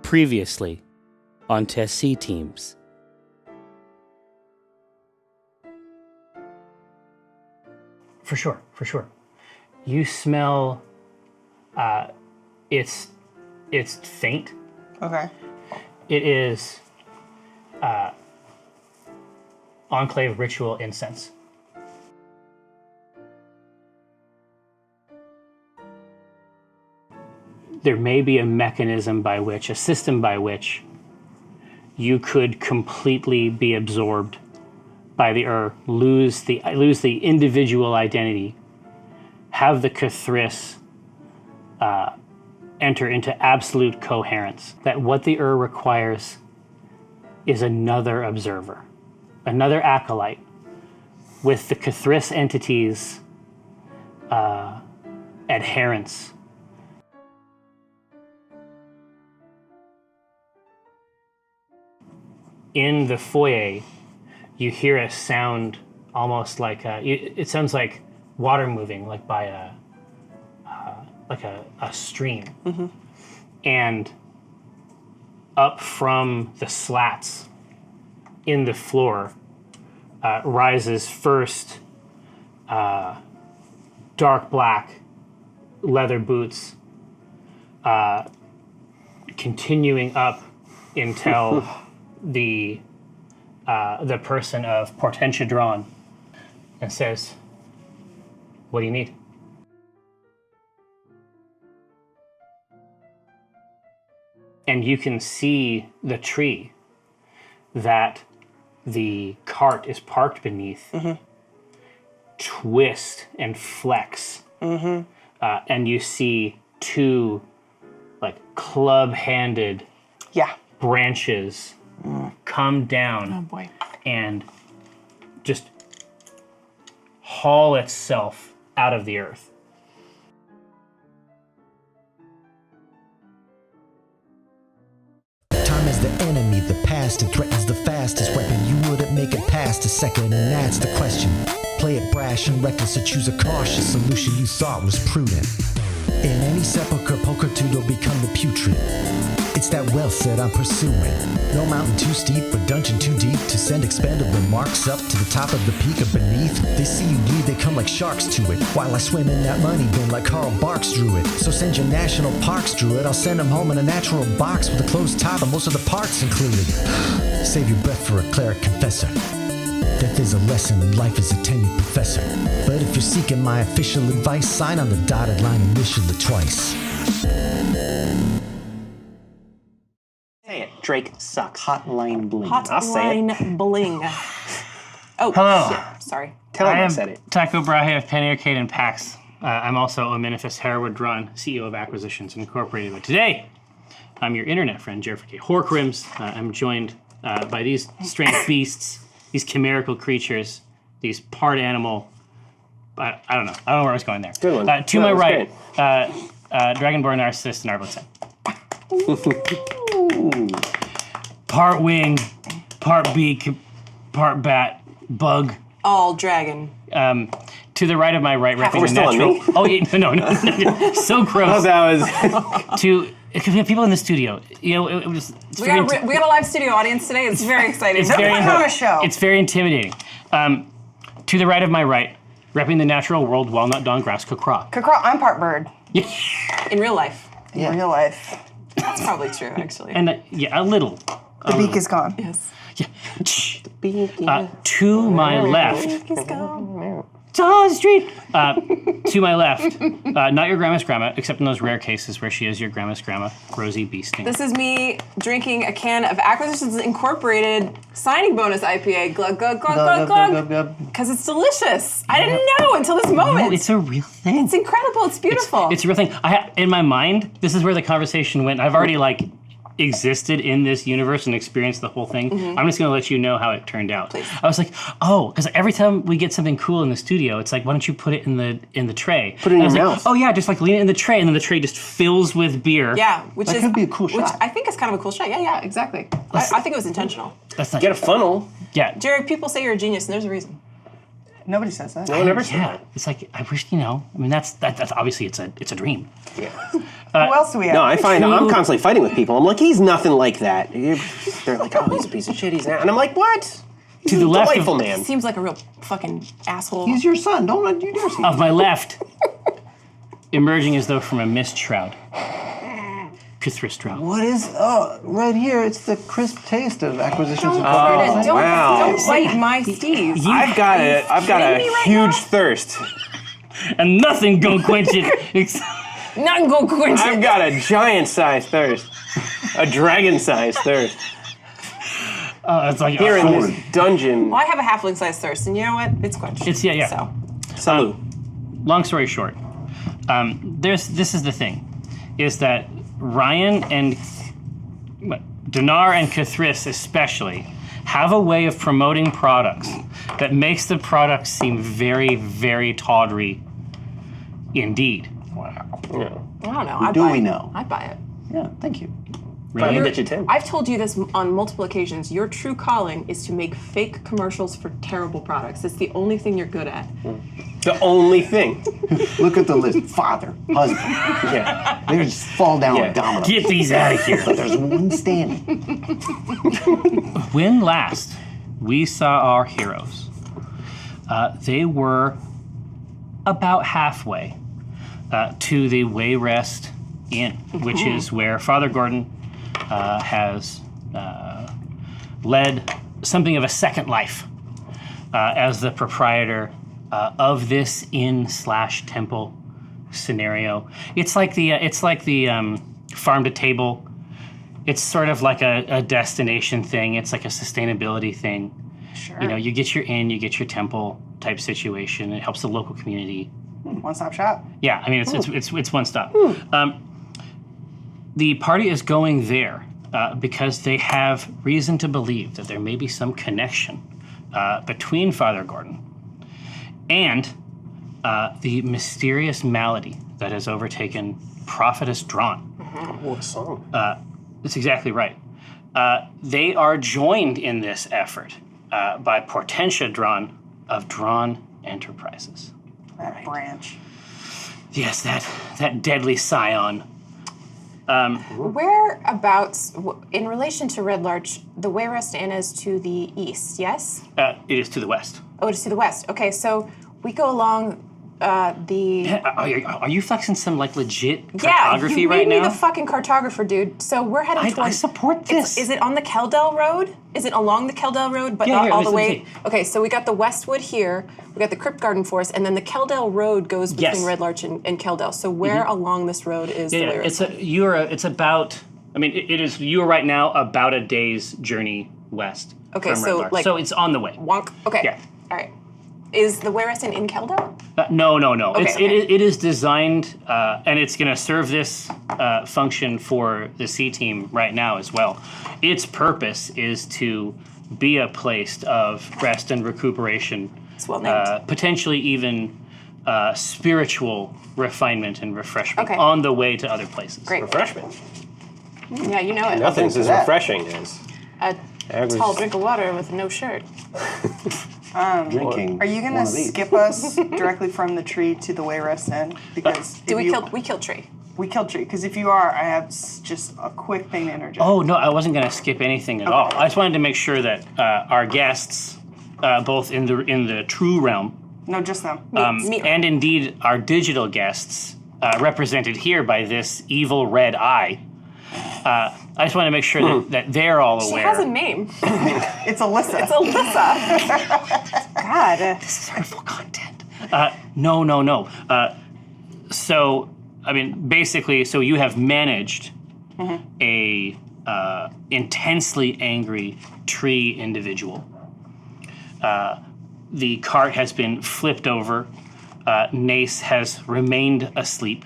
Previously on Tessie Teams. For sure. You smell, it's faint. Okay. It is Enclave ritual incense. There may be a mechanism by which, a system by which you could completely be absorbed by the lose the individual identity, have the Cathris enter into absolute coherence. That what the requires is another observer, another acolyte, with the Cathris entity's adherence. In the foyer, you hear a sound almost like it sounds like water moving, like by a stream. Mm-hmm. And up from the slats in the floor rises first dark black leather boots, continuing up until the person of portentia drawn, and says, "What do you need?" And you can see the tree that the cart is parked beneath twist and flex. And you see two club-handed branches come down and just haul itself out of the earth. Time is the enemy, the past, it threatens the fastest weapon. You wouldn't make it past a second, and that's the question. Play it brash and reckless, or choose a cautious solution you thought was prudent. In any sepulcher, pulchritude will become the putrid. It's that wealth that I'm pursuing. No mountain too steep or dungeon too deep to send expendable marks up to the top of the peak or beneath. They see you bleed, they come like sharks to it, while I swim in that money bin like Carl Barks drew it. So send your national parks druid, I'll send him home in a natural box with a closed top and most of the parts included. Save your breath for a cleric confessor. Death is a lesson and life is a tenured professor. But if you're seeking my official advice, sign on the dotted line and initial it twice. Say it. Drake sucks. Hotline bling. Hotline bling. Oh, Hello. shit. Sorry. Tell him I I am said it. Tycho Brahe of Penny Arcade and PAX. I'm also Ominifus Hereward Drawn, CEO of Acquisitions Incorporated. But today, I'm your internet friend, Jeffrey K. Horcrims. I'm joined by these strange beasts, these chimerical creatures, these part animal. I don't know. I don't know where I was going there. Good one. To my right, Dragonborn Narcissist and Arbitsen. Part wing, part beak, part bat, bug. All dragon. To the right of my right, repping we're the still on natural. me? Oh yeah, no. So gross. That was... Because we have people in the studio. You know, it was. We got a live studio audience today. It's very exciting. It's very on a show. It's very intimidating. To the right of my right, repping the natural world, walnut, dawn, grass, kakra. Kakra, I'm part bird. In real life. In real life. That's probably true, actually. And a little. The beak is gone. Yes. To my left. He's gone. On the street. To my left, not your grandma's grandma, except in those rare cases where she is your grandma's grandma, Rosie Beasting. This is me drinking a can of Acquisitions Incorporated signing bonus IPA. Glug, glug, glug, glug, glug. Because it's delicious. I didn't know until this moment. No, it's a real thing. It's incredible. It's beautiful. It's a real thing. In my mind, this is where the conversation went. I've already existed in this universe and experienced the whole thing. I'm just going to let you know how it turned out. Please. I was like, oh, because every time we get something cool in the studio, it's like, why don't you put it in the tray? Put it in and your I was mouth. Like, oh yeah, just lean it in the tray, and then the tray just fills with beer. Yeah, That could be a cool which shot. I think is kind of a cool shot. Yeah, exactly. I think it was intentional. That's not Get a funnel. Yeah. Jared, people say you're a genius, and there's a reason. Nobody says that. No one ever said Yeah, that. it's like I wish I mean that's obviously it's a dream. Who else do we have? No, I'm constantly fighting with people. I'm like, he's nothing like that. They're like, oh, he's a piece of shit. He's not. And I'm like, what? He's To the a left of- delightful man. Seems like a real fucking asshole. He's your son. Don't let you dare say Of my left, emerging as though from a mist shroud, Cthulhu. What is? Oh, right here. It's the crisp taste of acquisitions. Don't, Incorporated. don't, wow. don't bite my steez. I've got a kidding me right huge now? thirst. And nothing gonna quench it. Nothing go quench I've it. got a giant-sized thirst. A dragon-sized thirst. It's like Here in this dungeon. Well, I have a halfling-sized thirst, and you know what? It's quenched. It's yeah. So, Salud. Long story short, this is the thing, is that Ryan and Dinar and Cthulhu especially have a way of promoting products that makes the products seem very, very tawdry indeed. Wow. Yeah. I don't know. I'd do buy we it. know? I'd buy it. Yeah, thank you. I Really? bet you 10. I've told you this on multiple occasions. Your true calling is to make fake commercials for terrible products. It's the only thing you're good at. The only thing. Look at the list. Father, husband. Yeah. They just fall down Yeah. like dominoes. Get these out of here. But there's one standing. When last we saw our heroes, they were about halfway to the Wayrest Inn, which is where Father Gordon has led something of a second life as the proprietor of this inn/temple scenario. It's like the farm to table. It's sort of like a destination thing. It's like a sustainability thing. Sure. You know, you get your inn, you get your temple type situation. It helps the local community. One-stop shop. Yeah, I mean it's one stop. The party is going there because they have reason to believe that there may be some connection between Father Gordon and the mysterious malady that has overtaken Prophetess Drawn. What a song. That's exactly right. They are joined in this effort by Portentia Drawn of Drawn Enterprises. That branch. Yes, that deadly scion. Whereabouts, in relation to Red Larch, the Wayrest Inn is to the east, yes? It is to the west. Oh, it is to the west. Okay, so we go along the... Are you flexing some like legit Yeah, cartography you right made me now? the fucking cartographer, dude. So we're heading I towards... support this. Is it on the Keldell Road? Is it along the Keldell Road, but Yeah, not here, all the let me way? see. Okay, so we got the Westwood here, we got the Crypt Garden Forest, and then the Keldell Road goes between Yes. Red Larch and Keldell. So where along this road is the Wayrest Inn? It's about. I mean, it is. You are right now about a day's journey west. Okay, from so, Red Larch. like- So it's on the way. Wonk. Okay. Yeah. All right. Is the Wayrest Inn in Keldell? No. Okay. It is designed, and it's going to serve this function for the C team right now as well. Its purpose is to be a place of rest and recuperation, It's well named. potentially even spiritual refinement and refreshment Okay. on the way to other places. Great. Refreshment. Yeah, you know it. Nothing's as that. refreshing as A tall drink of water with no shirt. Drinking. Are you one gonna of these. skip us directly from the tree to the Wayrest Inn? Because Do if we you, kill? We killed Tree. We killed Tree. Because if you are, I have just a quick thing to interject. Oh no, I wasn't going to skip anything at all. I just wanted to make sure that our guests, both in the true realm No, just them. Me. and indeed our digital guests, represented here by this evil red eye. I just want to make sure that they're all She aware. has a name. It's Alyssa. It's Alyssa. God. This is hurtful content. No. So, I mean, basically, so you have managed a intensely angry tree individual. The cart has been flipped over. Nace has remained asleep.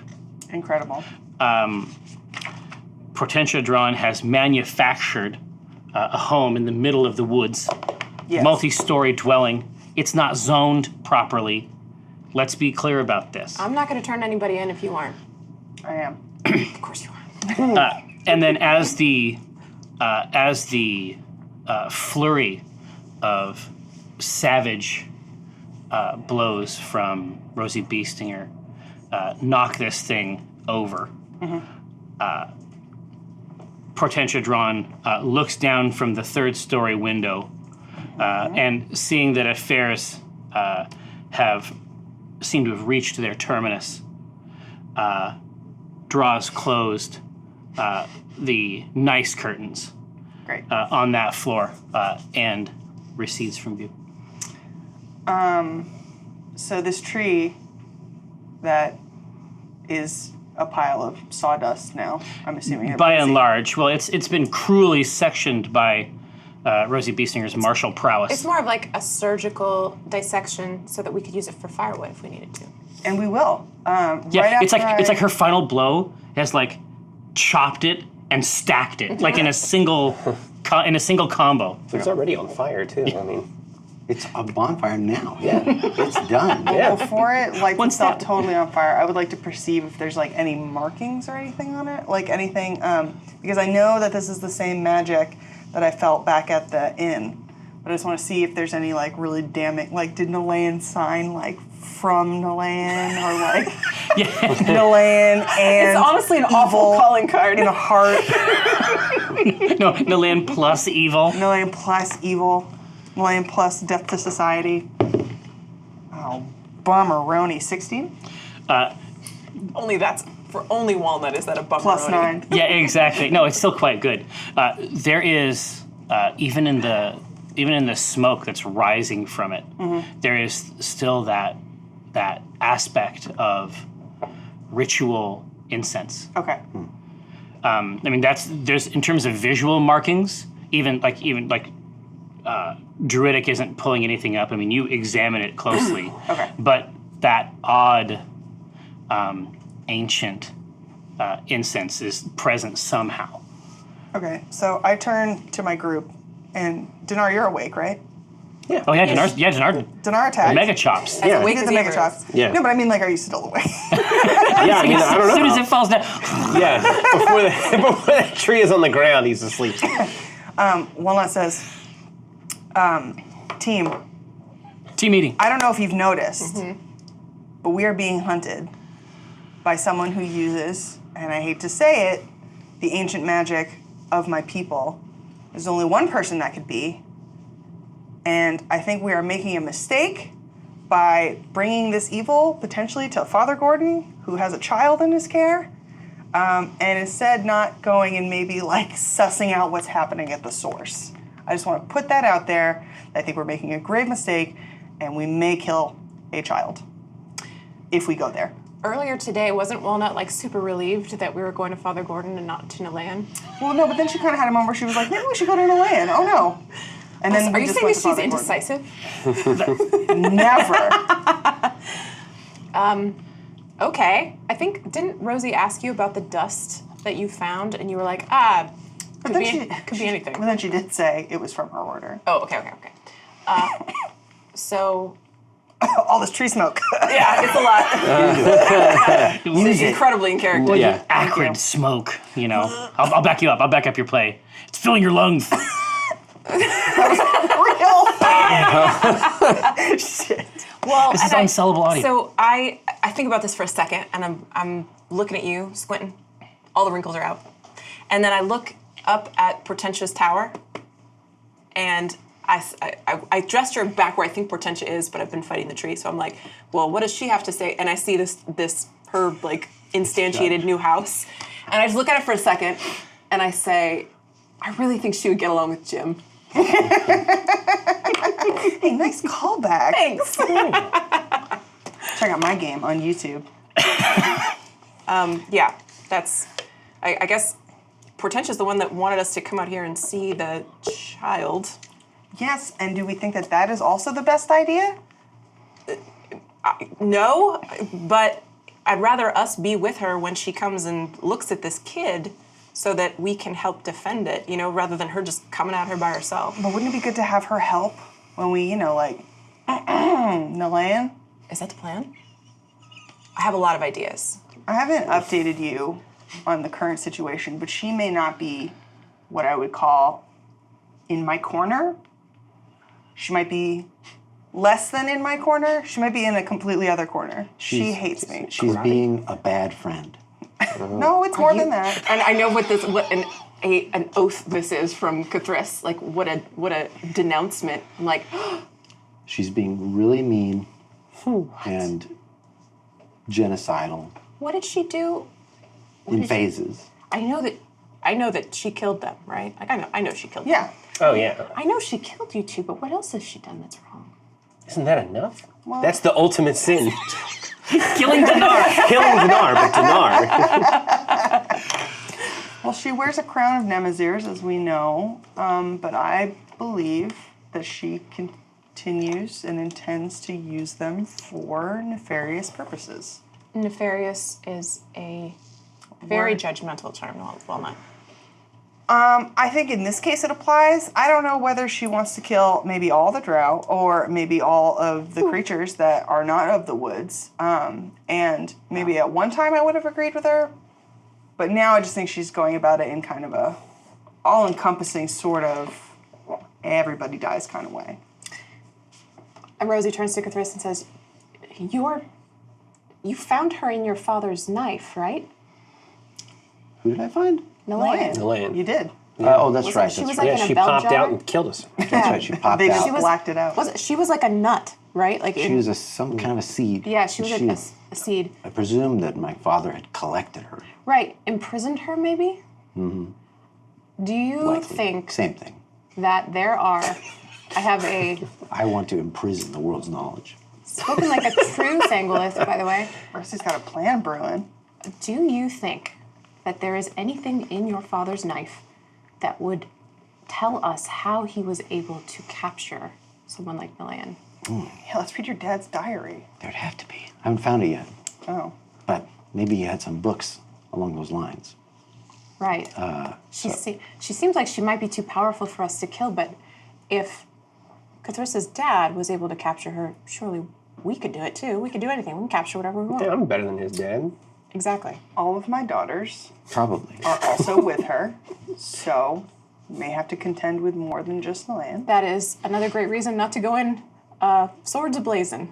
Incredible. Portentia Drawn has manufactured a home in the middle of the woods, Yes. multi-story dwelling. It's not zoned properly. Let's be clear about this. I'm not going to turn anybody in if you aren't. I am. Of course you are. And then as the flurry of savage blows from Rosie Beestinger knock this thing over. Portentia Drawn looks down from the third-story window, and seeing that affairs seem to have reached their terminus, draws closed the nice curtains Great. on that floor and recedes from view. So this tree that is a pile of sawdust now, I'm assuming. By and large, well, it's been cruelly sectioned by Rosie Beestinger's martial prowess. It's more of like a surgical dissection so that we could use it for firewood if we needed to. And we will. Yeah, right it's after like her final blow has like chopped it and stacked it like in a single combo. It's already on fire too. I mean, It's a bonfire now. yeah. It's done. Yeah. Before it lights One itself step. totally on fire, I would like to perceive if there's like any markings or anything on it, like anything, because I know that this is the same magic that I felt back at the inn, but I just want to see if there's any like really damning, like did Nalayan sign like from Nalayan or like Nalayan and It's honestly an awful evil calling card. in a heart, No, Nalan plus evil. Nalayan plus evil, Nalayan plus death to society. Oh, bummeroni, 16 Only that's for only Walnut is that a bummer. plus 9. Yeah, exactly. No, it's still quite good. There is even in the smoke that's rising from it, there is still that aspect of ritual incense. Okay. I mean, there's in terms of visual markings, even like Druidic isn't pulling anything up. I mean, you examine it closely. Okay. But that odd, ancient incense is present somehow. Okay, so I turn to my group, and Dinar, you're awake, right? Oh yeah, Dinar Dinar attacked. mega chops. Yeah. We did the mega chops. Yeah. No, but I mean, like, are you still awake? Yeah, I mean, I don't As soon know. as it falls down, Yeah, before the tree is on the ground, he's asleep. Walnut says, team, team meeting. I don't know if you've noticed, but we are being hunted by someone who uses, and I hate to say it, the ancient magic of my people. There's only one person that could be, and I think we are making a mistake by bringing this evil potentially to Father Gordon, who has a child in his care, and instead not going and maybe like sussing out what's happening at the source. I just want to put that out there. I think we're making a grave mistake, and we may kill a child if we go there. Earlier today, wasn't Walnut like super relieved that we were going to Father Gordon and not to Nalan? Well, no, but then she kind of had a moment where she was like, maybe we should go to Nalayan. Oh, no. And then Are we you just saying went that to she's Father indecisive? Gordon. Never. Okay. I think, didn't Rosie ask you about the dust that you found? And you were like, could then be anything. But then she did say it was from her order. Oh, okay. So, All this tree smoke. yeah, it's a lot. It's incredibly in character. Well, Yeah. acrid smoke. You know, I'll back you up. I'll back up your play. It's filling your lungs. Real. Shit. Well, This is and unsellable audio. So I think about this for a second, and I'm looking at you, squinting. All the wrinkles are out, and then I look up at Portentia's tower, and I gesture back where I think Portentia is, but I've been fighting the tree, so I'm like, well, what does she have to say? And I see this her like instantiated new house, and I just look at it for a second, and I say, I really think she would get along with Jim. Hey, nice callback. Thanks. Check out my game on YouTube. Yeah, that's. I guess Portentia's the one that wanted us to come out here and see the child. Yes, and do we think that that is also the best idea? No, but I'd rather us be with her when she comes and looks at this kid so that we can help defend it, rather than her just coming at her by herself. But wouldn't it be good to have her help when we, Nalayan? Is that the plan? I have a lot of ideas. I haven't updated you on the current situation, but she may not be what I would call in my corner. She might be less than in my corner. She might be in a completely other corner. She hates me. She's being a bad friend. No, it's more than that. And I know what an oath this is from Cthulhu. Like what a denouncement. I'm like, She's being really mean and genocidal what did she do? in phases. I know that she killed them, right? Like I know she killed them. Yeah. Oh yeah. I know she killed you two, but what else has she done that's wrong? Isn't that enough? That's the ultimate sin. Killing Dinar. Killing Dinar, but Dinar. Well, she wears a crown of Nemazirs, as we know, but I believe that she continues and intends to use them for nefarious purposes. Nefarious is a very judgmental term, Walnut. I think in this case it applies. I don't know whether she wants to kill maybe all the drow or maybe all of the creatures that are not of the woods. And maybe at one time I would have agreed with her, but now I just think she's going about it in kind of a all-encompassing sort of everybody dies kind of way. And Rosie turns to Cthulhu and says, You found her in your father's knife, right? Who did I find? Nalayan. Nalayan. You did. Oh, that's Wasn't right. she That's was right. like Yeah, in a she bell popped jar? out and killed us. That's right. She popped They out. just blacked it out. She was like a nut, right? Like She was some kind of a seed. yeah, she was a seed. I presume that my father had collected her. Right, imprisoned her maybe? Mm-hmm. Do you Likely. think Same thing. that there are, I have I want to imprison the world's knowledge. spoken like a true Sangolith, by the way. Rosie's got a plan brewing. Do you think that there is anything in your father's knife that would tell us how he was able to capture someone like Nalayan? Yeah, let's read your dad's diary. There'd have to be. I haven't found it yet. Oh. But maybe you had some books along those lines. Right. She seems like she might be too powerful for us to kill, but if Cthulhu's dad was able to capture her, surely we could do it too. We could do anything. We can capture whatever we want. Yeah, I'm better than his dad. Exactly. All of my daughters Probably. are also with her, so you may have to contend with more than just the land. That is another great reason not to go in swords ablazing.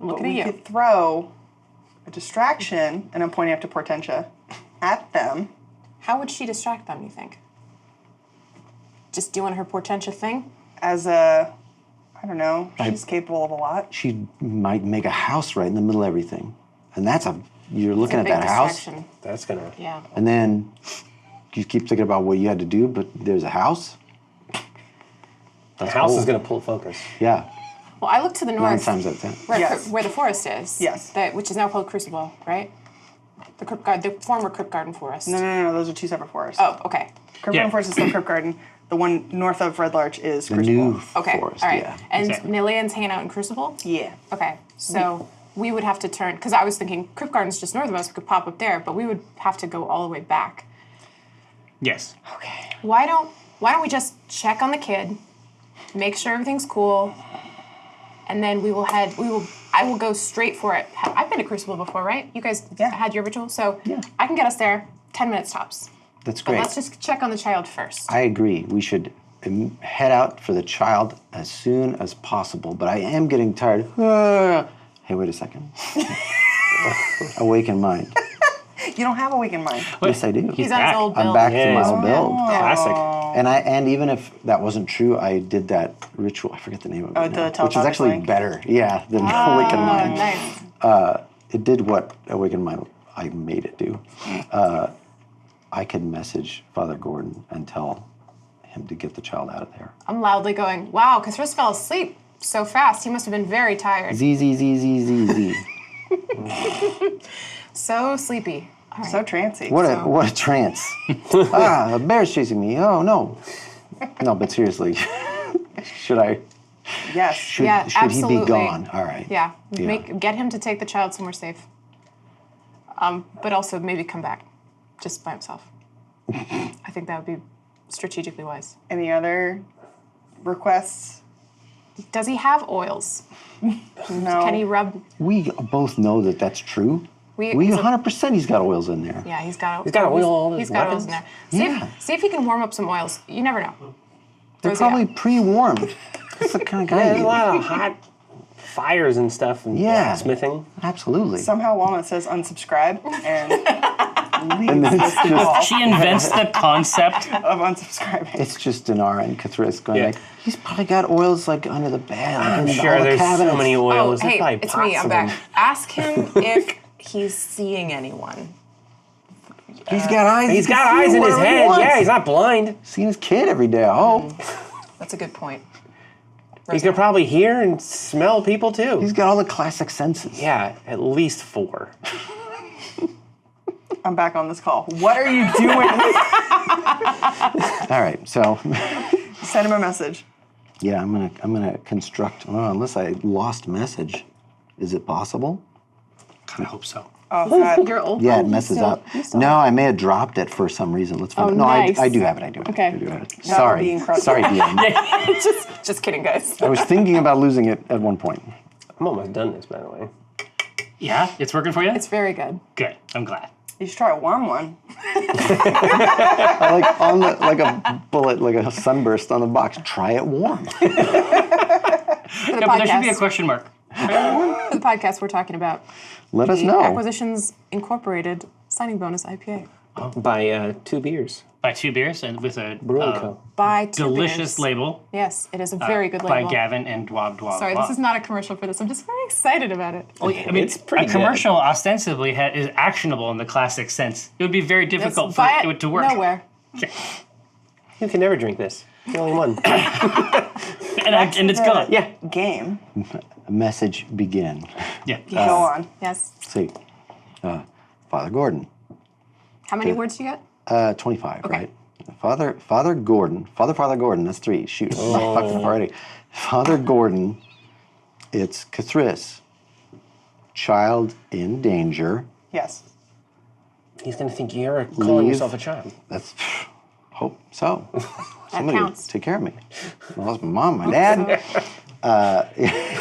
I'm looking But we at you. could throw a distraction, and I'm pointing up to Portentia, at them. How would she distract them, you think? Just doing her portentia thing? As a, I don't know, she's capable of a lot. She might make a house right in the middle of everything. And you're looking at Big that house, distraction. That's gonna. Yeah. and then you keep thinking about what you had to do, but there's a house. The house cool. is gonna pull focus. Yeah, Well, I look to the 9 north, times out of 10. Yes. where the forest is. Yes. Which is now called Crucible, right? The former Crypt Garden Forest. No, those are two separate forests. Oh, okay. Crypt Yeah. Garden Forest is still Crypt Garden. The one north of Red Larch is The Crucible. new Okay. forest, All right. yeah. And Exactly. Nalayan's hanging out in Crucible? Yeah. Okay. So we would have to turn, because I was thinking Crypt Garden's just north of us, we could pop up there, but we would have to go all the way back. Yes. Okay. Why don't we just check on the kid, make sure everything's cool, and then I will go straight for it. I've been to Crucible before, right? You guys Yeah. had your ritual, so Yeah. I can get us there 10 minutes tops. That's But great. let's just check on the child first. I agree. We should head out for the child as soon as possible. But I am getting tired. Hey, wait a second. Awaken mind. You don't have a weakened mind. Yes, I do. He's on his old I'm build. back Yeah, to my he's old build. Classic. And even if that wasn't true, I did that ritual. I forget the name of it Oh, now, the which is telepathic actually link? better. Yeah, than Awaken Oh, Mind. nice. It did what Awaken Mind I made it do. I could message Father Gordon and tell him to get the child out of there. I'm loudly going, wow, Cthulhu fell asleep so fast. He must have been very tired. Z Z Z Z Z Z. So sleepy. All right. So trancy. What a trance. A bear's chasing me. Oh no. No, but seriously. Should Yes. he absolutely. be gone? All right. Yeah. Yeah. Get him to take the child somewhere safe. But also maybe come back just by himself. I think that would be strategically wise. Any other requests? Does he have oils? No. Can he rub? We both know that that's true. We he's a- 100% he's got oils in there. Yeah, he's got oil all his He's got oils in there. weapons? See if he can warm up some oils. You never know. They're Rosie, probably pre-warmed. That's the kind of Yeah, guy. there's a lot of hot fires and stuff and blacksmithing. Absolutely. Somehow Walnut says unsubscribe and leaves And then this it's just- call She invents the concept. of unsubscribing. It's just Dinar and Cathris going Yeah. like, he's probably got oils like under the bed, like I'm in sure all the there's cabinets. so many Oh, oils. There's hey, probably it's pots me. I'm of back. them. Ask him if he's seeing anyone. He's got eyes. He's he can got see eyes in his whatever he head. wants. Yeah, he's not blind. Seeing his kid every day, I hope. That's a good point. He can probably hear and smell people too. He's got all the classic senses. Yeah, at least 4. I'm back on this call. What are you doing? All right, so Send him a message. yeah, I'm gonna construct. Oh, unless I lost message, is it possible? I hope so. Oh, God. Your old Yeah, one? it messes You still- up. you still- No, I may have dropped it for some reason. Let's find Oh, it. No, nice. I do have it. I do have Okay. it. I do have it. That would Sorry. be incredible. Sorry, DM. Just kidding, guys. I was thinking about losing it at one point. I'm almost done this, by the way. Yeah, it's working for you? It's very good. Good. I'm glad. You should try a warm one. I like on the like a bullet, like a sunburst on the box. Try it warm. For the Yeah, but there should be a podcast, question mark. for the podcast we're talking about Let us the know. Acquisitions Incorporated signing bonus IPA. By 2 beers. By 2 beers and with a Brewing Co. By two delicious beers. label Yes, it is a very good by label. Gavin and Dwab Dwab. Sorry, Dwab. this is not a commercial for this. I'm just very excited about it. Well, I mean, It's pretty a commercial ostensibly is actionable in the classic sense. It would be very difficult for Buy it to work. Nowhere. You can never drink this. The only one. And it's gone. Yeah. Game. Message begin. Yeah. Go on. Yes. See, Father Gordon. How many words do you get? 25, Okay. right? Father Gordon. Father Gordon. That's 3. Shoot, I'm fucked up already. Father Gordon. It's Cathris. Child in danger. Yes. He's going to think you're calling Leave. yourself a child. That's hope so. Somebody counts. take care of me. I lost my mom, my dad.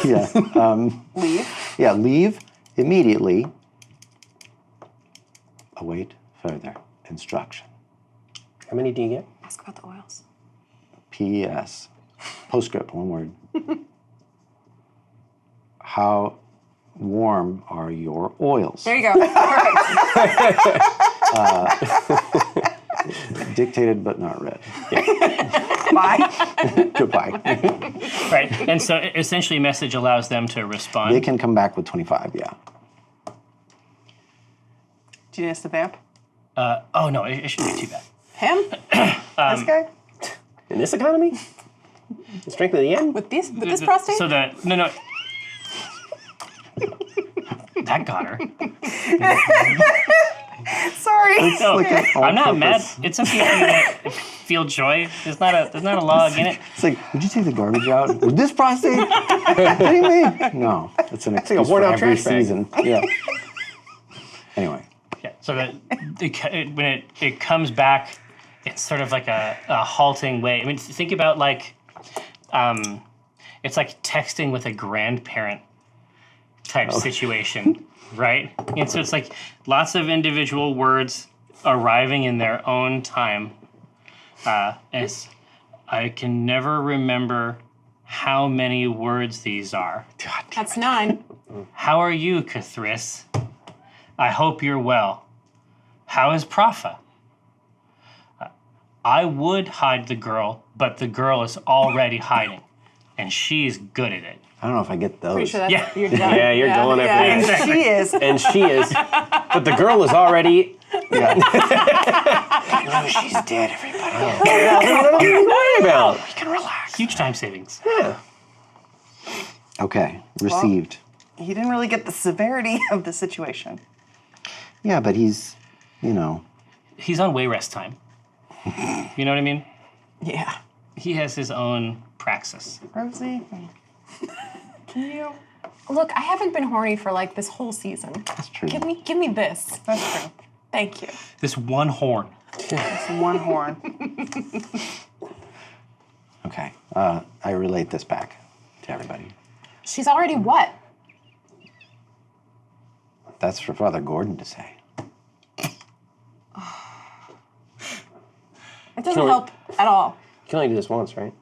Yeah. Leave. Yeah. Leave immediately. Await further instruction. How many do you get? Ask about the oils. P.S. Postscript, one word. How warm are your oils? There you go. Perfect. Dictated but not read. Bye. Goodbye. Right. And so essentially, a message allows them to respond. They can come back with 25, yeah. Do you need us to vamp? Oh, no, it shouldn't be too bad. Him? This guy? In this economy? The strength of the yen? With this prostate? So no. That got her. Sorry. No, like an I'm not mad. all-purpose- It's okay to feel joy. There's not a log in it. It's like, would you take the garbage out? With this prostate? Are you kidding me? No. It's an excuse for worn-out every trash bag. season. Yeah. Anyway. Yeah. So that when it comes back, it's sort of like a halting way. I mean, think about like, it's like texting with a grandparent type situation, right? And so it's like lots of individual words arriving in their own time. I can never remember how many words these are. That's 9. How are you, Cathris? I hope you're well. How is Propha? I would hide the girl, but the girl is already hiding, and she's good at it. I don't know if I get those. Pretty sure that's Yeah. you're done. Yeah, you're going after that. She is. And she is. But the girl is already. Yeah. No, she's dead, everybody. What are you worried about? We can relax. Huge time savings. Yeah. Okay. Received. He didn't really get the severity of the situation. Yeah, but he's, you know. He's on way rest time. You know what I mean? Yeah. He has his own praxis. Rosie, can you? Look, I haven't been horny for like this whole season. That's true. Give me this. That's true. Thank you. This one horn. It's one horn. Okay. I relate this back to everybody. She's already what? That's for Father Gordon to say. It doesn't help at all. You can only do this once, right?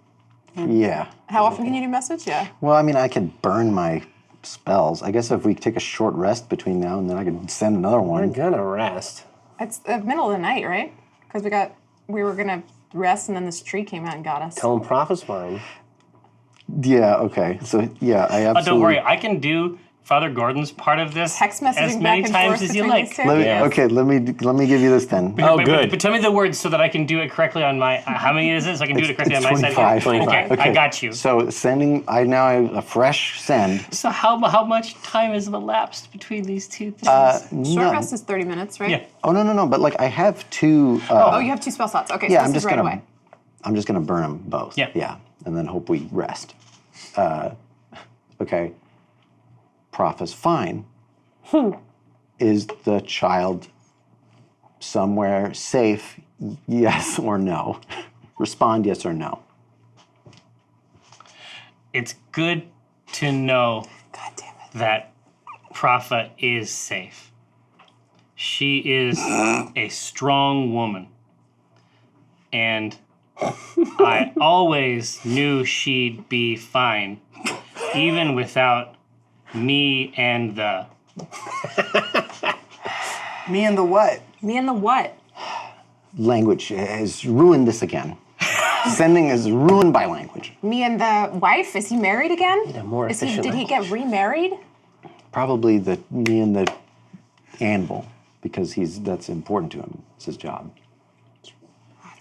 Yeah. How often can you do message? Yeah. Well, I mean, I can burn my spells. I guess if we take a short rest between now and then, I could send another We're one. gonna rest. It's the middle of the night, right? Because we were gonna rest, and then this tree came out and got us. Tell him Prophet's fine. Yeah. Okay. So yeah, I absolutely. Don't worry, I can do Father Gordon's part of this Text messaging as many back and times forth as you between like. these two? Let me, Yeah. Okay. Let me give you this then. Oh, But good. tell me the words so that I can do it correctly on my. How many is it? So I can do it correctly on my side. 25. 25. Okay, I got you. So sending. I now have a fresh send. So how much time has elapsed between these two things? Short None. rest is 30 minutes, right? yeah. Oh no. But like I have two. Oh, you have 2 spell slots. Okay, Yeah, so I'm this is just right gonna. away. I'm just gonna burn them both. Yeah. Yeah, and then hope we rest. Okay. Prophet's fine. Is the child somewhere safe? Yes or no? Respond yes or no. It's good to know God damn it. that Prophet is safe. She is a strong woman. And I always knew she'd be fine, even without me and the... Me and the what? Me and the what? Language has ruined this again. Sending is ruined by language. Me and the wife? Is he married again? Yeah, more Is he? efficient Did he get remarried? Probably the me and the anvil because that's important to him. It's his job.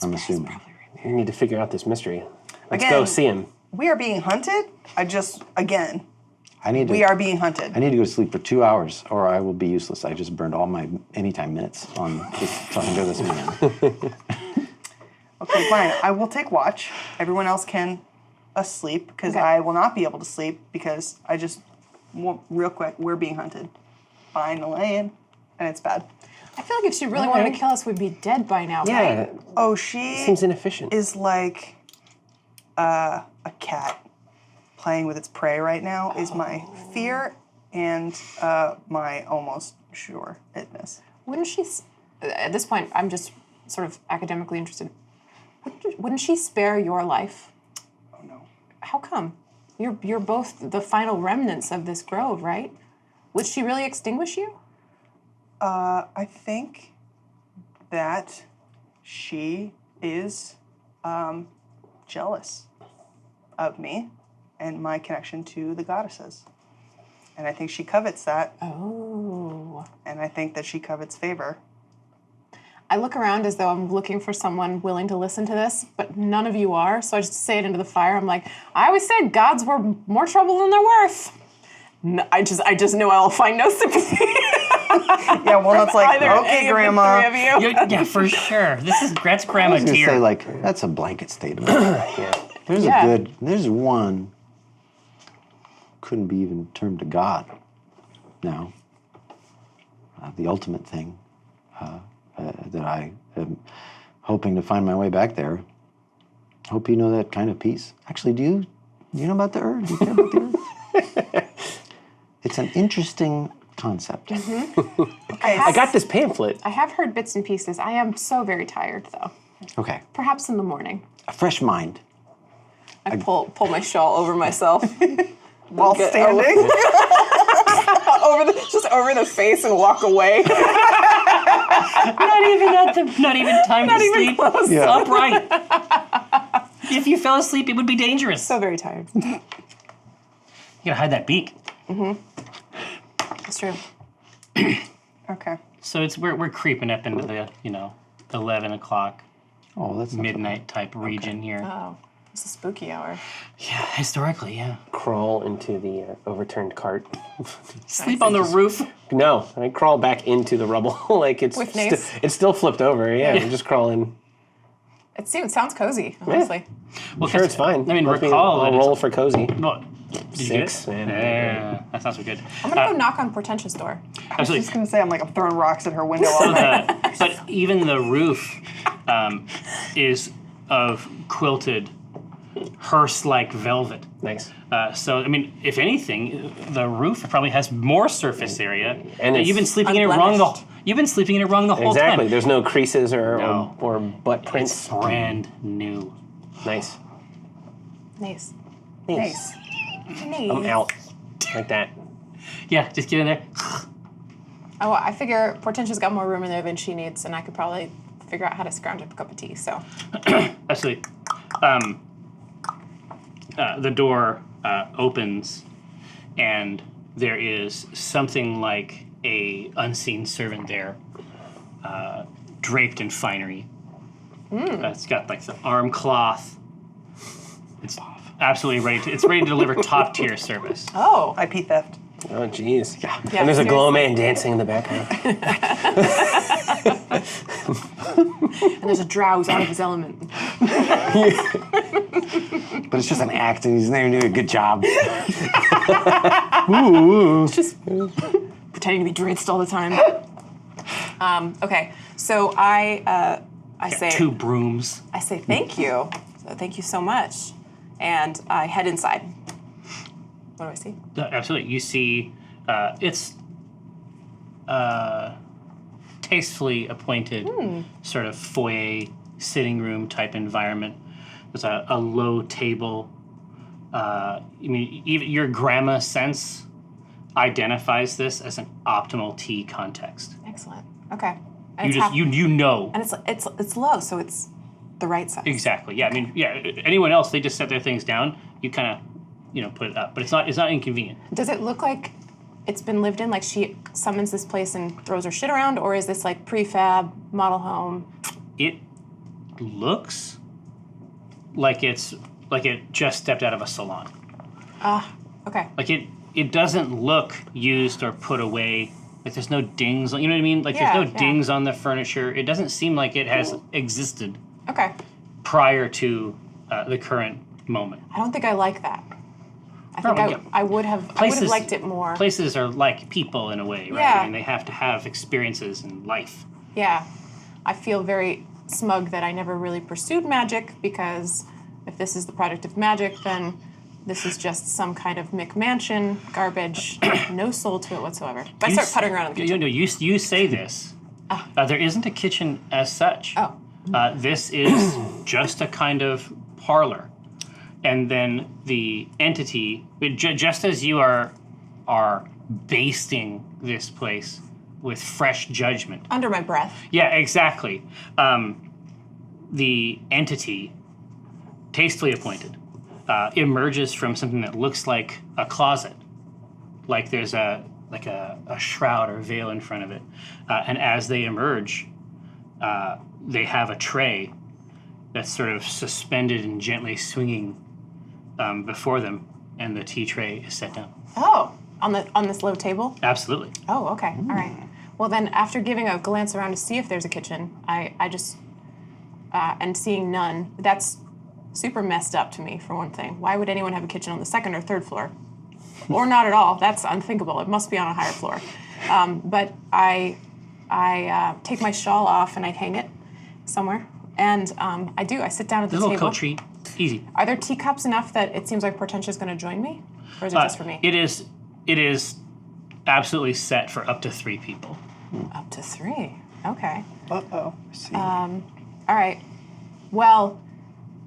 I'm assuming. We need to figure out this mystery. Let's Again. go see him. We are being hunted. Again, I need to. we are being hunted. I need to go to sleep for 2 hours, or I will be useless. I just burned all my anytime minutes on just talking to this man. Okay, fine. I will take watch. Everyone else can asleep because Okay. I will not be able to sleep because real quick, we're being hunted by an alien, and it's bad. I feel like if she really wanted to kill us, we'd be dead by now, Yeah, right? Oh, she seems inefficient. is like a cat playing with its prey right now is my fear and my almost sure-itness. Wouldn't she, at this point, I'm just sort of academically interested. Wouldn't she spare your life? Oh no. How come? You're both the final remnants of this grove, right? Would she really extinguish you? I think that she is jealous of me and my connection to the goddesses. And I think she covets that, Oh. and I think that she covets favor. I look around as though I'm looking for someone willing to listen to this, but none of you are, so I just say it into the fire. I'm like, I always said gods were more trouble than they're worth. No, I just know I'll find no sympathy. Yeah, well, it's like, Either okay, any of the Grandma. three of you. Yeah, for sure. That's I Grandma was gonna tier. say like that's a blanket statement. There's Yeah. There's one. Couldn't be even termed a god. Now. The ultimate thing that I am hoping to find my way back there. Hope you know that kind of peace. Actually, do you know about the Ur? Do you care about the Ur? It's an interesting concept. Okay, I got this pamphlet. I have heard bits and pieces. I am so very tired, though. Okay, Perhaps in the morning. a fresh mind. I pull my shawl over myself. while standing. over the face and walk away. Not even time to sleep. close. Yeah. Upright. If you fell asleep, it would be dangerous. So very tired. You gotta hide that beak. That's true. Okay. So we're creeping up into the 11 o'clock Oh, that's not so midnight type region here. Oh, it's a spooky hour. Yeah, historically, yeah. Crawl into the overturned cart. Sleep on the roof. No, I crawl back into the rubble. Like it's With Nace? it's still flipped over. Yeah, we just crawl in. It sounds cozy, honestly. Well, Sure, it's fine. I mean, Let me- recall that I'll it's- roll for cozy. Well, did you get 6. it? Man. Yeah, that's not so good. I'm gonna go knock on Portentia's door. I was Absolutely. just gonna say I'm throwing rocks at her window all night. But even the roof is of quilted hearse-like velvet. Nice. So, I mean, if anything, the roof probably has more surface area. And it's you've been sleeping in it wrong. unblemished. You've been sleeping in it wrong the whole Exactly. time. There's no creases No. or butt It's prints. brand new. Nice. Nice. Nice. Nice. I'm out. Like that. Yeah, just get in there. Oh, I figure Portentia's got more room in there than she needs, and I could probably figure out how to scrounge up a cup of tea, so. Absolutely. The door opens, and there is something like a unseen servant there, draped in finery. It's got like the arm cloth. It's absolutely ready to deliver top tier service. Oh. IP theft. Oh, jeez. Yeah, And there's a glow seriously. man dancing in the background. And there's a drow who's out of his element. But it's just an act, and he's not even doing a good job. Just pretending to be dritzed all the time. Okay, so I say 2 brooms. I say thank you. So thank you so much. And I head inside. What do I see? Absolutely. You see, it's tastefully appointed sort of foyer, sitting room type environment. There's a low table. I mean, even your grandma sense identifies this as an optimal tea context. Excellent. Okay. And You it's just you know and it's low, so it's the right size. exactly. Yeah, I mean, yeah. Anyone else, they just set their things down. You kind of, put it up, but it's not inconvenient. Does it look like it's been lived in? Like she summons this place and throws her shit around, or is this like prefab model home? It looks like it just stepped out of a salon. Okay. Like it doesn't look used or put away. Like there's no dings. You know what I mean? Like Yeah, there's no yeah. dings on the furniture. It doesn't seem like it has existed Okay. prior to the current moment. I don't think I like that. I think Probably, yeah. I would have liked it more. Places are like people in a way, right? Yeah. I mean, they have to have experiences in life. Yeah. I feel very smug that I never really pursued magic, because if this is the product of magic, then this is just some kind of McMansion garbage, no soul to it whatsoever. But I start puttering around in the kitchen. You say this. There isn't a kitchen as such. Oh. This is just a kind of parlor. And then the entity, just as you are basting this place with fresh judgment. Under my breath. Yeah, exactly. The entity, tastefully appointed, emerges from something that looks like a closet. Like there's a shroud or veil in front of it. And as they emerge, they have a tray that's sort of suspended and gently swinging before them, and the tea tray is set down. Oh, on this low table? Absolutely. Oh, okay. All right. Well, then, after giving a glance around to see if there's a kitchen, I just and seeing none, that's super messed up to me, for one thing. Why would anyone have a kitchen on the 2nd or 3rd floor? Or not at all. That's unthinkable. It must be on a higher floor. But I take my shawl off and I hang it somewhere. And I sit down at the A little table. coat treat. Easy. Are there teacups enough that it seems like Portentia's going to join me? Or is it just for me? It is absolutely set for up to 3 people. Up to 3. Okay. Uh-oh. All right. Well,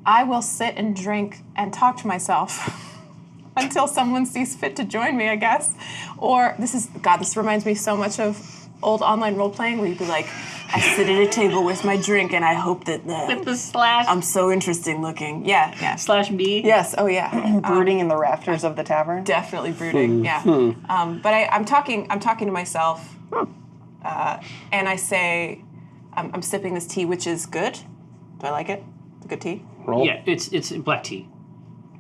I will sit and drink and talk to myself until someone sees fit to join me, I guess. Or this reminds me so much of old online role-playing where you'd be like, I sit at a table with my drink and I hope that With the slash. I'm so interesting looking. Yeah. Slash B. Yes, oh yeah. Brooding in the rafters of the tavern. Definitely brooding, yeah. But I'm talking to myself, and I say, I'm sipping this tea, which is good. Do I like it? It's a good tea? Roll. Yeah, it's black tea.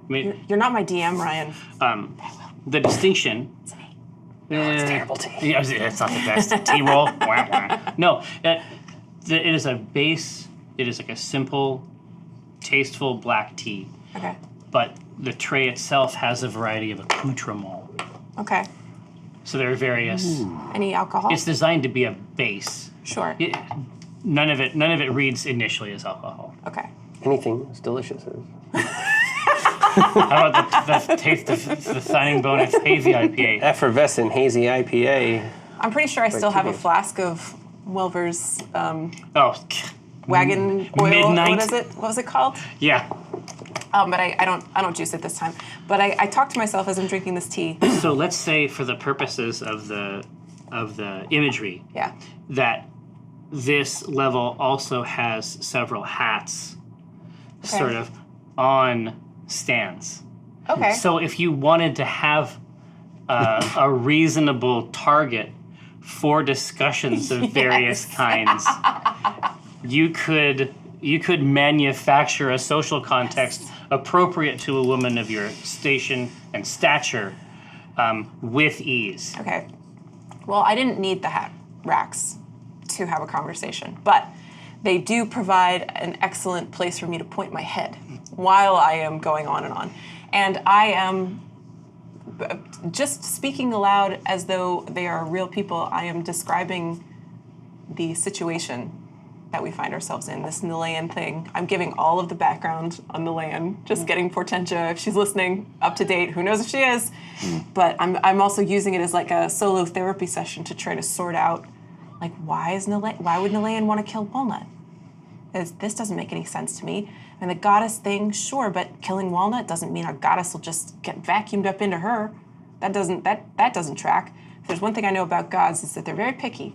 I mean, You're not my DM, Ryan. the distinction. It's terrible tea. Yeah, it's not the best. Tea roll. Wah, wah. No, it is a base. It is like a simple, tasteful black tea. Okay. But the tray itself has a variety of accoutrements. Okay. So there are various. Any alcohol? It's designed to be a base. Sure. None of it reads initially as alcohol. Okay. Anything as delicious as. How about the taste of the signing bonus hazy IPA? Effervescent hazy IPA. I'm pretty sure I still have a flask of Wilver's Oh, wagon oil. Midnight. What is it? What was it called? yeah. But I don't juice it this time. But I talk to myself as I'm drinking this tea. So let's say, for the purposes of the imagery, Yeah. that this level also has several hats, sort of on stands. Okay. So if you wanted to have a reasonable target for discussions of various kinds, you could manufacture a social context appropriate to a woman of your station and stature with ease. Okay. Well, I didn't need the hat racks to have a conversation, but they do provide an excellent place for me to point my head while I am going on and on. And I am just speaking aloud as though they are real people. I am describing the situation that we find ourselves in, this Nilaean thing. I'm giving all of the background on Nilaean, just getting Portentia, if she's listening, up to date. Who knows if she is? But I'm also using it as like a solo therapy session to try to sort out, like, why would Nilaean want to kill Walnut? This doesn't make any sense to me. And the goddess thing, sure, but killing Walnut doesn't mean our goddess will just get vacuumed up into her. That doesn't track. If there's one thing I know about gods, is that they're very picky,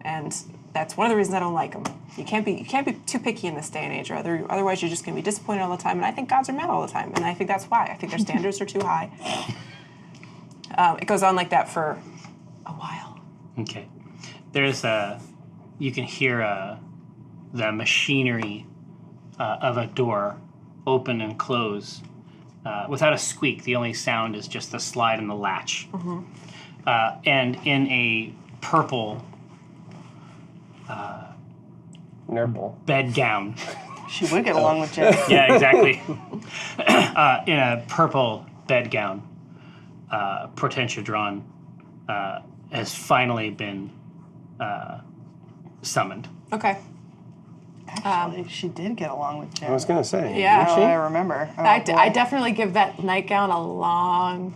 and that's one of the reasons I don't like them. You can't be too picky in this day and age, or otherwise you're just going to be disappointed all the time. And I think gods are mad all the time, and I think that's why. I think their standards are too high. It goes on like that for a while. Okay. You can hear the machinery of a door open and close without a squeak. The only sound is just the slide and the latch. And in a purple Nurple. bed gown. She would get along with Jen. Yeah, exactly. In a purple bed gown, Portentia drawn has finally been summoned. Okay. Actually, she did get along with Jen. I was gonna say. Yeah. Now that I remember. Oh, I boy. definitely give that nightgown a long,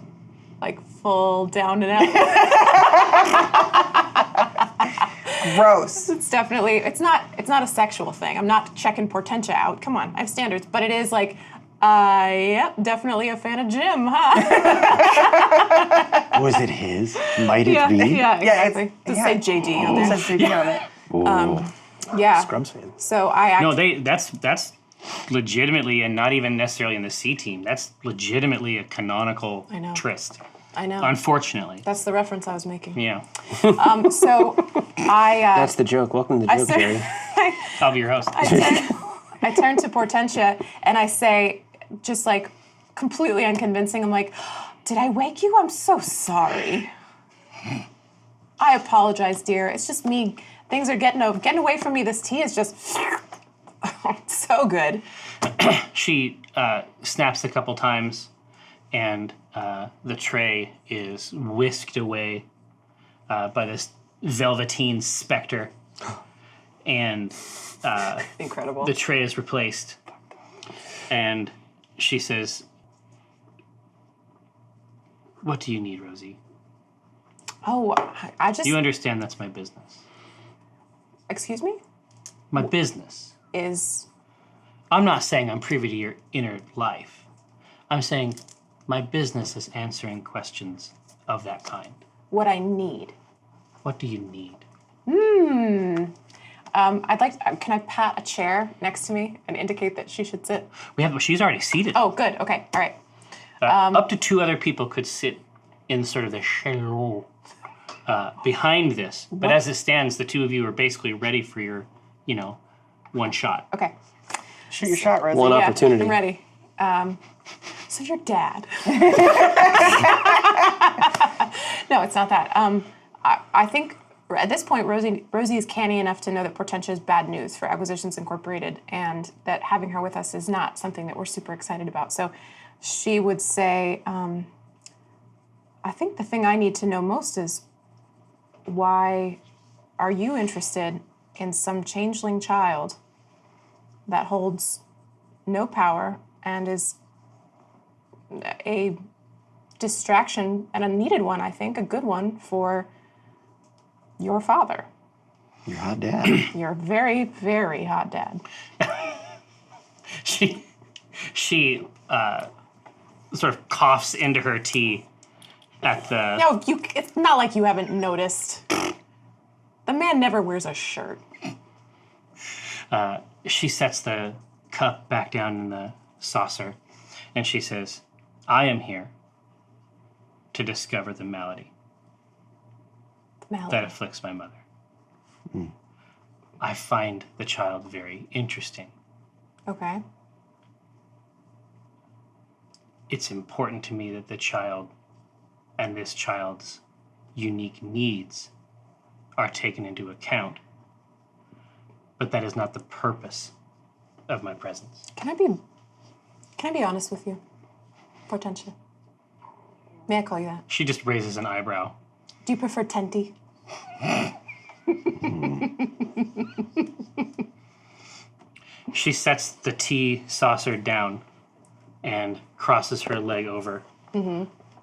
like, full down and out. Gross. It's definitely, it's not a sexual thing. I'm not checking Portentia out. Come on, I have standards. But it is like, yep, definitely a fan of Jim, huh? Was it his? Might it be? Yeah, Yeah, exactly. Does it say JD on It there? says JD on it. Ooh. Yeah. Scrubs fan. So I No, that's legitimately, and not even necessarily in the C team. That's legitimately a canonical I know. tryst. I know. Unfortunately. That's the reference I was making. Yeah. So I That's the joke. Welcome to the joke, Jerry. I'll be your host. I turn to Portentia and I say, just like completely unconvincing, I'm like, did I wake you? I'm so sorry. I apologize, dear. It's just me. Things are getting away from me. This tea is just so good. She snaps a couple times, and the tray is whisked away by this velveteen specter, and Incredible. the tray is replaced. And she says, "What do you need, Rosie? Oh, I just. You understand that's my business. Excuse me? My business. Is. I'm not saying I'm privy to your inner life. I'm saying my business is answering questions of that kind. What I need. What do you need?" I'd like. Can I pat a chair next to me and indicate that she should sit? She's already seated. Oh, good. Okay. All right. Up to two other people could sit in sort of the chaise behind this. But as it stands, the two of you are basically ready for your, one shot. Okay. Shoot your shot, Rosie. One Yeah, opportunity. I'm ready. So your dad. No, it's not that. I think at this point, Rosie is canny enough to know that Portentia is bad news for Acquisitions Incorporated, and that having her with us is not something that we're super excited about. So she would say, I think the thing I need to know most is, why are you interested in some changeling child that holds no power and is a distraction, and a needed one, I think, a good one for your father? Your hot dad. Your very, very hot dad. She She sort of coughs into her tea at the... No, it's not like you haven't noticed. The man never wears a shirt. She sets the cup back down in the saucer, and she says, I am here to discover the malady that afflicts my mother. I find the child very interesting. Okay. It's important to me that the child and this child's unique needs are taken into account. But that is not the purpose of my presence. Can I be honest with you, Portentia? May I call you that? She just raises an eyebrow. Do you prefer Tenti? She sets the tea saucer down and crosses her leg over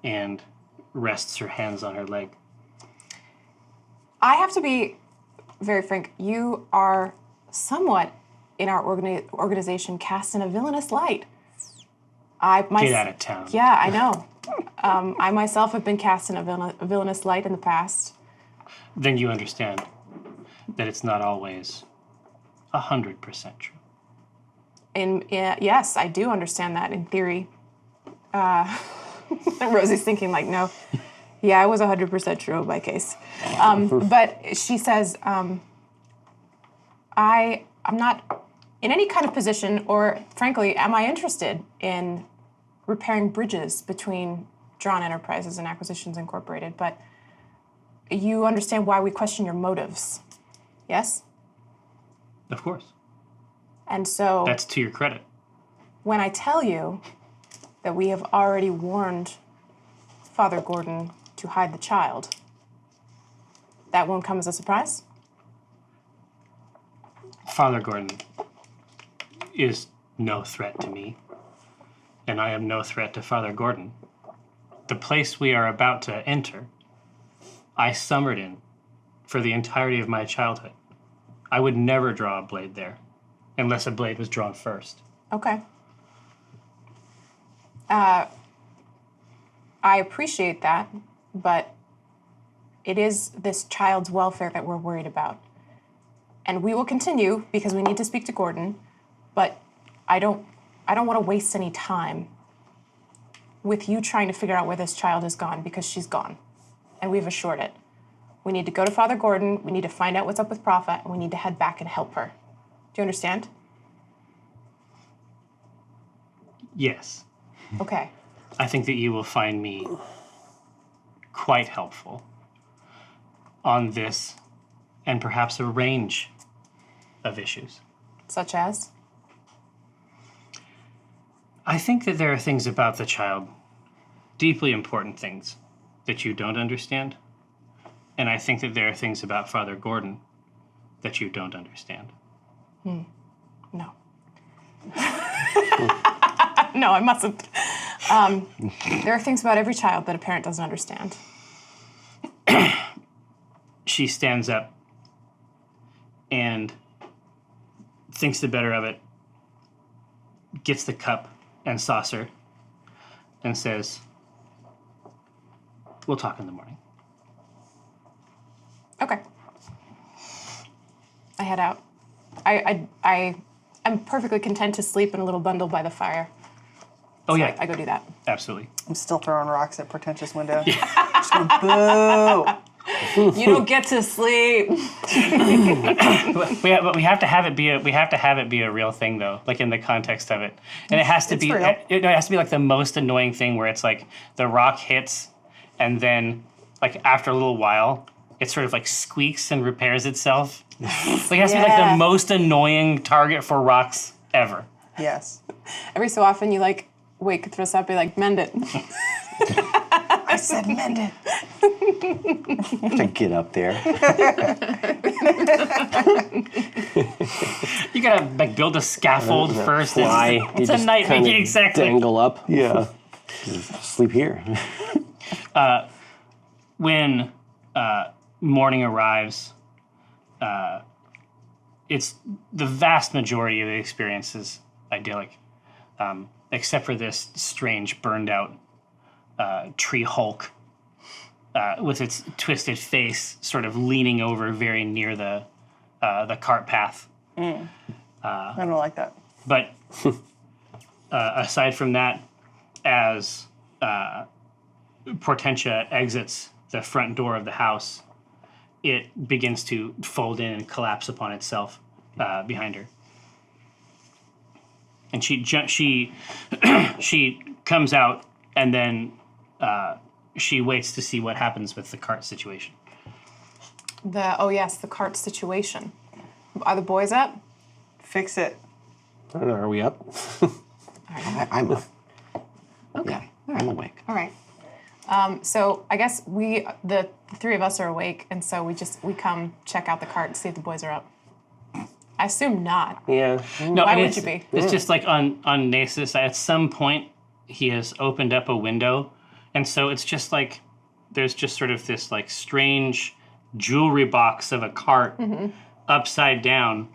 and rests her hands on her leg. I have to be very frank. You are somewhat in our organization cast in a villainous light. Get out of town. Yeah, I know. I myself have been cast in a villainous light in the past. Then you understand that it's not always 100% true. Yes, I do understand that in theory. Rosie's thinking like, no. Yeah, I was 100% true in my case. But she says, I'm not in any kind of position, or frankly, am I interested in repairing bridges between Drawn Enterprises and Acquisitions Incorporated, but you understand why we question your motives, yes? Of course. And so... That's to your credit. When I tell you that we have already warned Father Gordon to hide the child, that won't come as a surprise? Father Gordon is no threat to me, and I am no threat to Father Gordon. The place we are about to enter, I summered in for the entirety of my childhood. I would never draw a blade there, unless a blade was drawn first. Okay. I appreciate that, but it is this child's welfare that we're worried about. And we will continue because we need to speak to Gordon, but I don't want to waste any time with you trying to figure out where this child has gone, because she's gone. And we've assured it. We need to go to Father Gordon, we need to find out what's up with Prophet, and we need to head back and help her. Do you understand? Yes. Okay. I think that you will find me quite helpful on this and perhaps a range of issues. Such as? I think that there are things about the child, deeply important things, that you don't understand. And I think that there are things about Father Gordon that you don't understand. No. No, I mustn't. There are things about every child that a parent doesn't understand. She stands up and thinks the better of it, gets the cup and saucer, and says, "We'll talk in the morning." Okay. I head out. I'm perfectly content to sleep in a little bundle by the fire. Oh, So yeah. I go do that. Absolutely. I'm still throwing rocks at Portentia's window. Just going, boo! You don't get to sleep. But we have to have it be a real thing, though, like in the context of it, and it has to be real. it has to be like the most annoying thing where it's like the rock hits, and then like after a little while, it sort of like squeaks and repairs itself. Like it has to be like the most annoying target for rocks ever. Yes. Every so often you like wake Thriss up, be like, mend it. I said mend it. To get up there. You gotta like build a scaffold first. Fly. It's a nightmare. Exactly. Dangle up. Yeah. Sleep here. When morning arrives, it's the vast majority of the experience is idyllic. except for this strange burned out tree hulk with its twisted face sort of leaning over very near the cart path. I don't like that. But aside from that, as Portentia exits the front door of the house, it begins to fold in and collapse upon itself behind her. And she comes out, and then she waits to see what happens with the cart situation. The cart situation. Are the boys up? Fix it. I don't know, are we up? I'm up. Okay. Yeah, I'm awake. All right. So I guess the three of us are awake, and so we come check out the cart and see if the boys are up. I assume not. Yeah. No, Why and would you be? It's just like on Nasus, at some point, he has opened up a window, and so it's just like there's just sort of this like strange jewelry box of a cart upside down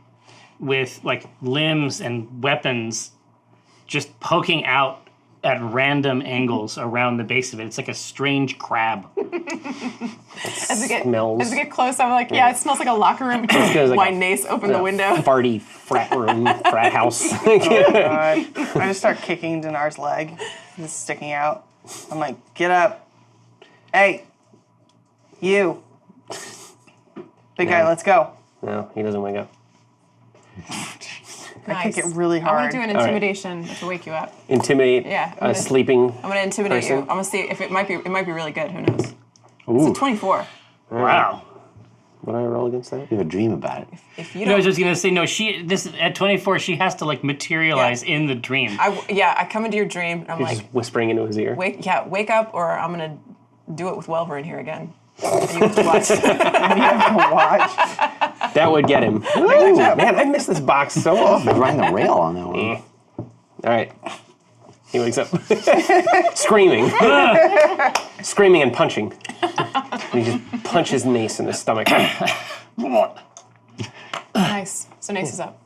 with like limbs and weapons just poking out at random angles around the base of it. It's like a strange crab. As we Smells. get close, I'm like, yeah, it smells like a locker room. Smells like Why a- Nace opened the window? Farty frat room, frat house. God. I just start kicking Dinar's leg. It's sticking out. I'm like, get up. Hey, you. Big guy, let's go. No, he doesn't wake up. I kick it really hard. I want to do an intimidation to wake you up. Intimidate Yeah, a sleeping. I'm gonna intimidate you. Person? I'm gonna see if it might be really good. Who knows? Ooh. It's a 24. Wow. What do I roll against that? You have a dream about it. If you No, I was don't, just gonna say no. At 24, she has to like materialize in the dream. I come into your dream and I'm You're like, just whispering into his ear. wake up, or I'm gonna do it with Welver in here again. And you have to watch. Watch. That would get him. Ooh, man, I miss this box so often. You're riding the rail on that one. All right. He wakes up screaming. Screaming and punching. And he just punches Nace in the stomach. Nice. So Nace is up.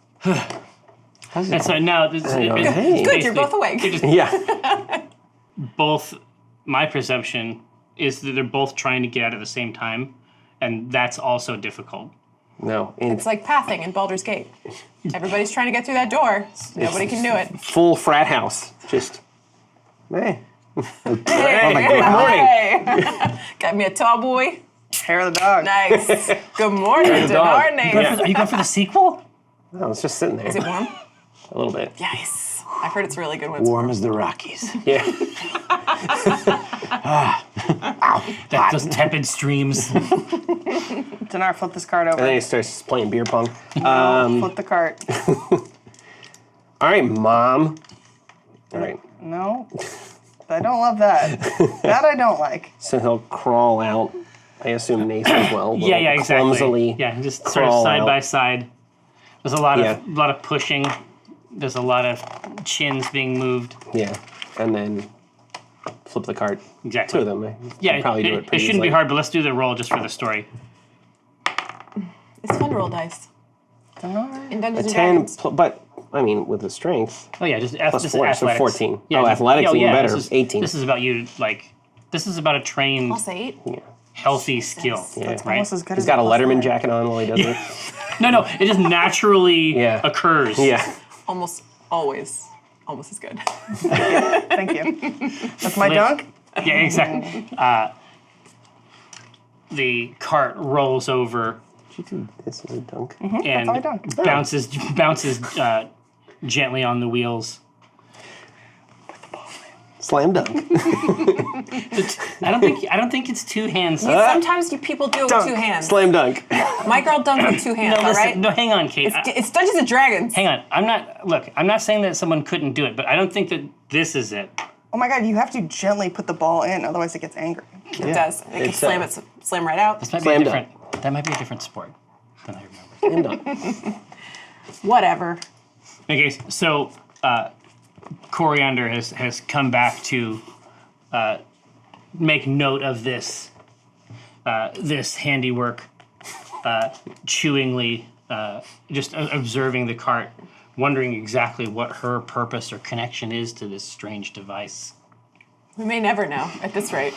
And so now this Hey. Good, you're basically- both awake. Yeah. both. My perception is that they're both trying to get out at the same time, and that's also difficult. No. It's like pathing in Baldur's Gate. Everybody's trying to get through that door. Nobody can do it. full frat house. Just. Hey. Hey, Good morning. hey. Got me a tall boy. Hair of the dog. Nice. Good morning, the dog. Dinar Nace. Yeah. Are you going for the sequel? No, it's just sitting there. Is it warm? A little bit. Yes. I've heard it's really good when it's Warm as the Rockies. Yeah. Those tepid streams. Dinar, flip this card over. And then he starts playing beer pong. Flip the cart. All right, Mom. All right. No. I don't love that. That I don't like. So he'll crawl out. I assume Nace as well. Yeah, exactly. Clumsily. Yeah, just sort of crawl side out. by side. There's a lot Yeah. of pushing. There's a lot of chins being moved. Yeah. And then flip the cart. Exactly. Two of them. Yeah, probably do it it pretty shouldn't be easily. hard, but let's do the roll just for the story. It's fun to roll dice. In Dungeons A and 10, Dragons. but I mean, with the strength. Oh yeah, just Plus just 4, so athletics. 14. Oh, athletics even better, 18. This is about you, like, this is about a trained, Plus 8. healthy skill, Yeah. right? Almost as good He's as got a plus Letterman nine. jacket on while he does it. No, it just naturally Yeah. occurs. Yeah. Almost always. Almost as good. Thank you. That's my dunk? Yeah, exactly. The cart rolls over This is a dunk. and all I done. bounces gently on the wheels. Slam dunk. I don't think it's two hands. Sometimes people do it with Dunk. 2 hands. Slam dunk. My girl dunked with 2 hands, No, all listen, right? no, hang on, Kate. It's Dungeons and Dragons. Hang on. I'm not saying that someone couldn't do it, but I don't think that this is it. Oh my god, you have to gently put the ball in, otherwise it gets angry. It does. It can It's, slam right out. This might Slam be a that might be a different sport than I remember. Slam dunk. Whatever. Okay, so Coriander has come back to make note of this this handiwork, chewingly, just observing the cart wondering exactly what her purpose or connection is to this strange device. We may never know at this rate.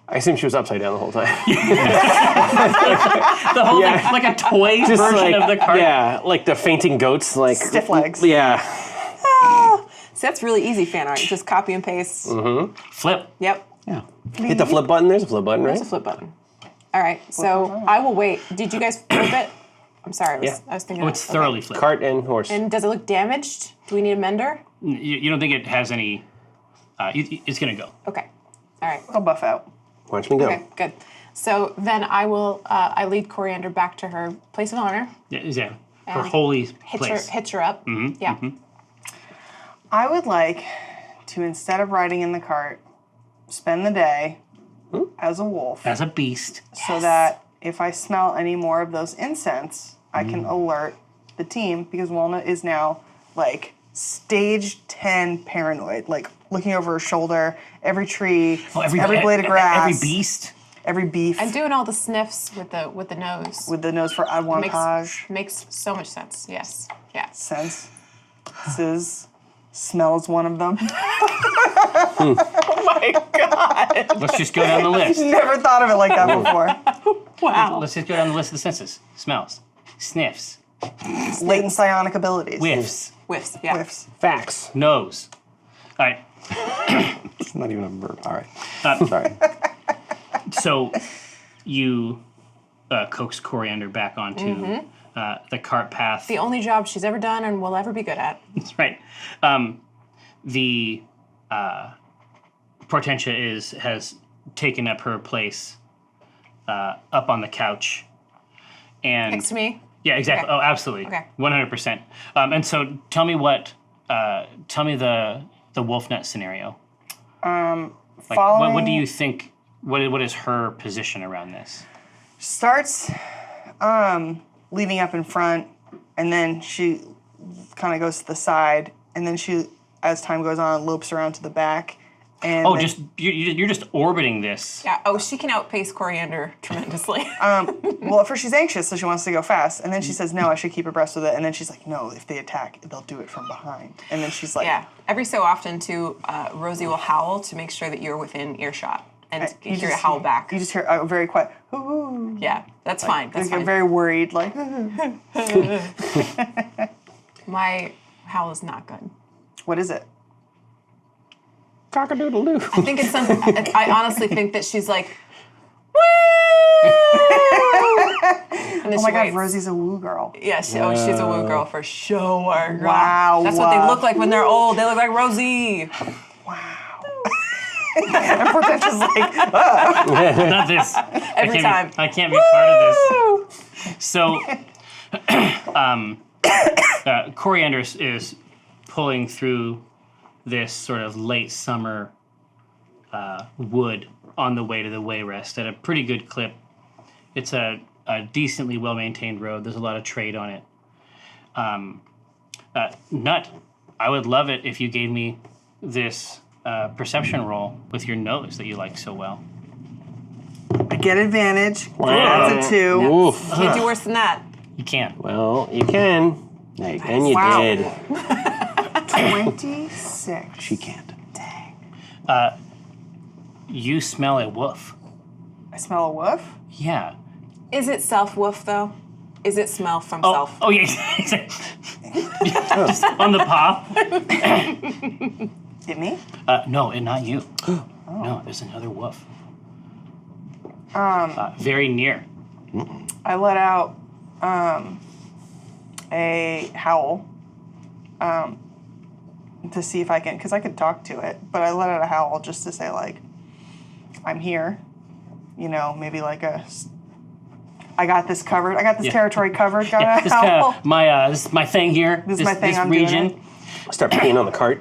I assume she was upside down the whole time. The whole thing, like a toy version of the cart. Yeah, like the fainting goats, like Stiff legs. Yeah. So that's really easy fan art. Just copy and paste. Flip. Yep. Yeah. Hit the flip button. There's a flip button, right? There's a flip button. All right, so I will wait. Did you guys flip it? I'm sorry, I was thinking. Oh, it's thoroughly flipped. Cart and horse. And does it look damaged? Do we need a mender? You don't think it has any? It's gonna go. Okay. All right. I'll buff out. Watch me go. Okay, good. So then I will. I lead Coriander back to her place of honor. Yeah. Her And holy Hitch place. her up. Yeah. I would like to, instead of riding in the cart, spend the day as a wolf, As a beast. so that if I smell any more of those incense, I can alert the team, because Walnut is now like stage 10 paranoid, like looking over her shoulder, every tree, every blade of grass, Every beast. every beef, I'm doing all the sniffs with the nose. with the nose for avantage, Makes so much sense. Yes. Yeah. sense, smells one of them. Let's just go down the list. Never thought of it like that before. Wow. Let's just go down the list of the senses. Smells. Sniffs. Latent psionic abilities. Whiffs. Whiffs. Yeah. Whiffs. Facts. Nose. All right. It's not even a verb. All right. Sorry. So you coax Coriander back onto the cart path. The only job she's ever done and will ever be good at. That's right. The Portentia has taken up her place up on the couch. And Next to me. yeah, exactly. Okay. Oh, absolutely. Okay. 100%. And so tell me the wolf nut scenario. Like, what do you think? What is her position around this? Starts leading up in front, and then she kind of goes to the side, and then she, as time goes on, lopes around to the back. And Oh, then, you're just orbiting this. Yeah. Oh, she can outpace Coriander tremendously. well, at first she's anxious, so she wants to go fast, and then she says, no, I should keep abreast with it, and then she's like, no, if they attack, they'll do it from behind. And then she's like, Yeah. Every so often, too, Rosie will howl to make sure that you're within earshot, and you hear it howl back. You just hear a very quiet, ooh. Yeah, that's fine. That's Like, fine. very worried, like, My howl is not good. what is it? Cock-a-doodle-doo. I think it's something. I honestly think that she's like, woo! And then Oh my she God, waits. Rosie's a woo girl. Yeah, she's a woo girl for sure. Wow. That's what they look like when they're old. They look like Rosie. And Portentia's like, Not this. Every time. I can't be part of this. So, Coriander is pulling through this sort of late summer wood on the way to the way rest at a pretty good clip. It's a decently well-maintained road. There's a lot of trade on it. Nut, I would love it if you gave me this perception roll with your nose that you like so well. I get advantage. That's a 2. Oof. Can't do worse than that. You can't. Well, you can. There you go. And you Wow. did. 26. She can't. You smell a wolf. I smell a wolf. Yeah. Is it self woof though? Is it smell from self? Oh yeah. Just on the paw. Hit me? No, and not you. No, there's another wolf. Very near. I let out a howl to see if I can, because I could talk to it, but I let out a howl just to say, like, I'm here. You know, maybe like I got this covered. I got this territory covered. Got a This howl. this is my thing here. This is my thing, I'm doing region. Start peeing on the cart.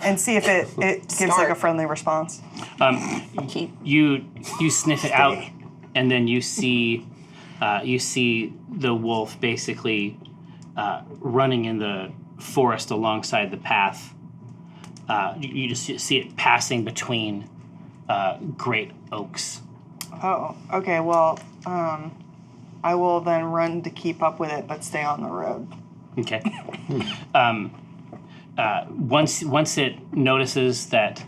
And see if it gives like Start. a friendly response. You sniff it out, and then you see the wolf basically running in the forest alongside the path. You just see it passing between great oaks. Oh, okay. Well, I will then run to keep up with it, but stay on the road. Okay. Once it notices that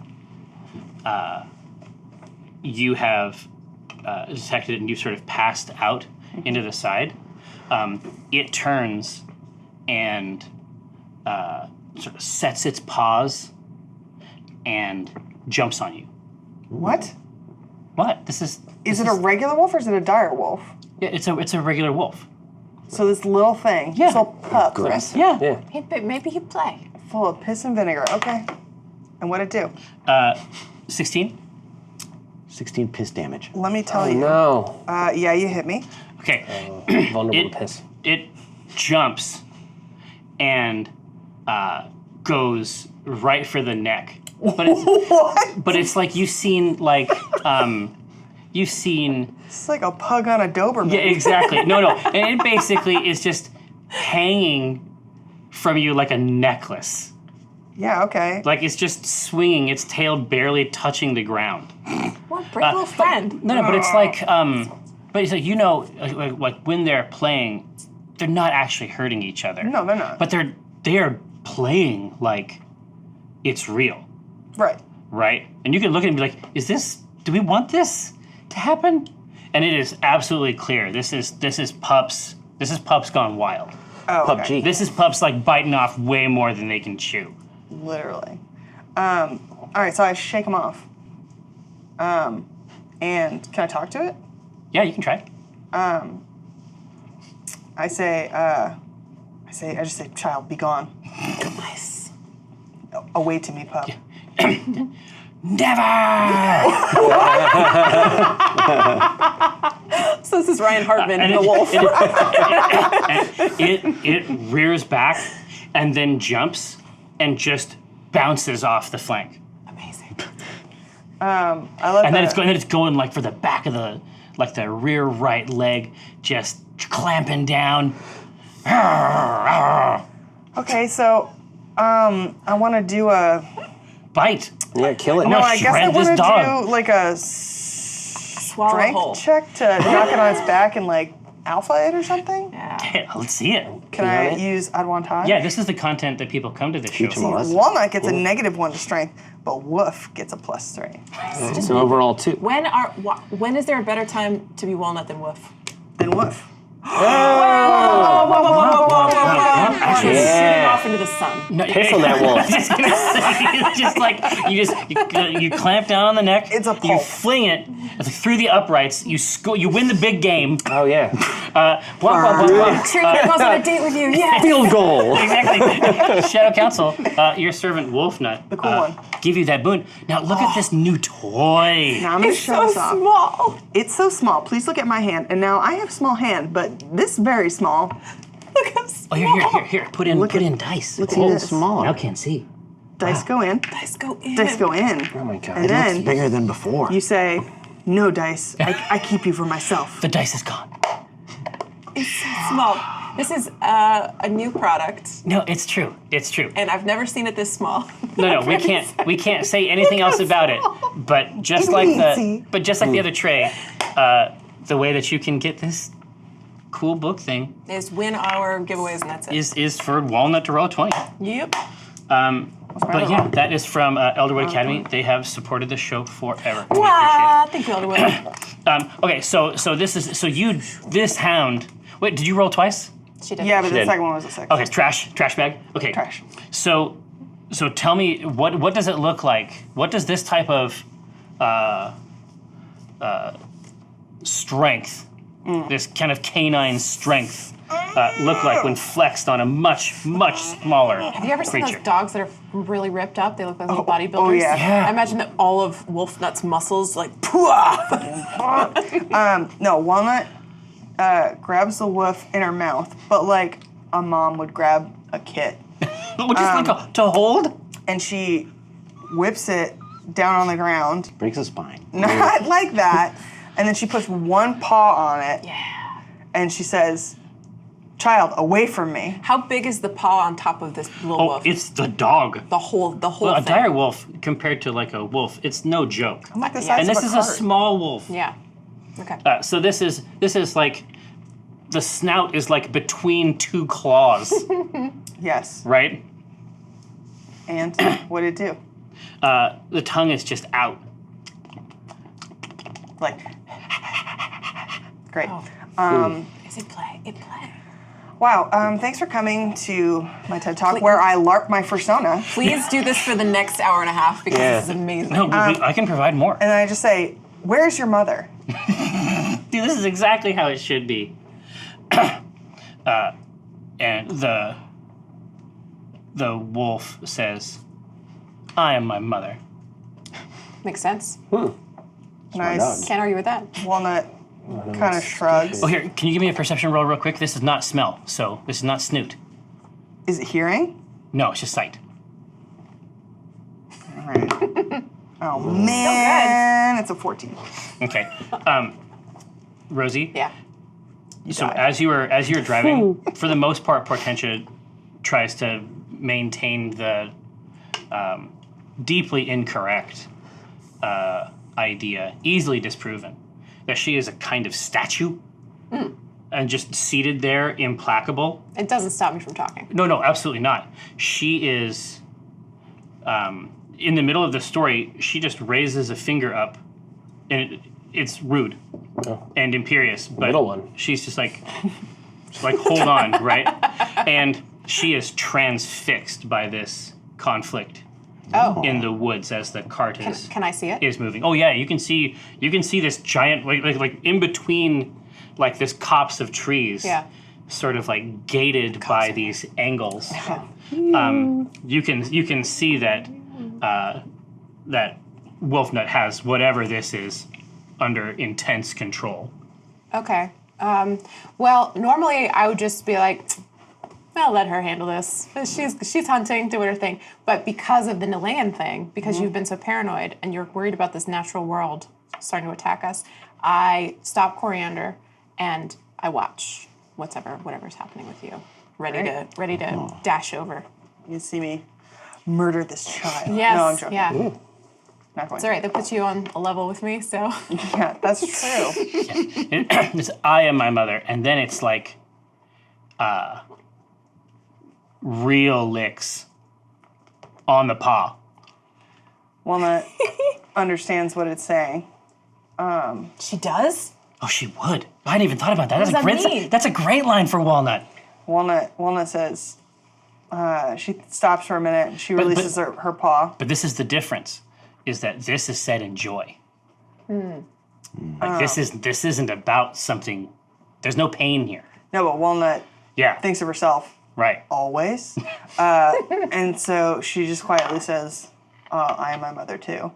you have detected it and you sort of passed out into the side, it turns and sort of sets its paws and jumps on you. What? What? This is Is it a regular wolf or is it a dire wolf? Yeah, it's a regular wolf. So this little thing, Yeah. this little pup, Aggressive. Yeah. Yeah. Maybe he'd play. full of piss and vinegar. Okay. And what'd it do? 16. 16 piss damage. Let me tell Oh you. no. Yeah, you hit me. Okay. Vulnerable to piss. It jumps and goes right for the neck. But it's, What? but it's like you've seen It's like a pug on a Doberman. yeah, exactly. No, and it basically is just hanging from you like a necklace. Yeah, okay. Like it's just swinging, its tail barely touching the ground. What a brave little friend. No, but it's like, but it's like, you know, like when they're playing, they're not actually hurting each other. No, they're not. But they are playing like it's real, Right. right? And you can look at it and be like, do we want this to happen? And it is absolutely clear. This is pups. This is pups gone wild. Oh, okay. PUBG. This is pups like biting off way more than they can chew. Literally. All right, so I shake him off. And can I talk to it? Yeah, you can try. I just say, child, be gone. Nice. Away to me, pup. Never! So this is Ryan Hartman, And the wolf. It rears back and then jumps and just bounces off the flank. Amazing. I love And that. then it's going like for the back of the rear right leg, just clamping down. Okay, so I want to do a. Bite. Yeah, kill it. No, I guess I shred this want to dog. do like a Swallow whole. strength check to knock it on its back and like alpha it or something. Yeah. Yeah, let's see it. Can you I run it? use advantage? Yeah, this is the content that people come to this show Teach 'em for. a lesson. Walnut gets a -1 to strength, but Woof gets a +3. So overall 2. When is there a better time to be Walnut than Woof? Then Woof. Actually, Yeah. sitting off into the sun. No, Piss on that wolf. I was just gonna say, it's just like you clamp down on the neck. It's a You pulp. fling it through the uprights. You win the big game. Oh yeah. Blah, blah, blah, blah. Tyrion goes on a date with you. Yes. Field goal. Exactly. Shadow Council, your servant Wolfnut, the cool one. give you that boon. Now look at this new toy. Now I'm gonna It's show so this off. small. It's so small. Please look at my hand. And now I have a small hand, but this very small. Look how small. Oh, here. Put in Look at- dice. look at Oh, this. Smaller. Now can't see. Dice go in. Dice go in. Dice go in. Oh my god. And then Bigger than before. you say, no dice. I keep you for myself. The dice is gone. It's so small. This is a new product, No, it's true. It's true. and I've never seen it this small. No, we can't say anything else about it. But just like Easy. the other tray, the way that you can get this cool book thing Is win our giveaways, and that's it. is for Walnut to roll 20. Yep. But yeah, that is from Elderwood Academy. They have supported the show forever. We Wow. Thank you, Elderwood. appreciate it. Okay, so this hound. Wait, did you roll twice? She did. Yeah, but the did. second one was a 6. Okay, trash bag. Okay, Trash. So tell me, what does it look like? What does this type of strength, this kind of canine strength, look like when flexed on a much smaller Have you ever seen creature? those dogs that are really ripped up? They look like little bodybuilders. yeah. Yeah. I imagine that all of Wolfnut's muscles like No, Walnut grabs the wolf in her mouth, but like a mom would grab a kit. Which is like to hold? And she whips it down on the ground. Breaks a spine. Not like that. And then she puts one paw on it. yeah. And she says, child, away from me. How big is the paw on top of this little Oh, wolf? it's the dog. the whole Well, a thing. dire wolf compared to like a wolf, it's no joke. Like the size And of this a is a cart. small wolf. Yeah. Okay. So this is like the snout is like between two claws, Yes. right? And what did it do? The tongue is just out. Like, great. Is it play? It play. Wow. Thanks for coming to my TED Talk where I LARP my persona. Please do this for the next hour and a half because Yeah. this is amazing. No, I can provide more. And I just say, "Where's your mother?" Dude, this is exactly how it should be. And the wolf says, "I am my mother." Makes sense. Nice. Can't argue with that. Walnut kind of shrugs. Oh, here, can you give me a perception roll real quick? This is not smell, so this is not snoot. Is it hearing? No, it's just sight. All right. Oh man, it's a 14. Okay. Rosie. Yeah. So die. as you were driving, for the most part, Portentia tries to maintain the deeply incorrect idea, easily disproven, that she is a kind of statue and just seated there, implacable. It doesn't stop me from talking. No, absolutely not. She is, in the middle of the story, she just raises a finger up, and it's rude and imperious. But Middle one. she's just like, hold on, right? And she is transfixed by this conflict Oh. in the woods as the cart is Can I see it? is moving. Oh yeah, you can see this giant like in between like this copse of trees. Yeah. Sort of like gated by these angles. You can see that that Wolfnut has whatever this is under intense control. Okay. Well, normally I would just be like, I'll let her handle this. She's hunting, doing her thing. But because of the Nilayan thing, because you've been so paranoid and you're worried about this natural world starting to attack us, I stop Coriander and I watch whatever's happening with you. Ready to dash over. You see me murder this child. Yes. No, I'm joking. Yeah. Not going It's all right. That puts you on a level with me, so. Yeah, that's true. It's I am my mother, and then it's like real licks on the paw. Walnut understands what it's saying. She does? Oh, she would. I hadn't even thought about that. does that mean? That's a great line for Walnut. Walnut says, she stops for a minute and she releases her paw. But this is the difference, is that this is said in joy. Like this isn't about something. There's no pain here. No, but Walnut Yeah. thinks of herself Right. always. And so she just quietly says, I am my mother too.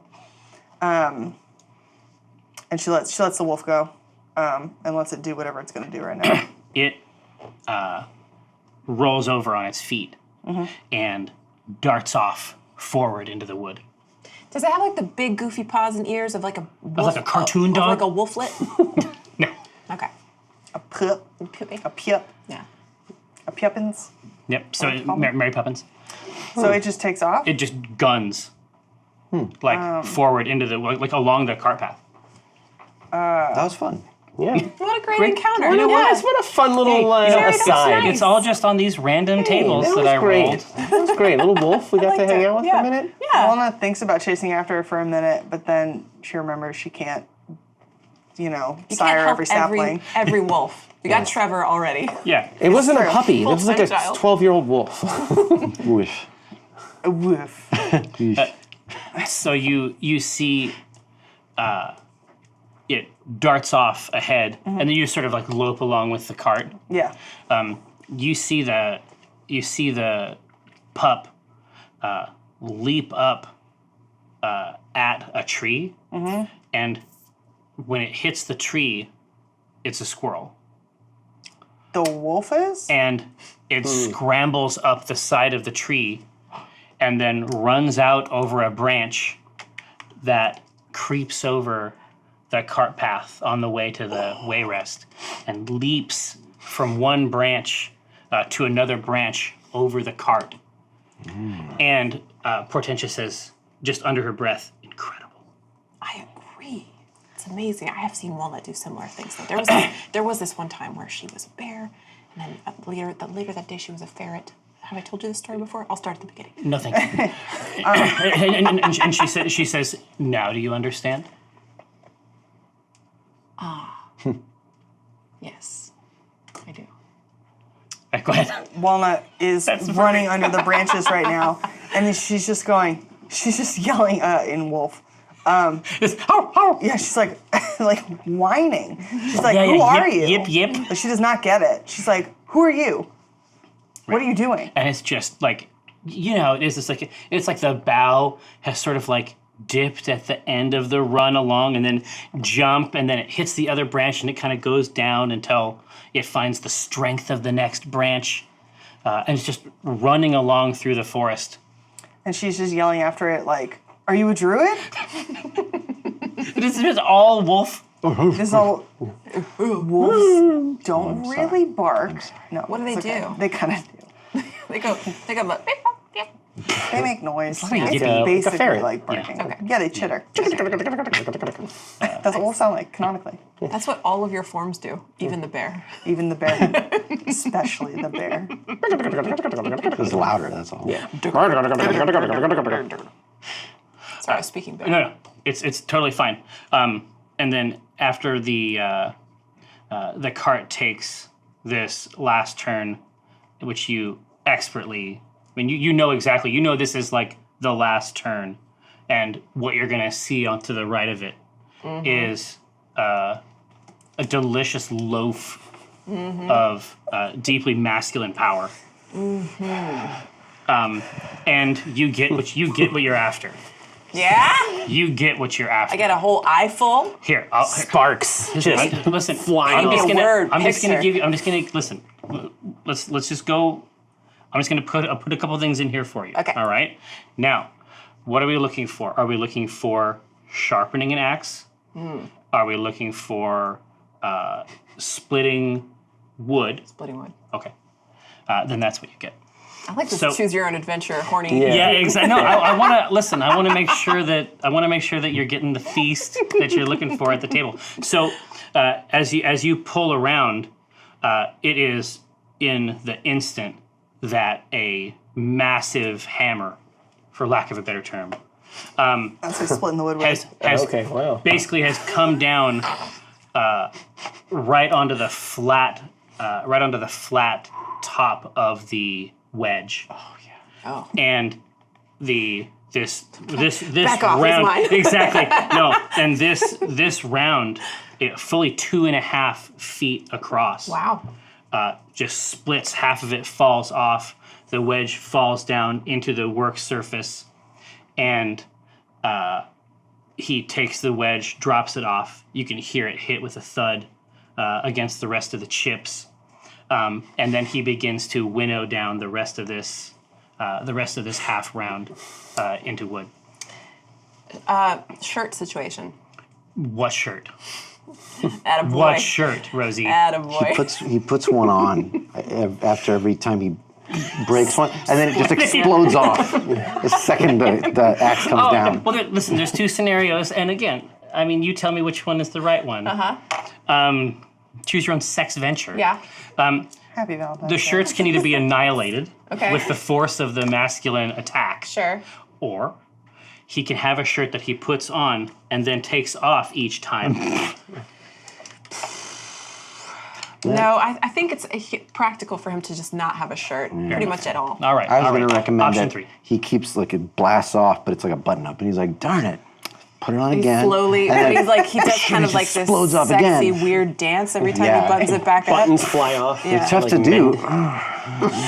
And she lets the wolf go and lets it do whatever it's going to do right now. It rolls over on its feet and darts off forward into the wood. Does it have like the big goofy paws and ears of like a wolf, like a cartoon dog? Like a wolflet? No. Okay. A pup. Poopy. A pup. Yeah. A puppins. Yep. So Mary Poppins. So it just takes off? It just guns like forward into the like along the cart path. That was fun. Yeah. What a great encounter. You know what? What a fun little aside. It's all just on these random tables that was I great. rolled. That was great. Little wolf we got to hang out with for a minute. Yeah. Walnut thinks about chasing after her for a minute, but then she remembers she can't, You can't sire help every sapling. every wolf. We got Trevor already. Yeah. It wasn't a true. puppy. It was like a Full-time child. 12-year-old wolf. Whoosh. A woof. So you see it darts off ahead, and then you just sort of like lope along with the cart. Yeah. You see the pup leap up at a tree, and when it hits the tree, it's a squirrel, The wolf is? and it scrambles up the side of the tree, and then runs out over a branch that creeps over the cart path on the way to the way rest, and leaps from one branch to another branch over the cart. And Portentia says, just under her breath, incredible. I agree. It's It's amazing. I have seen Walnut do similar things. Though. There was this one time where she was a bear, and then later that day she was a ferret. Have I told you this story before? I'll start at the beginning. No, thank you. And she says, now do you understand? Yes, I do. Go ahead. Walnut is running under the branches right now, and then she's just yelling in wolf. It's, "How, how." Yeah, she's like whining. She's like, Yeah, who are yip, you? yip, yip. Like, she does not get it. She's like, who are you? What are you doing? And it's just like, it is. It's like the bow has sort of like dipped at the end of the run along and then jump, and then it hits the other branch and it kind of goes down until it finds the strength of the next branch. And it's just running along through the forest. And she's just yelling after it like, are you a druid? It's just all wolf. This is all wolves don't really bark. No. What do they it's okay. do? They kind of do. They go like, They make noise. like It's a basically ferret. like barking. Okay. Yeah, they chitter. That's what wolves sound like canonically. that's what all of your forms do, even the bear. Even the bear, especially the bear. It's louder, that's all. Yeah. Sorry, I was speaking bear. No, it's totally fine. And then after the cart takes this last turn, which you expertly, you know exactly, this is like the last turn, and what you're gonna see onto the right of it is a delicious loaf of deeply masculine power. And you get what you're after. Yeah? You get what you're after. I get a whole eye full. Here, Sparks. Just listen. flying I'm just off. gonna. Word I'm just gonna picture. give you. I'm just gonna listen. Let's just go. I'm just gonna put a couple things in here for you. Okay. All right. Now, what are we looking for? Are we looking for sharpening an axe? Are we looking for splitting wood? Splitting wood. Okay. Then that's what you get. I like this So- choose your own adventure, horny. Yeah, exactly. No, I want to listen. I want to make sure that you're getting the feast that you're looking for at the table. So, as you pull around, it is in the instant that a massive hammer, for lack of a better term, That's like splitting the wood with. has Okay, wow. basically has come down right onto the flat top of the wedge. Oh. And this Back off, it's round mine. exactly no, and this round, fully 2.5 feet across. Wow. Just splits. Half of it falls off. The wedge falls down into the work surface, and he takes the wedge, drops it off. You can hear it hit with a thud against the rest of the chips. And then he begins to winnow down the rest of this half round into wood. Shirt situation. What shirt? Attaboy. What shirt, Rosie? Attaboy. He puts one on after every time he breaks one, and then it just explodes off the second the axe comes down. Well, listen. There's two scenarios, and again, I mean, you tell me which one is the right one. Choose your own sex venture. Yeah. Happy Valentine's The Day. shirts can either be annihilated Okay. with the force of the masculine attack, Sure. or he can have a shirt that he puts on and then takes off each time. No, I think it's practical for him to just not have a shirt, pretty much at all. All right. I was all going to right. recommend Option that 3. he keeps like it blasts off, but it's like a button up, and he's like, "Darn it, put it on again." Slowly, and then he's like he does kind it of like just this explodes off sexy, again. weird dance every time Yeah. he buttons it back Buttons up. fly off. Yeah. It's tough Like to do.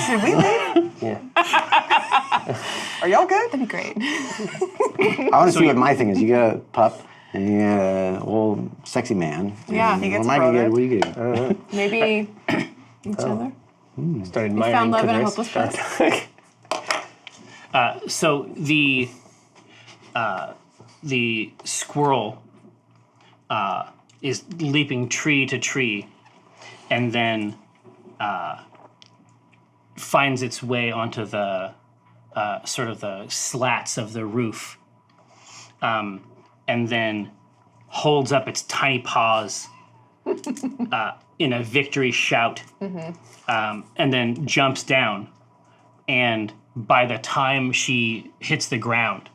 Should we leave? Yeah. Are y'all good? That'd be great. I want to see what my thing is. You get a pup, and you get a old sexy man. Yeah. And He gets what am I a gonna get? brother. What are you getting? Maybe each other. Started We found love in a hopeless place. So the squirrel is leaping tree to tree, and then finds its way onto the sort of the slats of the roof, and then holds up its tiny paws in a victory shout, and then jumps down. And by the time she hits the ground,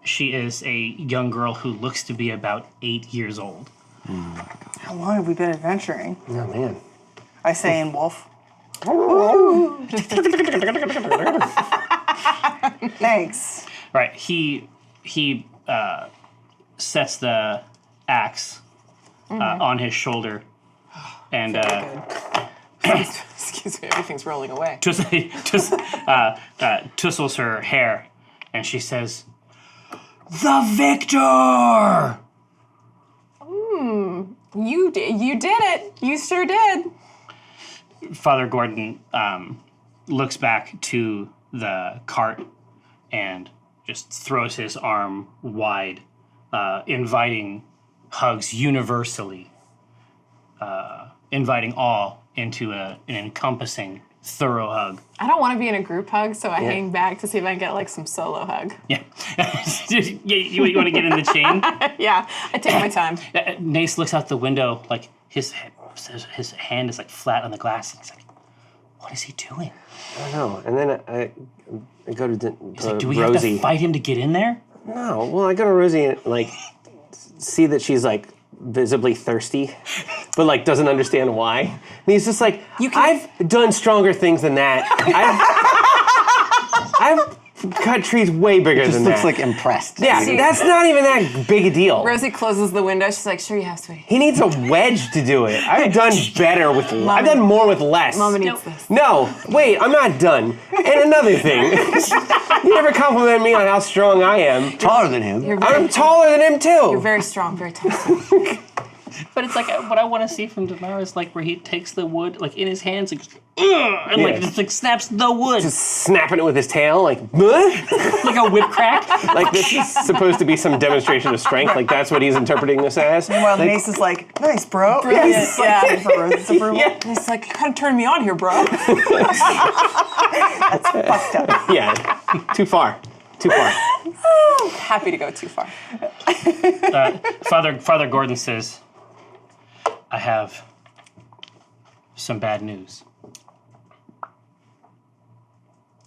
she is a young girl who looks to be about 8 years old. How long have we been adventuring? Oh, man. I say in wolf. Thanks. Right. He sets the axe on his shoulder and Excuse me, everything's rolling away. tussles her hair, and she says, "The victor!" You did it. You sure did. Father Gordon looks back to the cart and just throws his arm wide, inviting hugs universally, inviting all into an encompassing, thorough hug. I don't want to be in a group hug, so I hang back to see if I can get like some solo hug. Yeah. you want to get in the chain? Yeah, I take my time. Nace looks out the window, like his hand is like flat on the glass, and he's like, "What is he doing?" I don't know. And then I go to He's like, "Do we Rosie. have to fight him to get in there?" No. Well, I go to Rosie and like see that she's like visibly thirsty, but like doesn't understand why. And he's just like, I've done stronger things than that. I've cut trees way bigger Just than looks that. like impressed. Yeah, that's not even that big a deal. Rosie closes the window. She's like, sure, you have, sweetie. He needs a wedge to do it. I've done better with. I've done more with less. Mama needs this. No, wait, I'm not done. And another thing, you never compliment me on how strong I am. Taller than him. I'm taller than him too. You're very strong, very tall. But it's like what I want to see from Damar is like where he takes the wood like in his hands and, and like just like snaps the wood Just snapping it with his tail, like, "Huh?" like a whip crack. Like this is supposed to be some demonstration of strength. Like that's what he's interpreting this as. Meanwhile, Mace is like, nice, bro. Brilliant, Yes. yeah. For Rosie's approval. Yeah, He's like, you're kind of turning me on here, bro. Fucked up. yeah, too far, too far. Happy to go too far. Father Gordon says, "I have some bad news."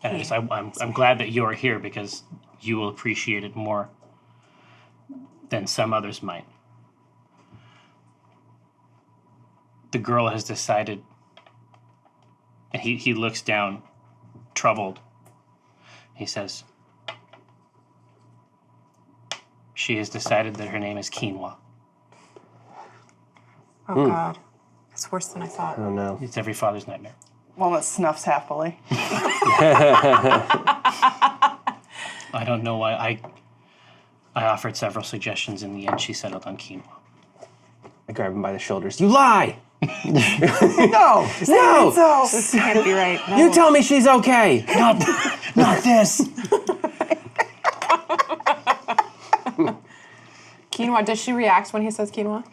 And I guess I'm glad that you're here because you will appreciate it more than some others might. The girl has decided, and he looks down, troubled. He says, she has decided that her name is Quinoa. Oh, God. It's worse than I thought. Oh no. It's every father's nightmare. Walnut snuffs happily. I don't know why. I offered several suggestions. In the end, she settled on quinoa. I grab him by the shoulders. You lie! No! No! So. This can't be right. No. You tell me she's okay! Not this! Quinoa, does she react when he says quinoa?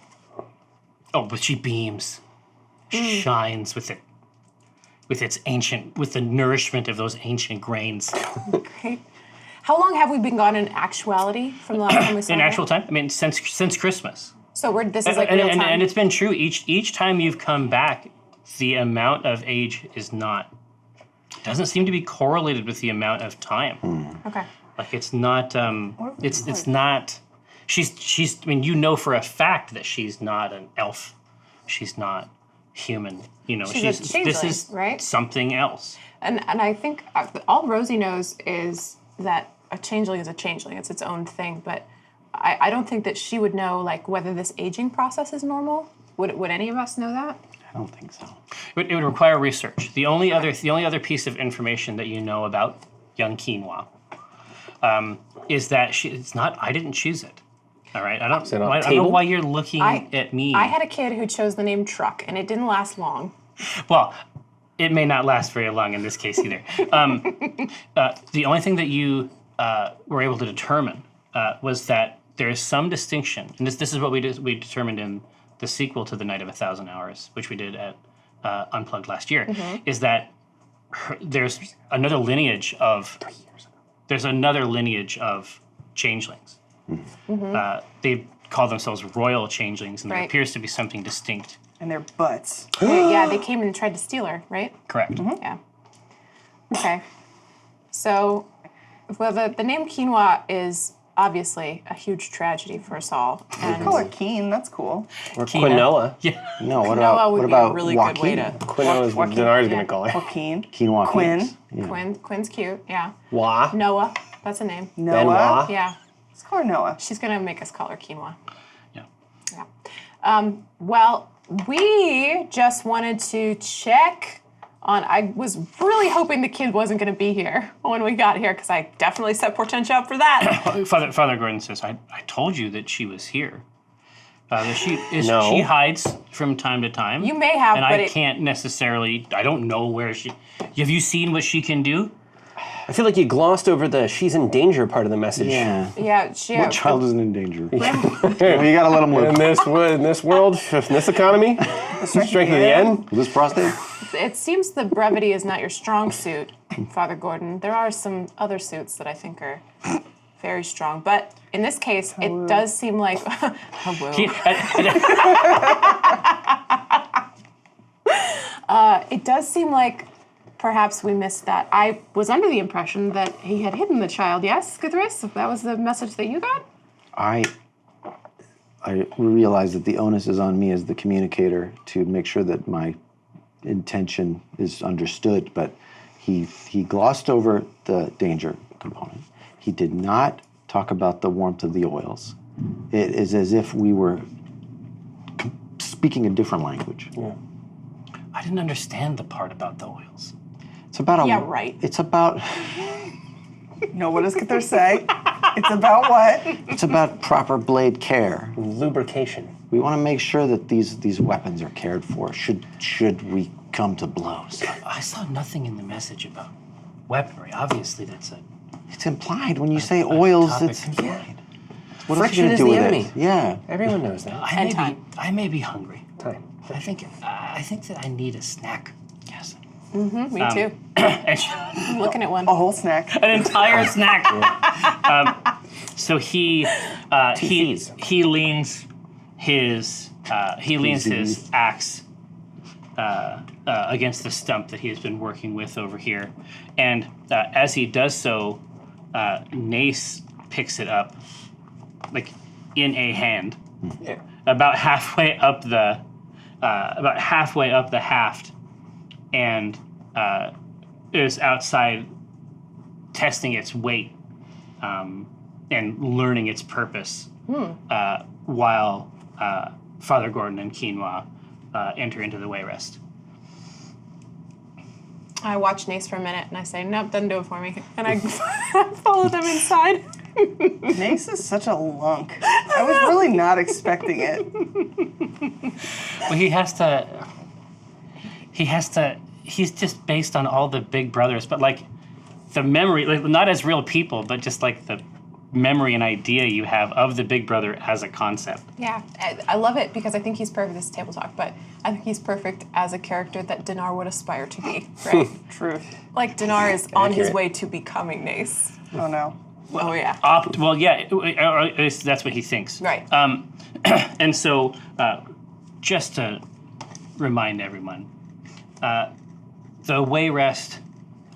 Oh, but she beams. She shines with it. With the nourishment of those ancient grains. Great. How long have we been gone in actuality from the last time we saw In her? actual time, I mean, since Christmas. So this is like real time. And it's been true. Each time you've come back, the amount of age doesn't seem to be correlated with the amount of time. Okay. Like it's not. It's not. She's. I mean, you know for a fact that she's not an elf. She's not human. You know, She's a this changeling, is right? something else. And I think all Rosie knows is that a changeling is a changeling. It's its own thing. But I don't think that she would know like whether this aging process is normal. Would any of us know that? I don't think so. It would require research. The only other piece of information that you know about young Quinoa is that it's not. I didn't choose it. All right. I don't know why you're looking at me. I had a kid who chose the name Truck, and it didn't last long. Well, it may not last very long in this case either. The only thing that you were able to determine was that there is some distinction, and this is what we determined in the sequel to The Night of 1,000 Hours, which we did at Unplugged last year, is that there's another lineage of 3 years ago. There's another lineage of changelings. They've call themselves royal changelings, and there Right. appears to be something distinct. And their butts. Yeah, they came and tried to steal her, right? Correct. Yeah. Okay. So, well, the name quinoa is obviously a huge tragedy for us all. And Call her Keen. That's cool. Or quinoa. Yeah. No, what Quinoa about would what be a about really good way Joaquin? to. Quinoa is what Joaquin. Dinar's going Yeah. to call her. Joaquin. Quinoa Quinn. cakes. Yeah. Quinn's cute. Yeah. Wa. Noah. That's a name. Noah. Benoit. Yeah. Let's call her Noah. She's gonna make us call her quinoa. Yeah. Yeah. Well, we just wanted to check on. I was really hoping the kid wasn't gonna be here when we got here because I definitely set Portentia up for that. Father Gordon says, I told you that she was here. That No. she hides from time to time. You may have, and but I it- can't necessarily. I don't know where she. Have you seen what she can do? I feel like you glossed over the she's in danger part of the message. Yeah. Yeah. She. What child isn't in danger? You gotta let him In live. this world, in this economy, strength of the end. With this prostate? It seems the brevity is not your strong suit, Father Gordon. There are some other suits that I think are very strong, but in this case, it does seem like. Hello. It does seem like perhaps we missed that. I was under the impression that he had hidden the child. Yes, Guthris? That was the message that you got? I realize that the onus is on me as the communicator to make sure that my intention is understood, but he glossed over the danger component. He did not talk about the warmth of the oils. It is as if we were speaking a different language. Yeah. I didn't understand the part about the oils. It's about Yeah, right. It's about No, what does Cthulhu say? It's about what? it's about proper blade care. Lubrication. We want to make sure that these weapons are cared for. Should we come to blows? I saw nothing in the message about weaponry. Obviously, that's a. It's implied when you say oils. topic. It's implied. What Friction else is are you the gonna do enemy. with it? Yeah. Everyone knows that. I may be hungry. Time. I think that I need a snack. Yes. Me too. And I'm looking at one. A whole snack. an entire snack. So he C's. leans his axe against the stump that he has been working with over here, and as he does so, Nace picks it up, like in a hand, Yeah. about halfway up the haft, and is outside testing its weight and learning its purpose while Father Gordon and Quinoa enter into the wayrest. I watch Nace for a minute and I say, nope, doesn't do it for me. And I follow them inside. Nace is such a lunk. I was really not expecting it. Well, he's just based on all the big brothers, but like the memory, like not as real people, but just like the memory and idea you have of the big brother as a concept. Yeah, I love it because I think he's perfect. This is table talk, but I think he's perfect as a character that Dinar would aspire to be, right? Truth. Like Dinar is on his Accurate. way to becoming Nace. Oh no. Oh yeah. Or at least that's what he thinks. Right. And so, just to remind everyone, the wayrest,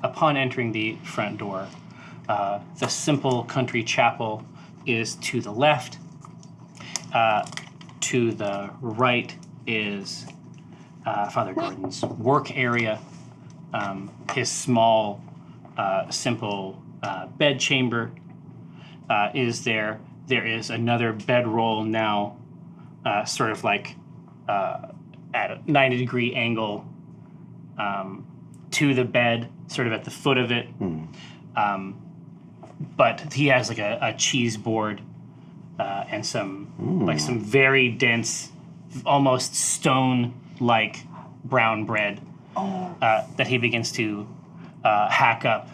upon entering the front door, the simple country chapel is to the left. To the right is Father Gordon's work area, his small, simple bed chamber is there. There is another bedroll now, sort of like at a 90-degree angle to the bed, sort of at the foot of it. But he has like a cheese board and some very dense, almost stone-like brown bread that he begins to hack up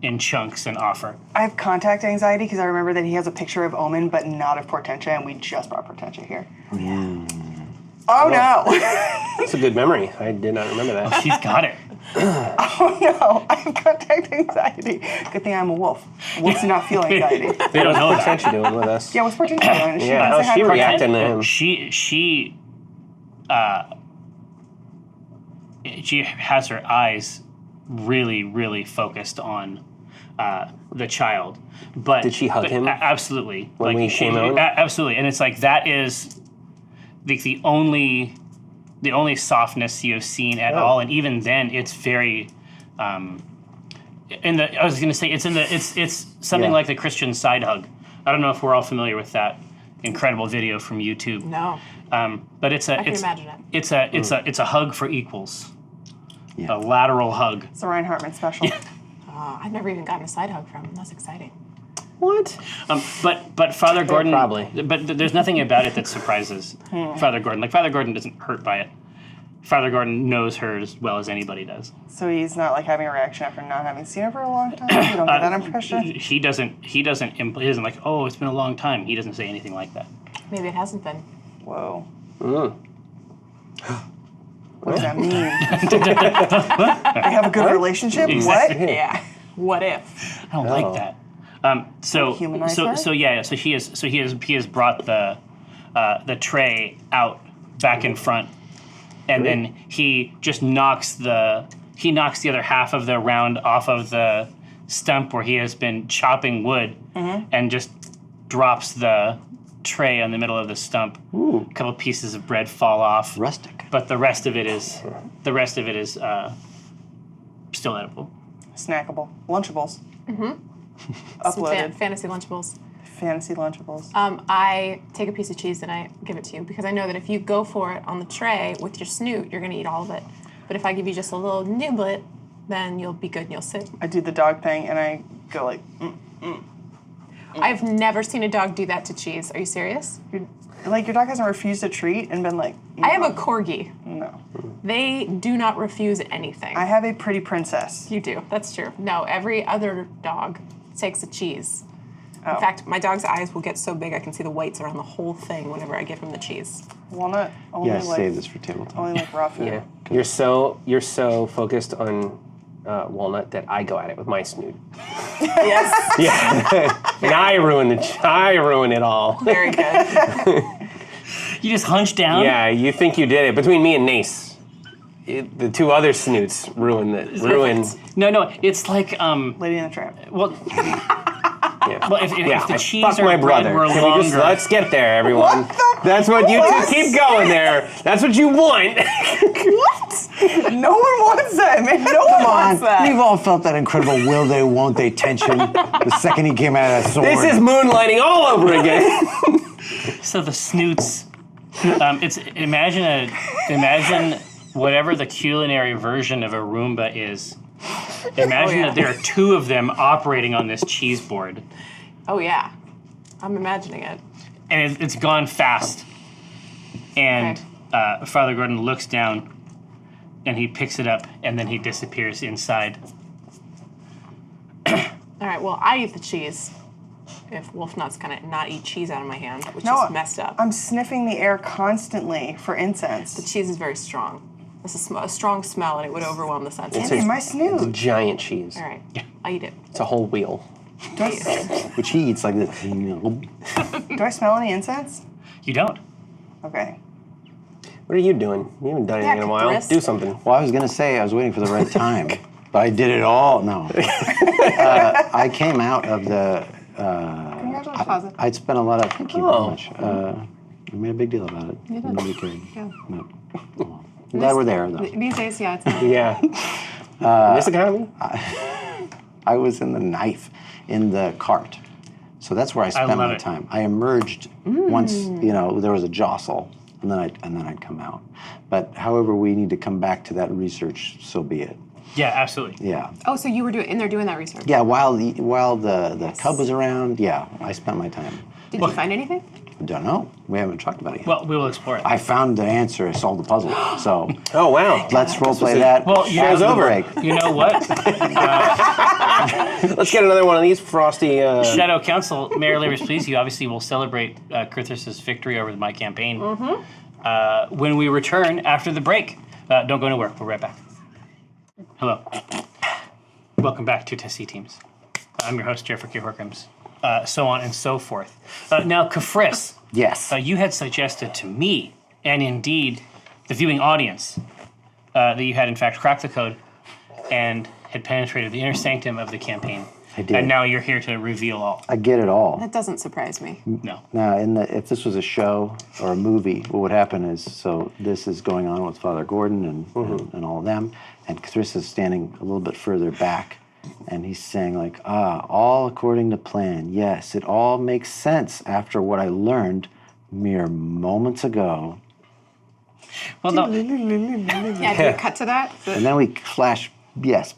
in chunks and offer. I have contact anxiety because I remember that he has a picture of Omen, but not of Portentia, and we just brought Portentia here. Oh no! That's a good memory. I did not remember that. She's got it. Oh no, I have contact anxiety. Good thing I'm a wolf. Wolves do not feel anxiety. They don't know What's that. Portentia doing with us? Yeah, what's Portentia doing? Yeah, how's she reacting to him? She has her eyes really, really focused on the child. But Did she hug him? Absolutely. When we came out? Absolutely, and it's like that is the only softness you've seen at all, and even then, it's very. I was going to say it's something like the Christian side hug. I don't know if we're all familiar with that incredible video from YouTube. No. But I can imagine it. It's a hug for equals. Yeah. A lateral hug. It's a Ryan Hartman special. I've never even gotten a side hug from him. That's exciting. What? But Father Gordon, probably. But there's nothing about it that surprises Father Gordon. Like Father Gordon doesn't hurt by it. Father Gordon knows her as well as anybody does. So he's not like having a reaction after not having seen her for a long time? You don't get that impression? He doesn't like, oh, it's been a long time. He doesn't say anything like that. Maybe it hasn't been. Whoa. Mm. What does that mean? They have a good relationship? Exactly. What? Yeah. What if? I don't like that. So he has brought the tray out back in front, and then he just knocks the other half of the round off of the stump where he has been chopping wood, and just drops the tray on the middle of the stump. Ooh. A couple pieces of bread fall off, Rustic. but the rest of it is still edible. Snackable. Lunchables. Some Uploaded. fantasy Lunchables. Fantasy Lunchables. I take a piece of cheese and I give it to you because I know that if you go for it on the tray with your snoot, you're going to eat all of it. But if I give you just a little niblet, then you'll be good and you'll sit. I do the dog thing and I go like, I've never seen a dog do that to cheese. Are you serious? like your dog hasn't refused a treat and been like, I have a corgi. no. They do not refuse anything. I have a pretty princess. You do. That's true. No, every other dog takes a cheese. Oh. In fact, my dog's eyes will get so big I can see the whites around the whole thing whenever I give him the cheese. Walnut only Yeah, like save this for table talk. only like raw food. Yeah. You're so focused on Walnut that I go at it with my snoot. Yes. Yeah. And I ruin it all. Very good. You just hunch down. Yeah, you think you did it. Between me and Nace, the two other snoots ruined it. No, it's like Lady in the Tramp. well. Yeah. Well, if the I cheese fucked or my bread brother. were Can we longer, just, let's get there, everyone. What the That's what you fuck? keep going there. That's what you want. What? No one wants that, man. No one wants that. We've all felt that incredible will they, won't they tension the second he came out of that sword. This is moonlighting all over again. so the snoots. Imagine whatever the culinary version of a Roomba is. Imagine that there are two of them operating on this cheese board. Oh, yeah. I'm imagining it. And it's gone fast. And Father Gordon looks down and he picks it up and then he disappears inside. All right, well, I eat the cheese. If Wolfnut's gonna not eat cheese out of my hand, which No, is messed up. I'm sniffing the air constantly for incense. The cheese is very strong. It's a strong smell, and it would overwhelm the senses. Damn it, my It's snoot. giant cheese. All right, I eat it. It's a whole wheel. Which he eats like this. Do I smell any incense? You don't. Okay. What are you doing? You haven't done anything in a while. Chris. Do something. Well, I was going to say I was waiting for the right time, but I did it all. No. I came out of the... Congratulations, Plaza. I'd spent a lot of... Thank you Oh. very much. I made a big deal about it. You did. Nobody cared. Yeah. No. I'm glad we're there, though. These days, yeah, it's not. Yeah. In this economy? I was in the knife in the cart. So that's where I spent love my it. time. I emerged once, there was a jostle, and then I'd come out. But however we need to come back to that research, so be it. Yeah, absolutely. Yeah. Oh, so you were in there doing that research? Yeah, while the cub was around, yeah, I spent my time. Did you find anything? Don't know. We haven't talked about it yet. Well, we will explore it. I found the answer, solved the puzzle. So Oh, wow. let's roleplay that. Well, you after know- the break. You know what? Let's get another one of these frosty... Shadow Council, Mayor Laver's Please, you obviously will celebrate Kurthus' victory over my campaign when we return after the break. Don't go anywhere. We'll be right back. Hello. Welcome back to Tessie Teams. I'm your host, Jeffrey K. Horkrims. So on and so forth. Now, Kafris, Yes. you had suggested to me, and indeed the viewing audience, that you had in fact cracked the code and had penetrated the inner sanctum of the campaign. I did. And now you're here to reveal all. I get it all. That doesn't surprise me. No. Now, if this was a show or a movie, what would happen is, so this is going on with Father Gordon and all of them, and Chris is standing a little bit further back, and he's saying like, all according to plan. Yes, it all makes sense after what I learned mere moments ago. Well, no. Yeah, do you cut to that? And then we flash,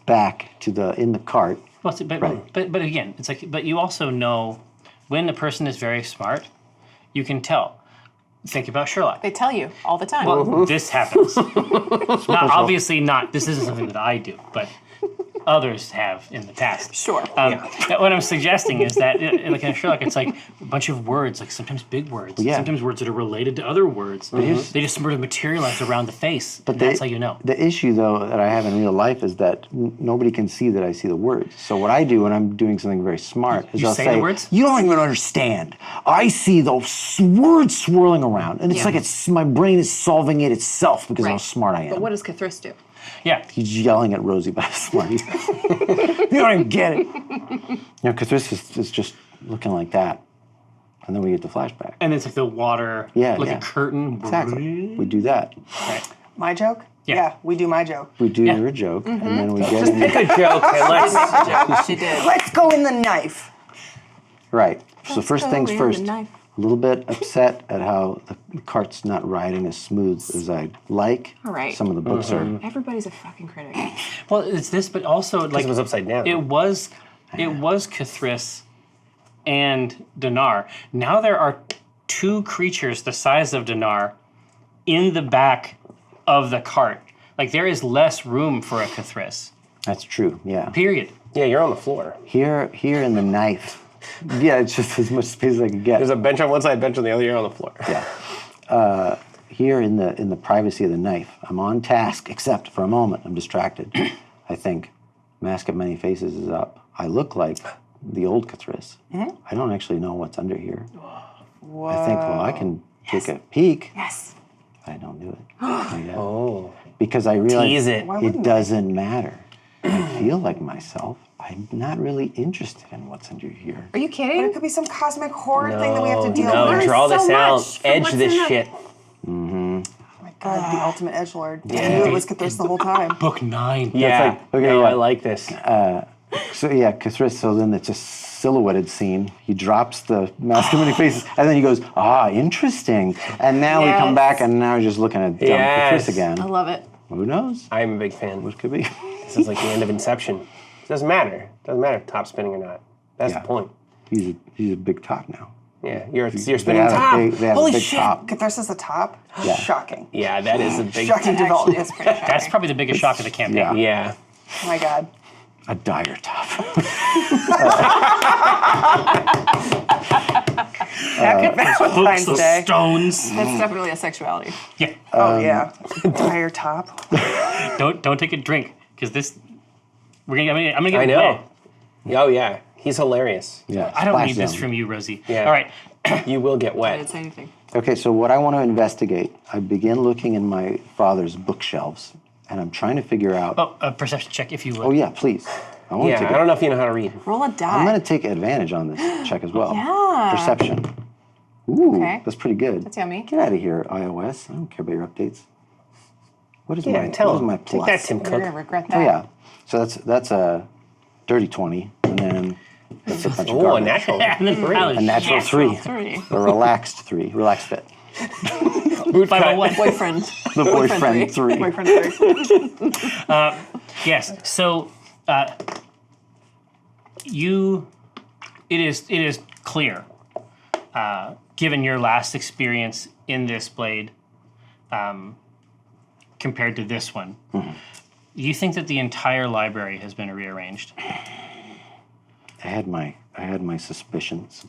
back to in the cart. Well, but again, it's like, but you also know when a person is very smart, you can tell. Think about Sherlock. They tell you all the time. Well, this happens. Obviously not. This isn't something that I do, but others have in the past. Sure. What I'm suggesting is that, like in Sherlock, it's like a bunch of words, like sometimes big words, Yeah. sometimes words that are related to other words. They just sort of materialize around the face, but that's how you know. The issue, though, that I have in real life is that nobody can see that I see the words. So what I do when I'm doing something very smart is You I'll say say, the words? "You don't even understand. I see those words swirling around, and it's like my brain is solving it itself because of how smart I am." But what does Cathris do? Yeah. He's yelling at Rosie about how smart he is. You don't even get it. Cathris is just looking like that, and then we get the flashback. And it's like the water, Yeah, like yeah. a curtain. Exactly. We do that. Right. My joke? Yeah. We do my joke. We do Yeah. your joke, and then we get Pick a joke and let's. She did. Let's go in the knife. right. So first go things in first. the knife. A little bit upset at how the cart's not riding as smooth as I'd like. All right. Some of the books are. Everybody's a fucking critic. Well, it's this, but also like it was upside down. It was Cathris and Dinar. Now there are two creatures the size of Dinar in the back of the cart. Like there is less room for a Cathris. That's true. Yeah. Period. Yeah, you're on the floor. Here in the knife. Yeah, it's just as much space as I can get. There's a bench on one side, bench on the other. You're on the floor. Yeah. Here in the privacy of the knife, I'm on task, except for a moment, I'm distracted. I think, Mask of Many Faces is up. I look like the old Cathris. I don't actually know what's under here. Whoa. I think, well, I can take a peek. Yes. I don't do it. Oh. Because I realize Tease it. Why it wouldn't doesn't matter. I feel like myself. I'm not really interested in what's under here. Are you But it kidding? could be some cosmic horror thing that we have to deal No, with. draw so this out. much from Edge what's this in the- shit. Oh my God, the ultimate edgelord. I knew it was Cathris the whole time. Book 9. Yeah. like- okay, no, yeah. I like this. So yeah, Cathris, so then it's a silhouetted scene. He drops the Mask of Many Faces, and then he goes, interesting. And now we come Yes. back, and now we're just looking at dumb Yes. Cathris again. I love it. Who knows? I'm a big fan. What could be? This is like the end of Inception. It doesn't matter. Doesn't matter if top spinning or not. That's Yeah. the point. He's a big top now. Yeah, you're They spinning have top. they have Holy a big shit. top. Cathris is the top? Yeah. Shocking. Yeah, that is a big. Shocking development. It's pretty shocking. That's probably the biggest shock of the campaign. Yeah. Yeah. Oh my God. A dire top. Happy Valentine's Books, Day. stones. That's definitely a sexuality. Yeah. Oh yeah. Dire top. Don't take a drink because this. I'm gonna get I know. wet. Oh yeah, he's hilarious. Yeah. I don't splash need this zone. from you, Rosie. Yeah. All right. You will get I wet. didn't say anything. Okay, so what I want to investigate, I begin looking in my father's bookshelves, and I'm trying to figure out. Oh, a perception check if you would. Oh yeah, please. I want to Yeah, take I don't know if you know how to read. Roll a die. I'm going to take advantage on this check as well. Yeah. Perception. Ooh, Okay. that's pretty good. That's yummy. Get out of here, iOS. I don't care about your updates. What is Yeah, my tell what is him. my Take plus? that, Tim You're Cook. gonna regret that. Oh yeah. So that's a dirty 20, and then that's a bunch of Oh, a garbage. natural. And then finally, A natural yes. 3. Three. A relaxed 3. Relaxed fit. Boot cut. 501. Boyfriend. The boyfriend 3. Boyfriend 3. Yes. So, it is clear, given your last experience in this blade, compared to this one, you think that the entire library has been rearranged. I had my suspicions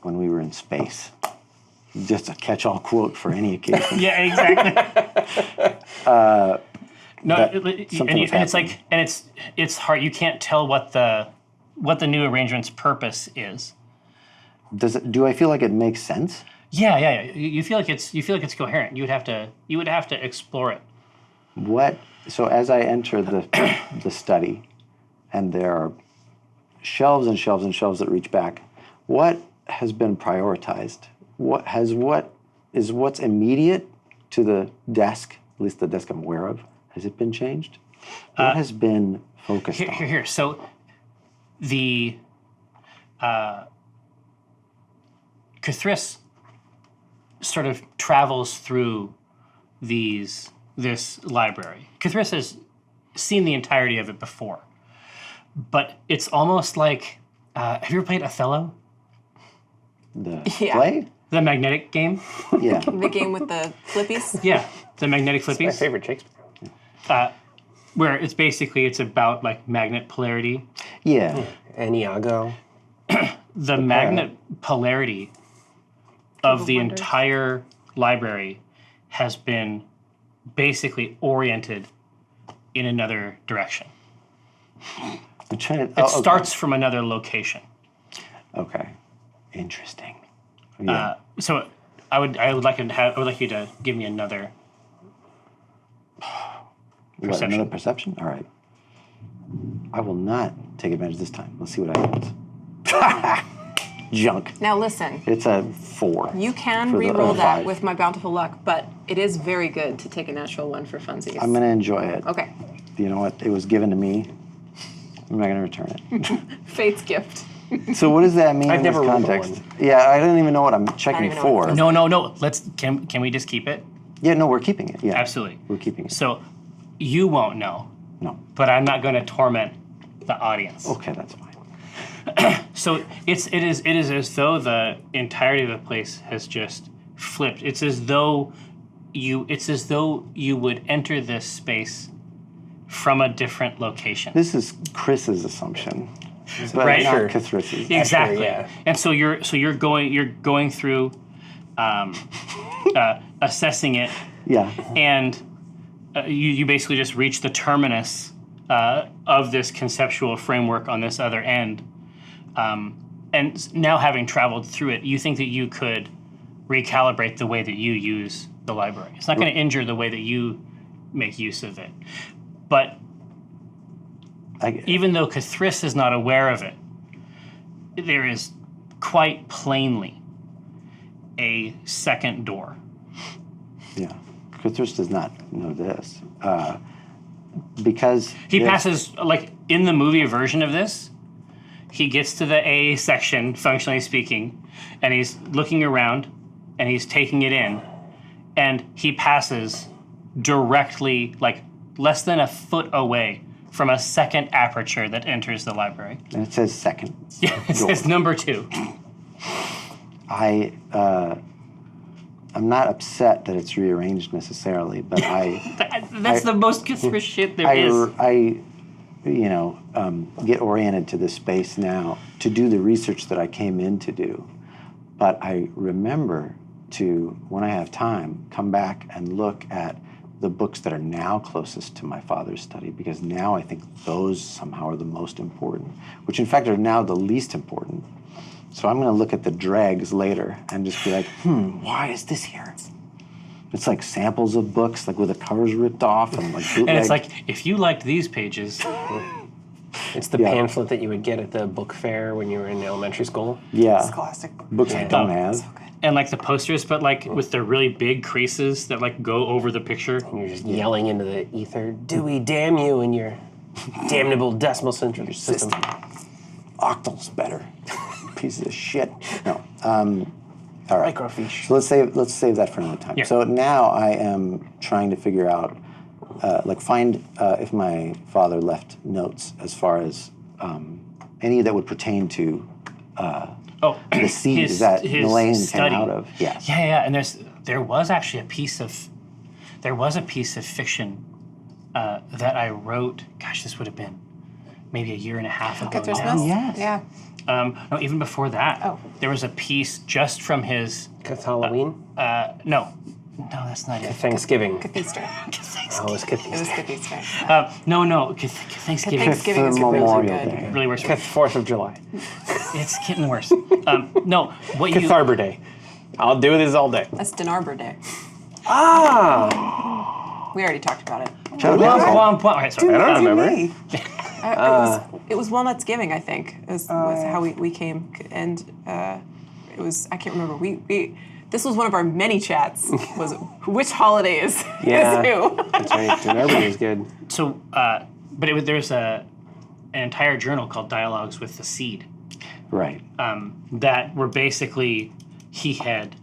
when we were in space. Just a catch-all quote for any occasion. Yeah, exactly. No, that and something was it's happening. like, and it's hard. You can't tell what the new arrangement's purpose is. Do I feel like it makes sense? Yeah. You feel like it's coherent. You would have to explore it. So as I enter the study, and there are shelves and shelves and shelves that reach back, what has been prioritized? What's immediate to the desk, at least the desk I'm aware of, has it been changed? What has been focused on? Here. So the Cthulhu sort of travels through this library. Cthulhu has seen the entirety of it before, but it's almost like have you ever played Othello? The Yeah. play? The magnetic game? Yeah. The game with the flippies. Yeah, the magnetic My flippies. favorite Shakespeare. Where it's about like magnet polarity. Yeah. Eniago. The magnet polarity of the wonders. entire library has been basically oriented in another direction. I'm trying to, It starts from another location. Okay. Interesting. Yeah. So I would like you to give me another perception. Another perception? All right. I will not take advantage this time. Let's see what happens. Junk. Now listen, It's a 4. you can For the- re-roll that 5. with my bountiful luck, but it is very good to take a natural one for funsies. I'm going to enjoy it. Okay. You know what? It was given to me. I'm not going to return it. Fate's gift. So what does that mean I've in this never rolled context? Yeah, I don't even know what I'm checking even know what for. it No. Can we just keep it? Yeah, no, we're keeping it. Yeah. Absolutely. We're keeping it. So you won't know, No. but I'm not going to torment the audience. Okay, that's fine. So it is as though the entirety of the place has just flipped. It's as though you would enter this space from a different location. This is Chris's assumption. But Right. not Sure. Cthulhu's. Exactly. yeah. And so you're going through assessing it, Yeah. and you basically just reach the terminus of this conceptual framework on this other end. And now having traveled through it, you think that you could recalibrate the way that you use the library. It's not going to injure the way that you make use of it. But even though Cthulhu is not aware of it, there is quite plainly a second door. Yeah. Cthulhu does not know this. Because He there's- passes, like, in the movie version of this, he gets to the A section, functionally speaking, and he's looking around, and he's taking it in, and he passes directly, like, less than a foot away from a second aperture that enters the library. And it says second. Yeah, it says number 2. I'm not upset that it's rearranged necessarily, but That's the most Cthulhu shit there is. I get oriented to this space now to do the research that I came in to do. But I remember to, when I have time, come back and look at the books that are now closest to my father's study, because now I think those somehow are the most important, which in fact are now the least important. So I'm going to look at the dregs later and just be like, why is this here? It's like samples of books, like with the covers ripped off and like bootleg. And it's like, if you liked these pages, It's the Yeah. pamphlet that you would get at the book fair when you were in elementary school. yeah, Classic. books I don't have. and like the posters, but like with the really big creases that like go over the picture. You're just yelling into the ether, Dewey, damn you and your damnable decimal system. Octal's better. Pieces of shit. No. All right. Microfiche. So let's save that for another time. Yeah. So now I am trying to figure out, find if my father left notes as far as any that would pertain to the seed that Elaine came study. out of. Yes. Yeah, and there was actually a piece of fiction that I wrote. Gosh, this would have been maybe a year and a half ago Cthulhu's now. Nest? Yes. Yeah. No, even before that. Oh. There was a piece just from his Halloween. no, No, that's not it. Thanksgiving. Cathester. Oh, it's It was Cathester. Cathester. No. Thanksgiving. Thanksgiving is really Memorial good. Day. Really worse. 4th of July. It's getting worse. No, what you... Catharbor Day. I'll do this all day. That's Denarbor Day. Ah! We already talked about it. All right, sorry. I don't What do you remember. mean? It was Walnut's giving, I think, was how we came, and it was, I can't remember. We this was one of our many chats. Was which holiday is Yeah. is who? That's right. Everybody is good. So, but there's an entire journal called Dialogues with the Seed Right. that were basically he had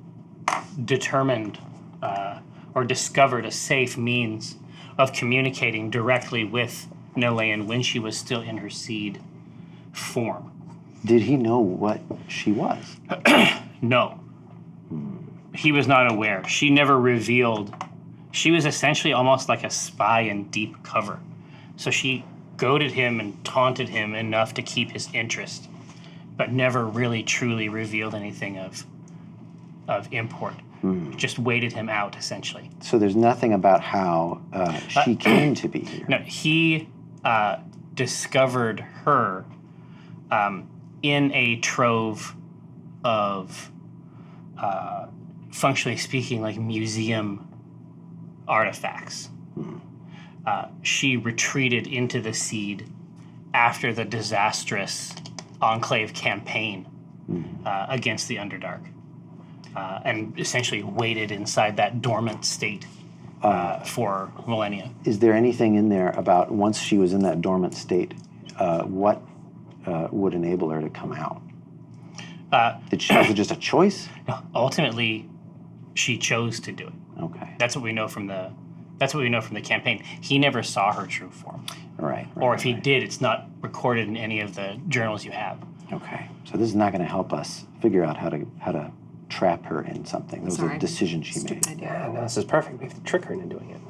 determined or discovered a safe means of communicating directly with Nelayan when she was still in her seed form. Did he know what she was? No. He was not aware. She never revealed. She was essentially almost like a spy in deep cover. So she goaded him and taunted him enough to keep his interest, but never really truly revealed anything of import. Just waited him out, essentially. So there's nothing about how she came to be here. No, he discovered her in a trove of, functionally speaking, like museum artifacts. She retreated into the seed after the disastrous Enclave campaign against the Underdark, and essentially waited inside that dormant state for millennia. Is there anything in there about once she was in that dormant state, what would enable her to come out? Was it just a choice? No, ultimately, she chose to do it. Okay. That's what we know from the campaign. He never saw her true form, Right. or if he did, it's not recorded in any of the journals you have. Okay. So this is not going to help us figure out how to trap her in something. That was a Sorry. decision she Stupid made. idea. Yeah, no, this is perfect. We have to trick her into doing it.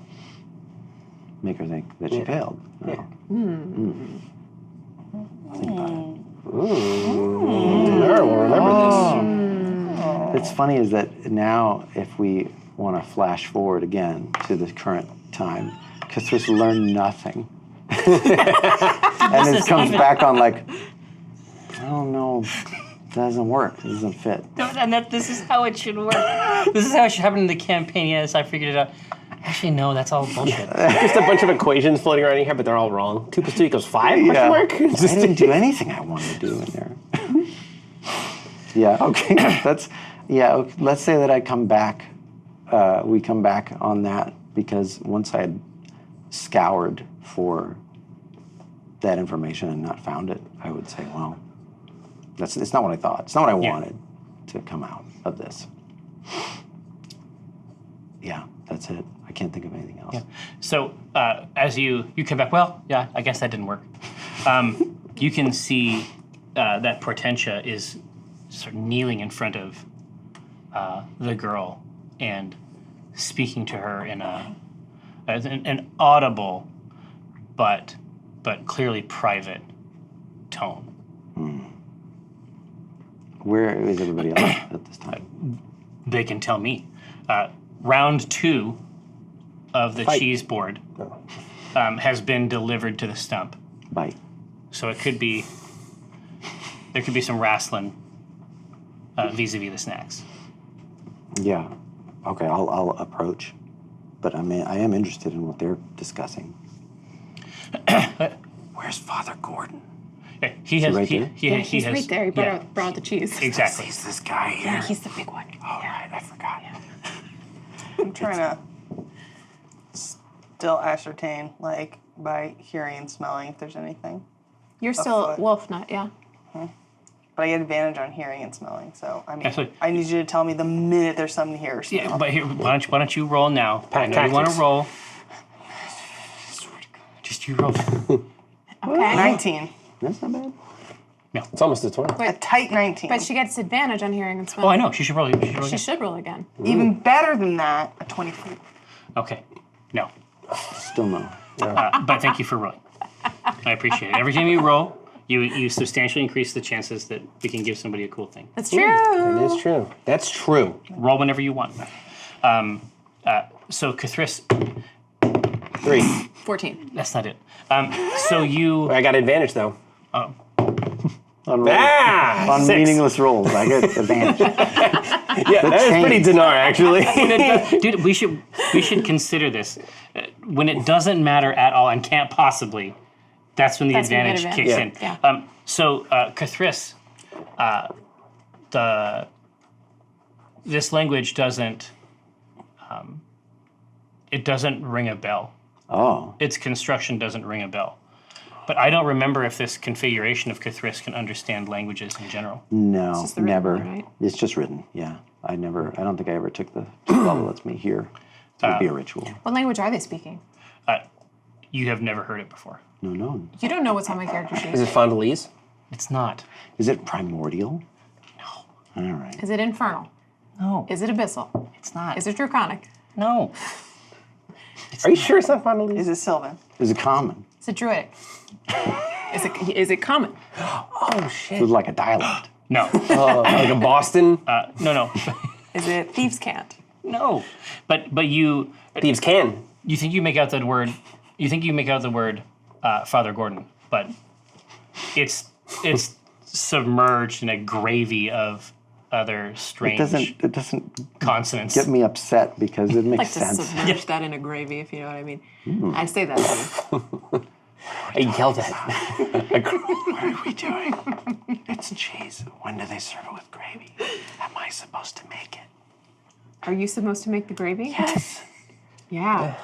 Make her think that she failed. Oh. Yeah. Think about it. We'll remember It's funny is that now, if we want to flash forward again to the current time, Cthulhu learned nothing. And it comes back on like, I don't know, doesn't work, it doesn't fit. And this is how it should work. This is how it should happen in the campaign. Yes, I figured it out. Actually, no, that's all bullshit. Just a bunch of equations floating around in here, but they're all wrong. 2 + 2 = 5? Question mark? I didn't do anything I wanted to do in there. Yeah, okay, let's say that I come back, we come back on that, because once I had scoured for that information and not found it, I would say, well, it's not what I thought. It's not what I wanted to come out of this. Yeah, that's it. I can't think of anything else. Yeah. So as you come back, well, yeah, I guess that didn't work. You can see that Portentia is sort of kneeling in front of the girl and speaking to her in an audible but clearly private tone. Where is everybody else at this time? They can tell me. Round 2 of the cheese board has been delivered to the stump. Bite. So there could be some wrestling vis-a-vis the snacks. Yeah. Okay, I'll approach, but I am interested in what they're discussing. Where's Father Gordon? He has. right He, there? he, he He's has. right there. He brought out the cheese. Exactly. Is this guy here? Yeah, he's the big one. All right, I forgot. I'm trying to still ascertain, like, by hearing and smelling, if there's anything. You're still foot. wolf nut, yeah. But I get advantage on hearing and smelling, so I mean, Absolutely. I need you to tell me the minute there's something here or smell. Yeah, but here, why don't you roll now? I know you want to tactics. roll. Just you roll. Okay. 19. That's not bad. It's almost a 20. A tight 19. But she gets advantage on hearing and Oh, smelling. I know. She should roll. She She should roll again. Even better than that, a 24. Okay. No. Still no. But thank you for rolling. I appreciate it. Every time you roll, you substantially increase the chances that we can give somebody a cool thing. That's true. That is true. That's true. Roll whenever you want. So Cthulhu, 3. 14. that's not it. So you, I got advantage though. On, rolls, Ah! on 6. meaningless rolls, I get advantage. Yeah, that is pretty change. dinar actually. dude, we should consider this. When it doesn't matter at all and can't possibly, that's when the That's when you get advantage kicks in. advantage. Yeah. So Cthulhu, this language doesn't. It doesn't ring a bell. Oh, Its construction doesn't ring a bell. But I don't remember if this configuration of Cthulhu can understand languages in general. no, just the written never. one, right? It's just written, yeah. I don't think I ever took the spell that lets me hear. It would be a ritual. What language are they speaking? You have never heard it before. No. You don't know what's on my character sheet. Is it Fondalese? It's not. Is it primordial? No. All right. Is it infernal? No. Is it abyssal? It's not. Is it draconic? No. Are you sure it's not Fondalese? Is it Sylvan? Is it common? Is it druidic? Is it common? Oh shit. Is it like a dialect? No. Like a Boston? No. Is it thieves' cant? No. But you Thieves can. you think you make out the word. You think you make out the word Father Gordon, but it's submerged in a gravy of other strange It doesn't consonants. get me upset because it makes Like to sense. submerge that in a gravy, if you know what I mean. I say that to you. I yelled at. What are we doing? It's cheese. When do they serve it with gravy? Am I supposed to make it? Are you supposed to make the gravy? Yes. Yeah.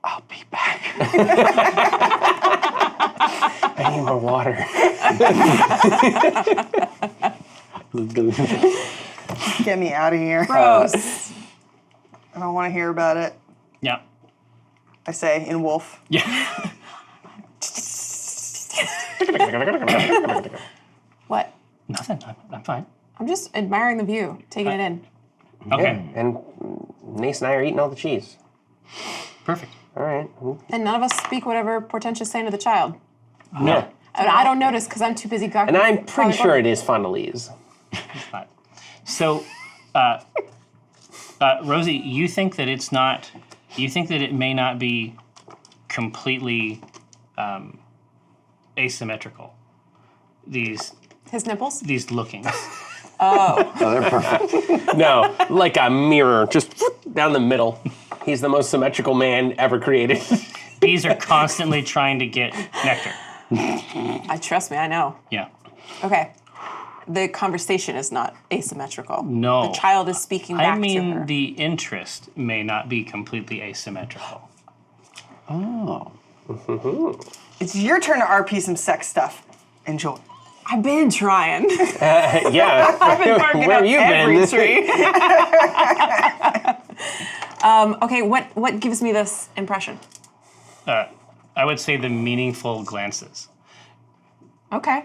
I'll be back. I need more water. Get me out of here. Gross. I don't want to hear about it. Yeah. I say in wolf. Yeah. What? Nothing. I'm fine. I'm just admiring the view, taking it in. Okay. And Nace and I are eating all the cheese. Perfect. All right. And none of us speak whatever Portentia's saying to the child. No. And I don't notice because I'm too busy gawking. And I'm pretty sure it is Fondalese. Fine. So, Rosie, you think that it's not. You think that it may not be completely asymmetrical. These His nipples? lookings. Oh, they're perfect. No, like a mirror, just down the middle. He's the most symmetrical man ever created. Bees are constantly trying to get nectar. Trust me, I know. Yeah. Okay. The conversation is not asymmetrical. No. The child is speaking back I to mean, her. the interest may not be completely asymmetrical. Oh. It's your turn to RP some sex stuff. Enjoy. I've been trying. Yeah. I've been barking Where up have you every been? tree. Okay, what gives me this impression? I would say the meaningful glances. Okay.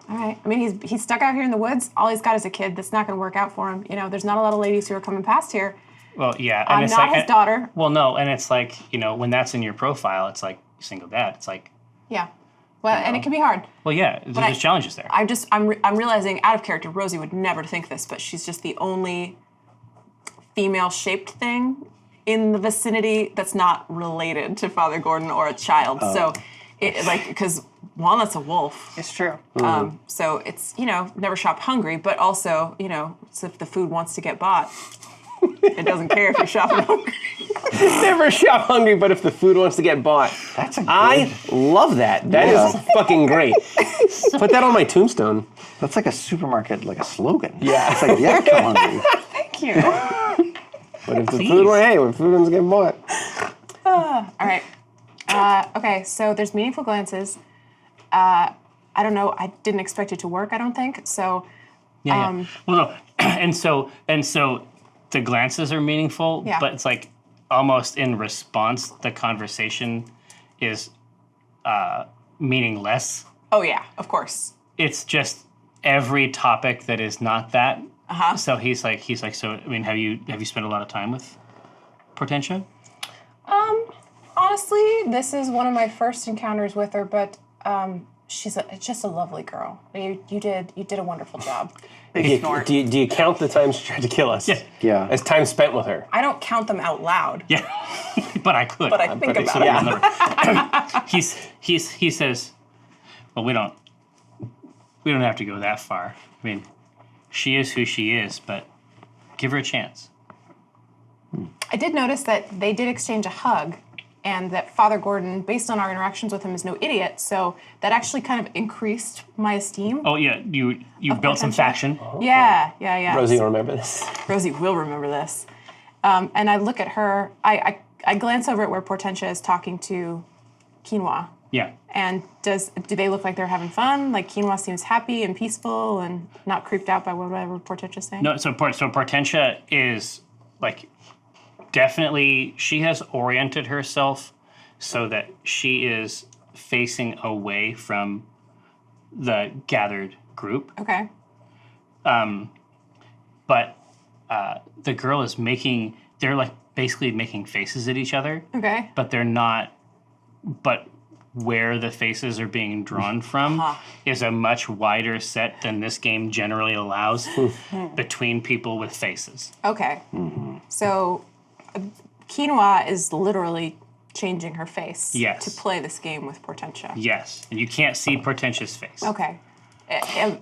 All right. I mean, he's stuck out here in the woods. All he's got is a kid. That's not going to work out for him. You know, there's not a lot of ladies who are coming past here. Well, yeah. And I'm it's not like, his daughter. Well, no, and it's like, when that's in your profile, it's like single dad. It's like, Yeah. Well, and it can be hard. well, yeah, there's challenges there. I'm realizing out of character, Rosie would never think this, but she's just the only female-shaped thing in the vicinity that's not related to Father Gordon or a child. So, because Walnut's a wolf. It's true. So it's, never shop hungry, but also, it's if the food wants to get bought. It doesn't care if you're shopping hungry. Never shop hungry, but if the food wants to get bought. That's a good, I love that. That is fucking great. Put that on my tombstone. that's like a supermarket, like a slogan. Yeah. It's like, yeah, come hungry. Thank you. But if the food when food wants to get bought. All right. Okay, so there's meaningful glances. I don't know. I didn't expect it to work, I don't think. So, Yeah. Well, no, and so the glances are meaningful, Yeah. but it's like almost in response, the conversation is meaningless. oh yeah, of course. It's just every topic that is not that. Uh-huh. So he's like, so I mean, have you spent a lot of time with Portentia? Honestly, this is one of my first encounters with her, but she's just a lovely girl. You did a wonderful job. Big snort. Do you count the times she tried to kill us? Yeah. Yeah. As time spent with her. I don't count them out loud. Yeah, but I could. But I think about it. He says, well, we don't have to go that far. I mean, she is who she is, but give her a chance. I did notice that they did exchange a hug, and that Father Gordon, based on our interactions with him, is no idiot. So that actually kind of increased my esteem. Oh yeah, you built some potential. faction. Yeah. Rosie will remember this. Rosie will remember this. And I look at her. I glance over at where Portentia is talking to Quinoa. Yeah. And do they look like they're having fun? Like Quinoa seems happy and peaceful and not creeped out by whatever Portentia's saying? No, so Portentia is like definitely, she has oriented herself so that she is facing away from the gathered group. Okay. But the girl is they're like basically making faces at each other. Okay. But they're not, but where the faces are being drawn from is a much wider set than this game generally allows between people with faces. Okay. So Quinoa is literally changing her face Yes. to play this game with Portentia. Yes, and you can't see Portentia's face. Okay.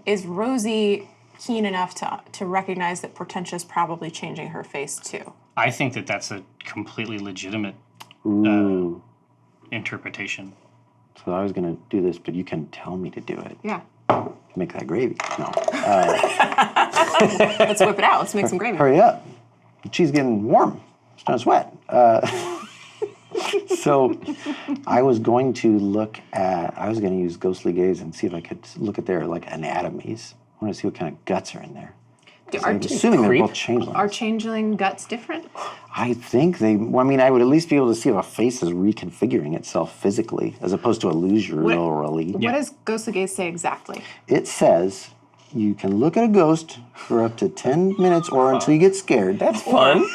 Is Rosie keen enough to recognize that Portentia is probably changing her face too? I think that that's a completely legitimate interpretation. So I was going to do this, but you can tell me to do it. Yeah. Make that gravy. No. Let's whip it out. Let's make some gravy. Hurry up. The cheese is getting warm. It's not sweat. So I was going to use ghostly gaze and see if I could look at their like anatomies. I want to see what kind of guts are in there. I'm assuming they're both changeling. Are changeling guts different? I think I would at least be able to see if a face is reconfiguring itself physically as opposed to illusorily. What does ghostly gaze say exactly? It says you can look at a ghost for up to 10 minutes or until you get scared. That's fun.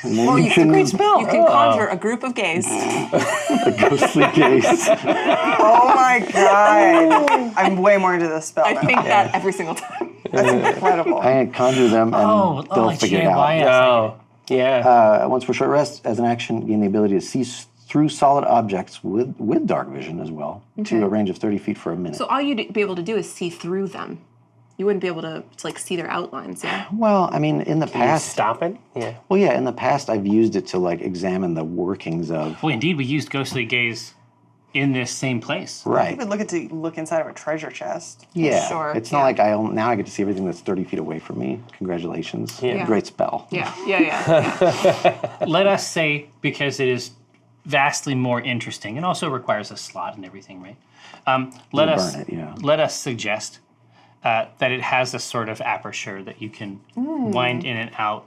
And then Or you can you can conjure a group of gays. a ghostly gaze. Oh my god. I'm way more into this spell I now. think that every single time. That's incredible. I conjure them and they'll figure it out. Oh, yeah. Once for short rest, as an action, gain the ability to see through solid objects with dark vision as well to a range of 30 feet for a minute. So all you'd be able to do is see through them. You wouldn't be able to like see their outlines, yeah? Well, I mean, in the past, Stop it? Yeah. well, yeah, in the past, I've used it to like examine the workings of. Well, indeed, we used ghostly gaze in this same place. Right. You could look inside of a treasure chest. Yeah. Sure, It's not like now I get to see everything that's 30 feet away from me. Congratulations. Yeah. Great spell. Yeah. Let us say, because it is vastly more interesting and also requires a slot and everything, right? Let us suggest that it has a sort of aperture that you can wind in and out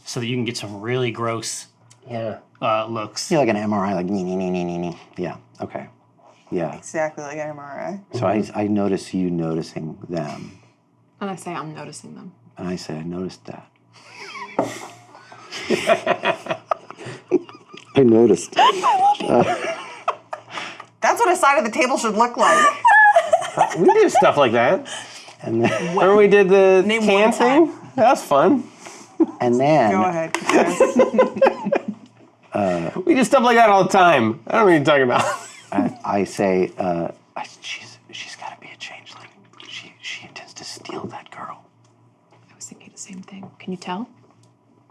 so that you can get some really gross looks. Yeah, like an MRI, like Yeah. Okay. Yeah. Exactly like an MRI. So I notice you noticing them, And I say I'm noticing them. and I say I noticed that. I noticed. That's what a side of the table should look like. We did stuff like that. And then, Remember we did the Name can one time. thing? That was fun. and then Go ahead. We did stuff like that all the time. I don't know what you're talking about. I say, she's got to be a changeling. She intends to steal that girl. I was thinking the same thing. Can you tell?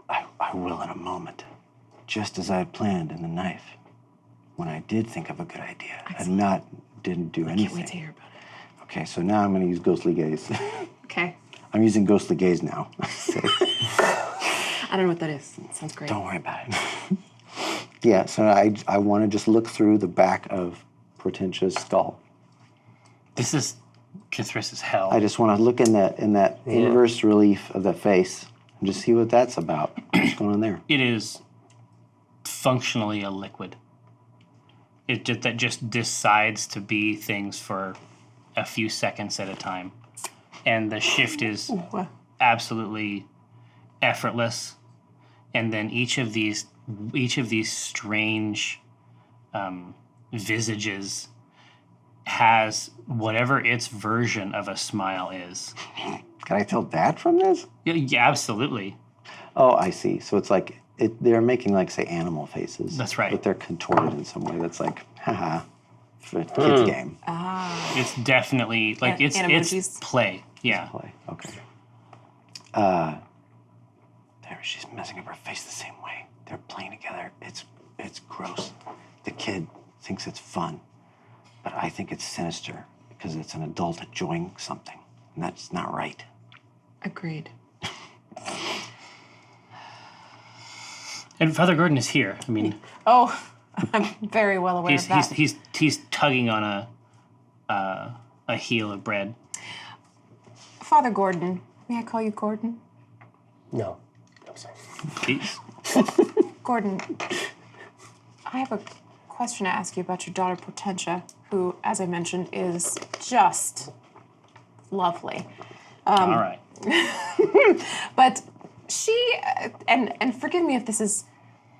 I will in a moment. Just as I had planned in the knife. When I did think of a good idea and didn't do anything. Can't wait to hear about it. Okay, so now I'm going to use ghostly gaze. Okay. I'm using ghostly gaze now. So, I don't know what that is. It sounds great. don't worry about it. Yeah, so I want to just look through the back of Portentia's skull. This is Cthulhu's hell. I just want to look in that inverse relief of the face and just see what that's about. What's going on there? It is functionally a liquid. That just decides to be things for a few seconds at a time. And the shift is absolutely effortless. And then each of these strange visages has whatever its version of a smile is. Can I tell that from this? Yeah, absolutely. Oh, I see. So it's like they're making like say animal faces. That's right. But they're contorted in some way that's like, haha, for a kid's game. It's definitely like it's emojis. play. Yeah. Play. Okay. There, she's messing up her face the same way. They're playing together. It's gross. The kid thinks it's fun, but I think it's sinister because it's an adult enjoying something, and that's not right. Agreed. And Father Gordon is here. I mean, Oh, I'm very well aware of that. he's tugging on a heel of bread. Father Gordon, may I call you Gordon? No. I'm sorry. Please. Gordon, I have a question to ask you about your daughter Portentia, who, as I mentioned, is just lovely. All right. But she, and forgive me if this is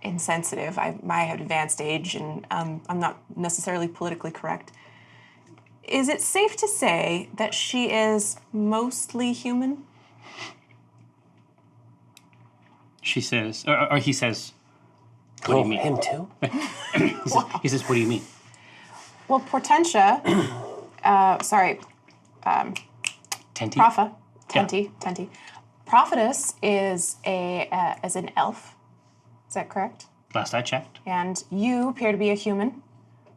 insensitive, my advanced age, and I'm not necessarily politically correct. Is it safe to say that she is mostly human? She says, or he says, what do you mean? Him too? He says, what do you mean? Well, Portentia, Tenty? Tenti. Prophetess is an elf. Is that correct? Last I checked. And you appear to be a human,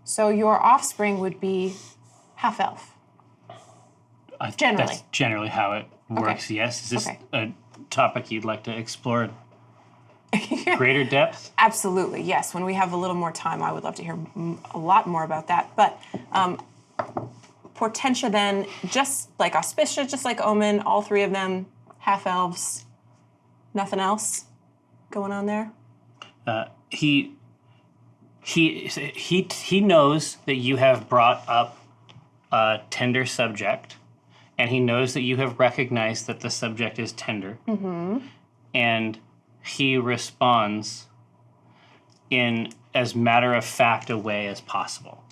so your offspring would be half elf. Generally. That's generally how it works, Okay. yes. Is this Okay. a topic you'd like to explore in greater depth? Absolutely, yes. When we have a little more time, I would love to hear a lot more about that. But Portentia then, just like Auspicia, just like Omen, all three of them half-elves. Nothing else going on there? He knows that you have brought up a tender subject, and he knows that you have recognized that the subject is tender. Mm-hmm. And he responds in as matter-of-fact a way as possible.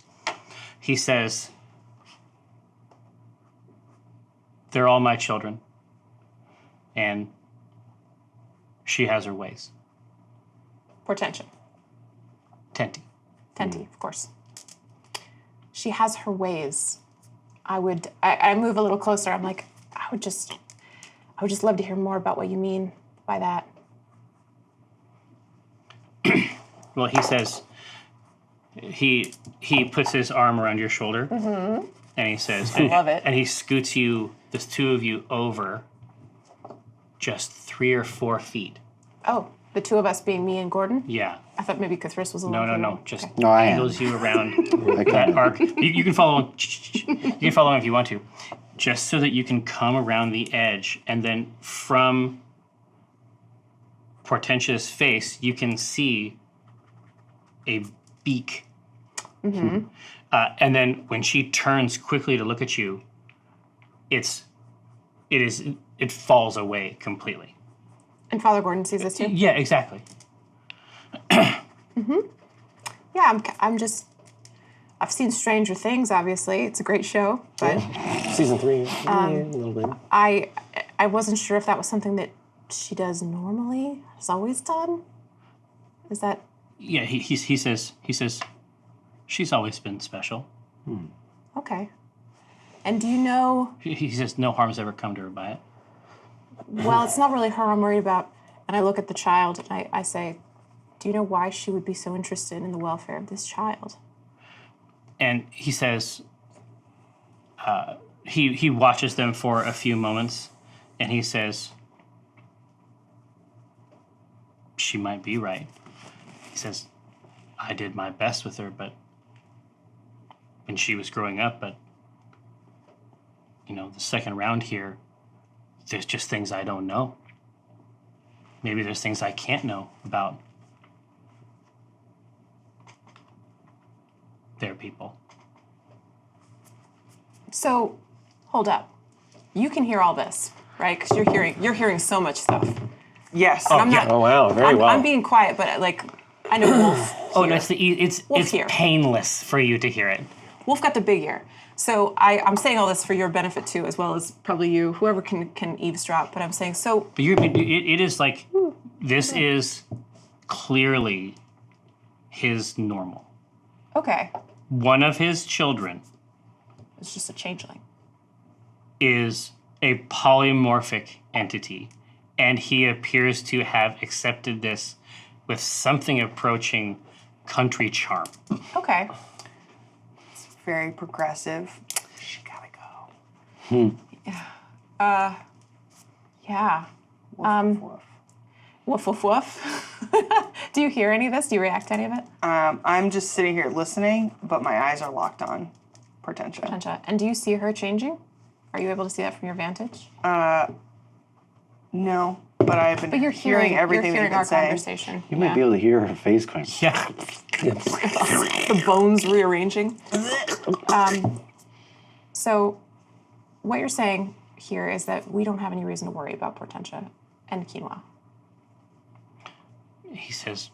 He says, they're all my children, and she has her ways. Portentia. Tenty. Of course. She has her ways. I move a little closer. I'm like, I would just love to hear more about what you mean by that. Well, he says, he puts his arm around your shoulder, and he says, love it. And he scoots you, the two of you, over just 3 or 4 feet. Oh, the two of us being me and Gordon? Yeah. I thought maybe Cthulhu was a little No. Just Okay. No, I am. angles you around I that can- arc. You can follow. You can follow him if you want to, just so that you can come around the edge, and then from Portentia's face, you can see a beak. Mm-hmm. And then when she turns quickly to look at you, it falls away completely. And Father Gordon sees this too? Yeah, exactly. Yeah, I've seen Stranger Things, obviously. It's a great show, but Season 3, a little bit. I wasn't sure if that was something that she does normally, has always done. Is that... Yeah, he says she's always been special. Okay. And do you know... He says no harm's ever come to her by it. Well, it's not really her I'm worried about. And I look at the child and I say, do you know why she would be so interested in the welfare of this child? And he says, he watches them for a few moments, and he says, she might be right. He says, I did my best with her, but when she was growing up, but the second round here, there's just things I don't know. Maybe there's things I can't know about their people. So, hold up. You can hear all this, right? Because you're hearing so much stuff. Yes. I'm not. Oh, wow, very well. I'm being quiet, but I know Wolf. Oh, here. no, it's Wolf here. painless for you to hear it. Wolf got the big ear. So I'm saying all this for your benefit too, as well as probably you, whoever can eavesdrop. But I'm saying so. But it is like, this is clearly his normal. Okay, One of his children it's just a changeling. is a polymorphic entity, and he appears to have accepted this with something approaching country charm. Okay. Very progressive. She gotta go. Yeah. Woof woof woof. Do you hear any of this? Do you react to any of it? I'm just sitting here listening, but my eyes are locked on Portentia. Portentia. And do you see her changing? Are you able to see that from your vantage? No, but I've been But you're hearing everything you're hearing that our you've been saying. conversation. You might be able to hear her face going. Yeah. The bones rearranging. So, what you're saying here is that we don't have any reason to worry about Portentia and quinoa. He says,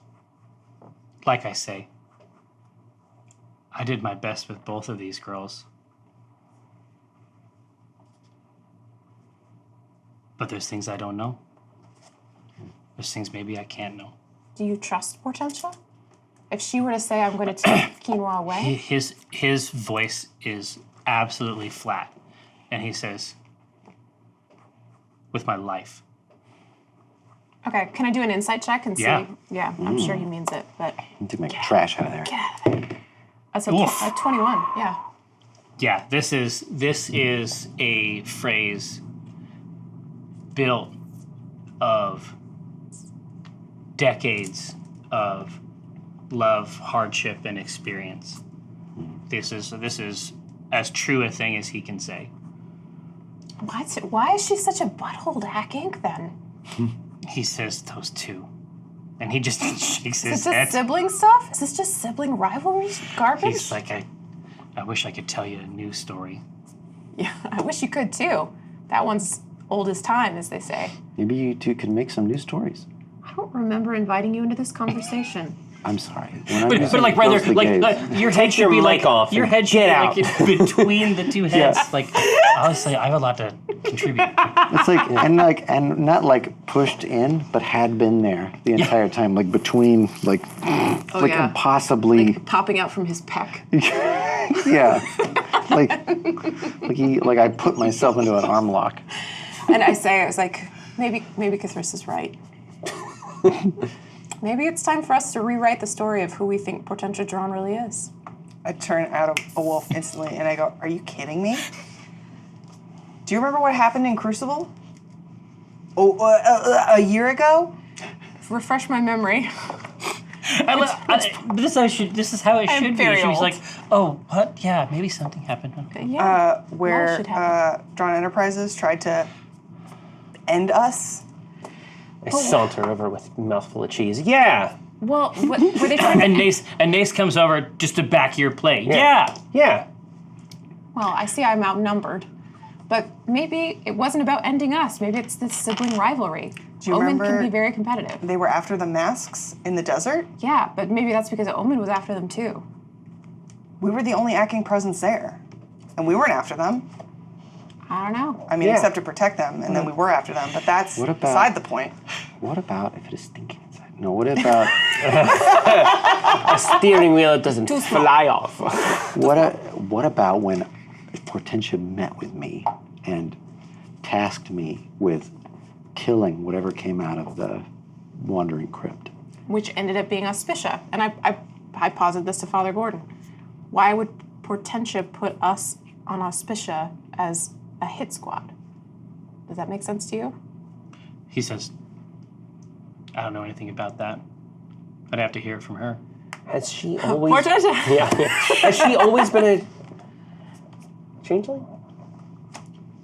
like I say, I did my best with both of these girls. But there's things I don't know. There's things maybe I can't know. Do you trust Portentia? If she were to say, I'm going to take quinoa away? His voice is absolutely flat. And he says, with my life. Okay, can I do an insight check and see? Yeah. Yeah, I'm sure he means it, but To make trash out of there. get out of there. That's a Oof. 21, yeah. Yeah, this is a phrase built of decades of love, hardship, and experience. This is as true a thing as he can say. Why is she such a butthole to Acq Inc. then? He says those two, and he just shakes Is his this head. sibling stuff? Is this just sibling rivalry garbage? He's like, I wish I could tell you a new story. Yeah, I wish you could too. That one's old as time, as they say. Maybe you two can make some new stories. I don't remember inviting you into this conversation. I'm sorry. When I'm But using like rather, ghostly like gaze- your head should your be mic like off your and head should get be out. like between the two heads. Like honestly, I have a lot to contribute. It's and not like pushed in, but had been there the entire time, like between, like yeah. impossibly, Popping out from his pec. yeah, like I put myself into an arm lock. And I was like, maybe Cathrissa's right. Maybe it's time for us to rewrite the story of who we think Portentia Drawn really is. I turn out of a wolf instantly and I go, are you kidding me? Do you remember what happened in Crucible? A year ago? Refresh my memory. This is how it should be. very She was old. like, oh, what? Yeah, maybe something happened. Yeah. Where should happen. Drawn Enterprises tried to end us? I saunter over with a mouthful of cheese. Yeah. Well, what, were they trying to... And Nace comes over just to back your play. Yeah. Yeah. Well, I see I'm outnumbered. But maybe it wasn't about ending us. Maybe it's this sibling rivalry. Do you Omen remember can be very competitive. they were after the masks in the desert? Yeah, but maybe that's because Omen was after them too. We were the only Acq Inc. presence there. And we weren't after them. I don't know. I mean, Yeah. except to protect them, and then we were after them. But that's What about- beside the point. What about if it is stinking inside? No, what about A steering wheel that doesn't fly off. what about when Portentia met with me and tasked me with killing whatever came out of the wandering crypt? Which ended up being Auspicia. And I posited this to Father Gordon. Why would Portentia put us on Auspicia as a hit squad? Does that make sense to you? He says, I don't know anything about that. I'd have to hear it from her. Has she always? Portentia! Yeah. Has she always been a changeling?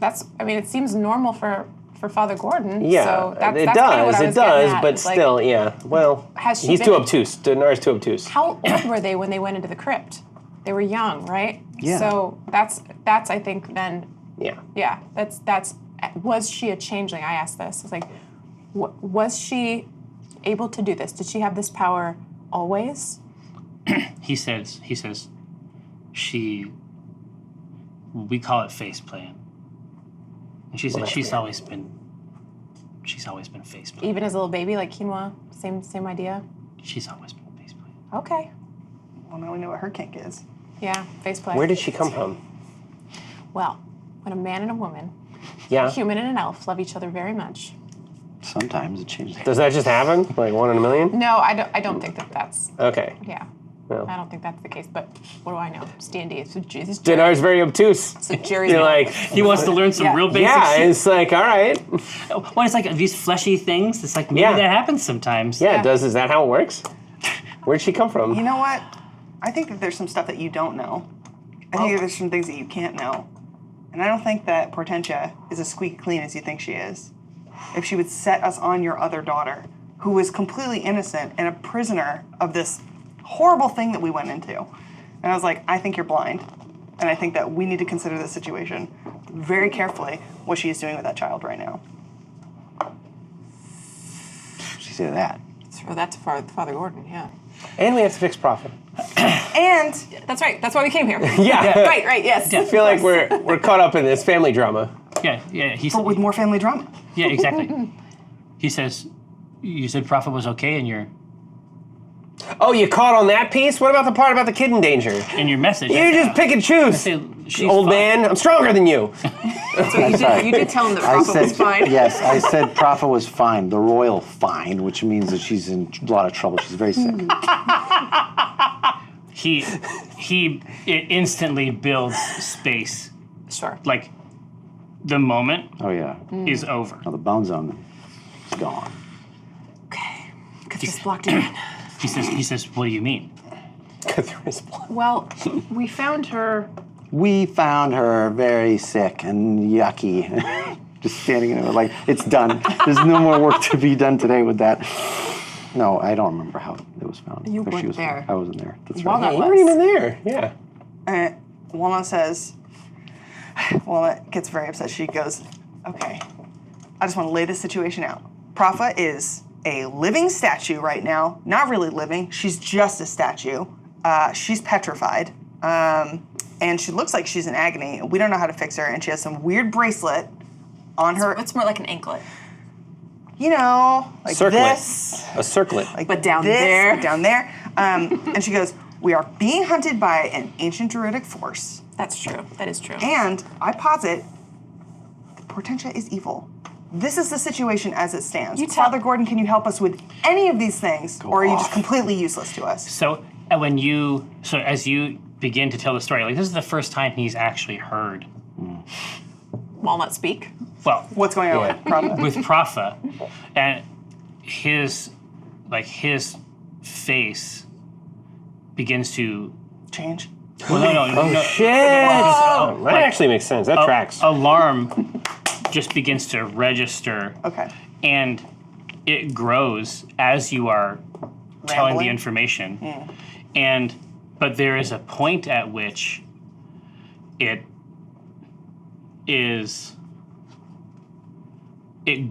It seems normal for Father Gordon. Yeah, so that's it kind of what does. I It was getting does, at. but It's like, still, yeah. Well, Has she he's been- too obtuse. Denar's too obtuse. How old were they when they went into the crypt? They were young, right? Yeah. So that's I think then. Yeah. That's was she a changeling? I asked this. It's like, was she able to do this? Did she have this power always? He says, she We call it face playing. And she said she's always been face playing. Even as a little baby, like quinoa, same idea. She's always been face playing. Okay. Well, now we know what her kink is. Yeah, face play. Where did she come from? Well, when a man and a woman, Yeah. a human and an elf, love each other very much. Sometimes it changes. Does that just happen? Like 1 in a million? No, I don't think that's. Okay. Yeah. No. I don't think that's the case. But what do I know? It's D&D. It's Dinar's very obtuse. So Jerry's You're like, He wants to learn some real basic yeah, shit. it's like, all right. Well, it's like these fleshy things. It's like maybe Yeah. that happens sometimes. Yeah, is that how it works? Where'd she come from? You know what? I think that there's some stuff that you don't know. I think there's some things that you can't know. And I don't think that Portentia is as squeaky clean as you think she is. If she would set us on your other daughter, who was completely innocent and a prisoner of this horrible thing that we went into. And I was like, I think you're blind. And I think that we need to consider this situation very carefully, what she is doing with that child right now. She said that. So that's Father Gordon, yeah. And we have to fix profit. And That's right. That's why we came here. Yeah. Right. Yes. I feel like we're caught up in this family drama. Yeah. but with more family drama. Yeah, exactly. He says, you said Prophet was okay in your Oh, you caught on that piece? What about the part about the kid in danger? message. You just pick and choose, say, she's old fine. man. I'm stronger than you. You did tell him that I Prophet was said, fine. yes, I said Prophet was fine, the royal fine, which means that she's in a lot of trouble. She's very sick. He instantly builds space. Sure. Like the moment Oh, yeah. is over. No, the bone zone is gone. Okay. Cthulhu's blocked it in. He says, what do you mean? Well, we found her. We found her very sick and yucky. Just standing there like, it's done. There's no more work to be done today with that. No, I don't remember how it was found. You Or she weren't was there. I wasn't there. That's Walnut right. You weren't even there. Yeah. And Walnut says, Walnut gets very upset. She goes, okay, I just want to lay this situation out. Prophet is a living statue right now. Not really living. She's just a statue. She's petrified. And she looks like she's in agony. We don't know how to fix her. And she has some weird bracelet on her. It's more like an anklet. You know, like Circlet. this. A circlet. Like But down this, there. but down there. And she goes, we are being hunted by an ancient druidic force. That's true. That is true. And I posit, Portentia is evil. This is the situation as it stands. You tell- Father Gordon, can you help us with any of these things, or are you just completely useless to us? So as you begin to tell the story, like this is the first time he's actually heard. Walnut speak. Well, What's going on with Prophet? with Prophet, and his face begins to. Change. Well, no. Shit. That actually makes sense. That tracks. Alarm just begins to register. Okay. And it grows as you are telling the Rambling? information. But there is a point at which it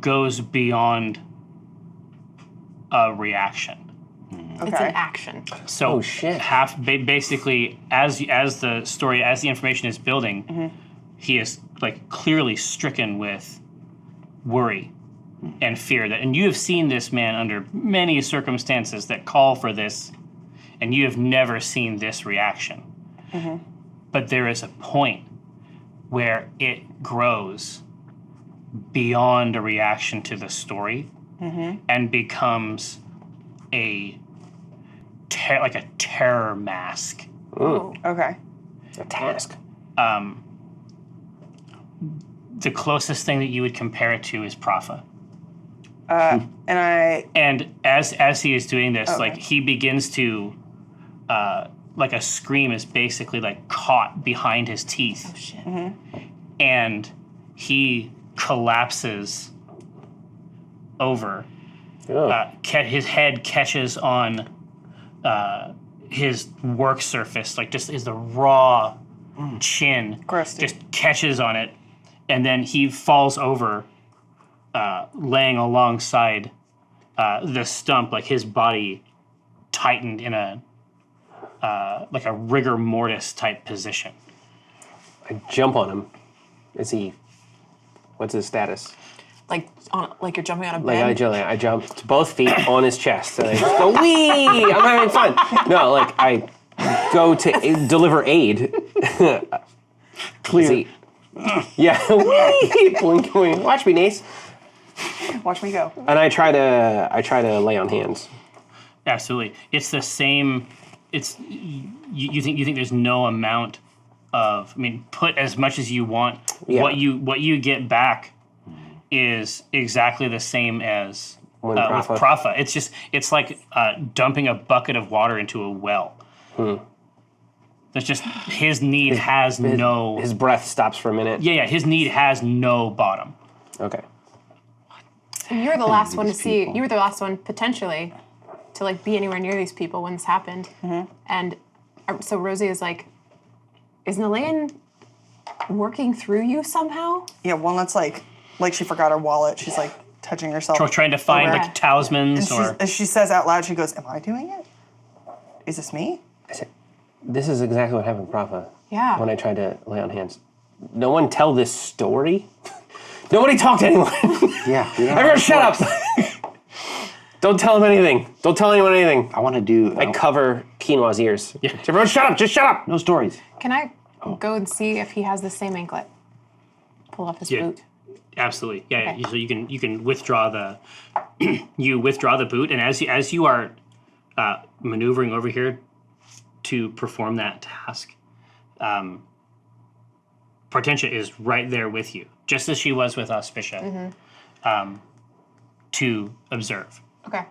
goes beyond a reaction. Okay. It's an action. So Oh, shit. Basically, as the information is building, he is like clearly stricken with worry and fear. And you have seen this man under many circumstances that call for this, and you have never seen this reaction. But there is a point where it grows beyond a reaction to the story and becomes like a terror mask. Okay. A task. The closest thing that you would compare it to is Prophet. And as he is doing this, like Okay. he begins to, like a scream is basically like caught behind his teeth. Oh shit. And he collapses over. His head catches on his work surface, like just is the raw chin, Gross, dude. just catches on it, and then he falls over, laying alongside the stump, like his body tightened in a like a rigor mortis type position. I jump on him. What's his status? Like you're jumping on a Like bed. I jump to both feet on his chest and I just go, wee! I'm having fun. No, like I go to deliver aid. Clear. Yeah, wee! Blink, wink. Watch me, niece. Watch me go. And I try to lay on hands. Absolutely. It's the same. It's you think there's no amount of. I mean, put as much as you want. Yeah. What you get back is exactly the same as With with Propha. It's like dumping a bucket of water into a well. That's just his need has no. His breath stops for a minute. Yeah. His need has no bottom. Okay. And you were the last one to these see. people. You were the last one potentially to like be anywhere near these people when this happened. And so Rosie is like, is Nalayan working through you somehow? Yeah, Walnut's like she forgot her wallet. She's like touching herself. Trying to find Okay. like talismans And or. as she says out loud, she goes, "Am I doing it? Is this me?" I said, this is exactly what happened, Propha. Yeah. When I tried to lay on hands. No one tell this story. Nobody talk to anyone. Yeah. you know, Everyone shut up. Don't tell him anything. Don't tell anyone anything. I want to do. I cover Quinoa's ears. Yeah. Everyone shut up. Just shut up. no stories. Can I go and see if he has the same anklet? Pull off his boot. Absolutely, yeah. Okay. So you can withdraw the the boot, and as you are maneuvering over here to perform that task, Portentia is right there with you, just as she was with Auspicia, to observe. Okay.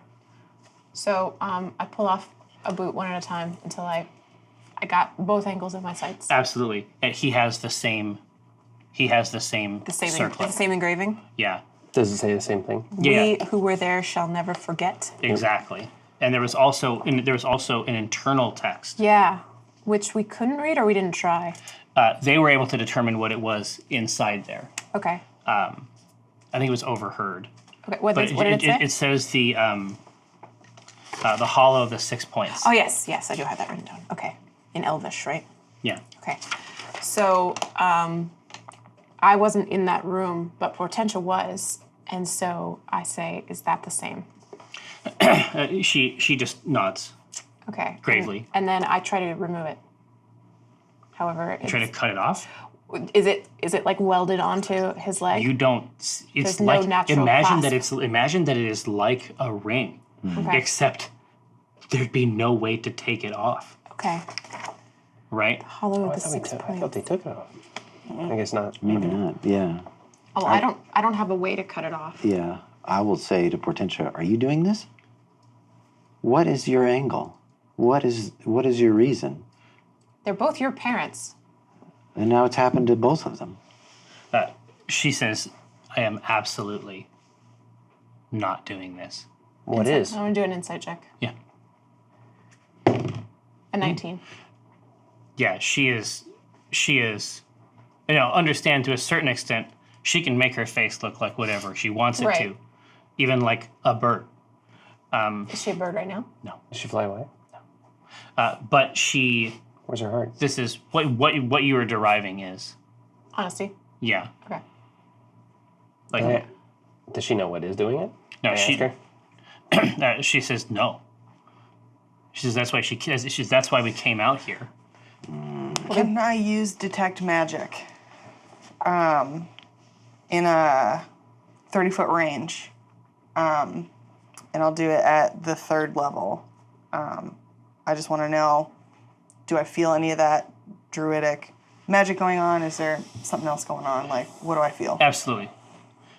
So I pull off a boot one at a time until I got both angles of my sights. Absolutely, and he has the same. He has the same circlet. The same engraving. Yeah, Does it say the same thing? Yeah. We who were there shall never forget. exactly. And there was also an internal text. Yeah, which we couldn't read or we didn't try. They were able to determine what it was inside there. Okay. I think it was overheard. Okay. What But did it say? it says the hollow of the 6 points. Oh yes, I do have that written down. Okay. In Elvish, right? Yeah. Okay. So I wasn't in that room, but Portentia was, and so I say, is that the same? She just nods. Okay. Gravely. And then I try to remove it. However, Try to cut it off. is it like welded onto his leg? You don't. It's There's no like natural imagine clasp. that it is like a ring, Okay. except there'd be no way to take it off, Okay. right? Hollow of I the thought, 6 I thought points. they took it off. I guess not. Maybe not. Yeah. Oh, I don't have a way to cut it off. Yeah. I will say to Portentia, are you doing this? What is your angle? What is your reason? They're both your parents. And now it's happened to both of them. She says, "I am absolutely not doing this." What is? I'm gonna do an insight check. Yeah. A 19. Yeah, she is, understand to a certain extent, she can make her face look like whatever she wants it Right. to, even like a bird. Is she a bird right now? No. Did she fly away? But she, Where's her heart? this is, what you are deriving is, Honesty. yeah. Okay. Like, Does she know what is doing it? no, I she, ask her? she says no. She says that's why we came out here. Can I use detect magic? In a 30-foot range. And I'll do it at the 3rd level. I just want to know, do I feel any of that druidic magic going on? Is there something else going on? Like, what do I feel? Absolutely.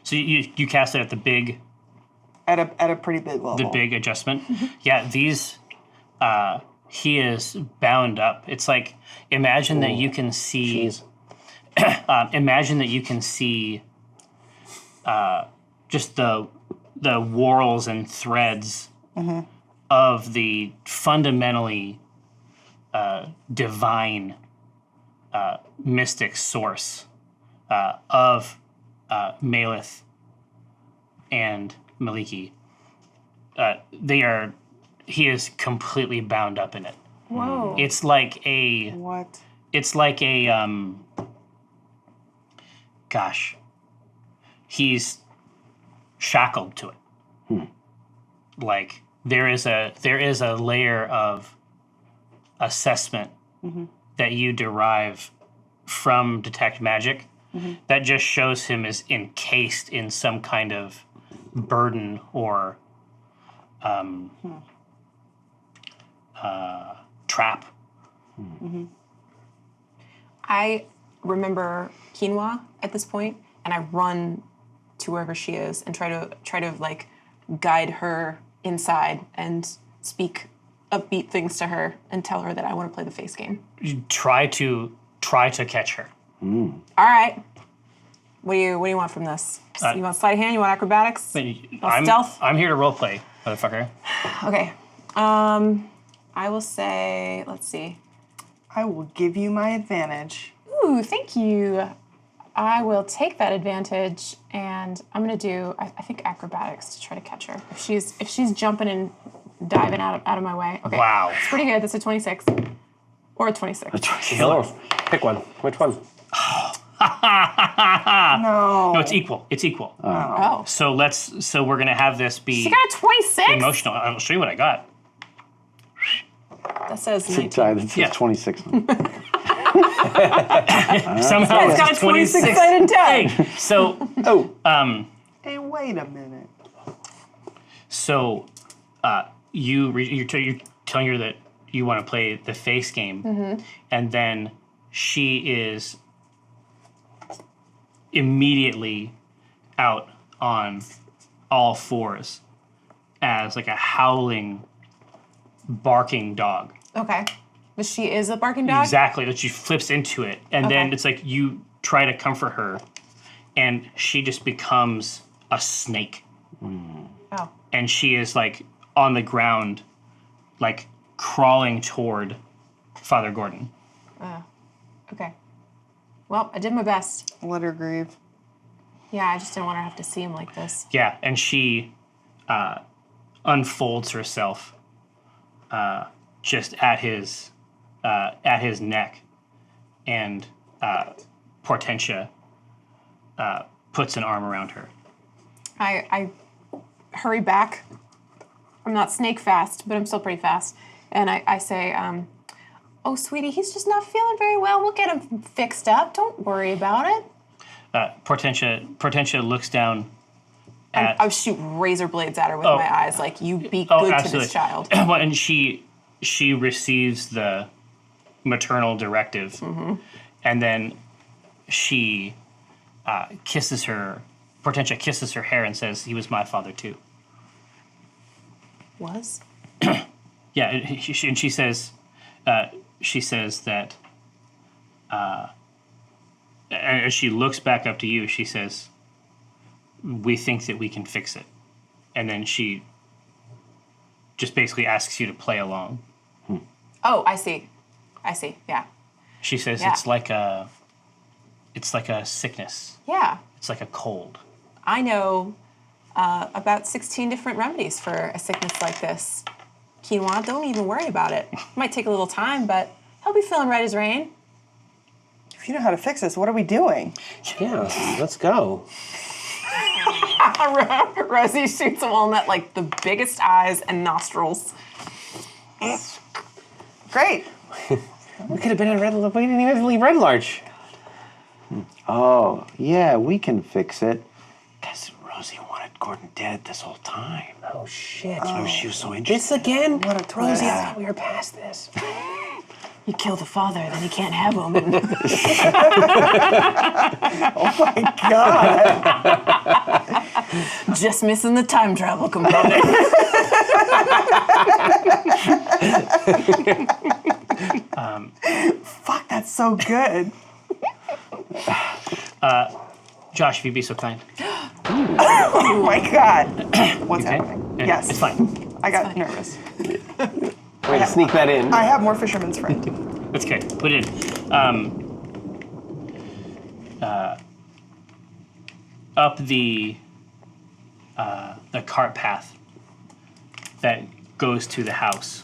So you cast it at the big At a pretty big level. the big adjustment. Yeah, these he is bound up. It's like imagine that you can see Jeez. imagine that you can see just the whorls and threads of the fundamentally divine mystic source of Malith and Maliki. He is completely bound up in it. Whoa. It's like a What? it's like a gosh, he's shackled to it. Like there is a layer of assessment that you derive from detect magic that just shows him as encased in some kind of burden or trap. I remember Quinoa at this point, and I run to wherever she is and try to like guide her inside and speak upbeat things to her and tell her that I want to play the face game. You try to catch her. All right. What do you want from this? You want sleight of hand? You want acrobatics? Stealth? I'm here to roleplay, motherfucker. Okay. I will say, let's see. I will give you my advantage. Ooh, thank you. I will take that advantage, and I'm gonna do, I think, acrobatics to try to catch her. If she's jumping and diving out of my way. Okay. Wow. It's pretty good. That's a 26 or a 26. Oh, pick one. Which one? No. No, it's equal. It's equal. Oh. So we're gonna have this be She got a 26. emotional. I'll show you what I got. That says Sorry, 19. this Yeah. is 26. Somehow It's got a 26 sided die. Hey, so Hey, wait a minute. so you're telling her that you want to play the face game, and then she is immediately out on all fours as like a howling, barking dog. Okay. But she is a barking dog? Exactly. That she flips into it, and then it's like you try to comfort her, and she just becomes a snake, Oh. and she is like on the ground, like crawling toward Father Gordon. Okay. Well, I did my best. Let her grieve. Yeah, I just didn't want her to have to see him like this. Yeah, and she unfolds herself just at his neck, and Portentia puts an arm around her. I hurry back. I'm not snake fast, but I'm still pretty fast. And I say, oh, sweetie, he's just not feeling very well. We'll get him fixed up. Don't worry about it. Portentia looks down at... I shoot razor blades at her with my eyes, like, you be good to this child. Well, and she receives the maternal directive, and then she kisses her. Portentia kisses her hair and says, "He was my father too." Was? Yeah, and she says that. And as she looks back up to you, she says, "We think that we can fix it," and then she just basically asks you to play along. Oh, I see, yeah. She says Yeah. it's like a sickness. Yeah, It's like a cold. I know about 16 different remedies for a sickness like this. Quinoa, don't even worry about it. It might take a little time, but he'll be feeling right as rain. If you know how to fix this, what are we doing? Yeah, let's go. Rosie shoots a Walnut like the biggest eyes and nostrils. Great. We could have been in Red. We didn't even leave Red Larch. Oh, yeah, we can fix it. Because Rosie wanted Gordon dead this whole time. Oh shit! Oh, she was so interested. This again? What a twist. Rosie, I thought we were past this. You kill the father, then you can't have him. Oh my God. Just missing the time travel component. Fuck, that's so good. Josh, if you'd be so kind. Oh my God. What's Okay? happening? Yeah, Yes. It's fine. I got nervous. Way to sneak that in. I have more fisherman's friend. That's okay. Put it in. Up the cart path that goes to the house,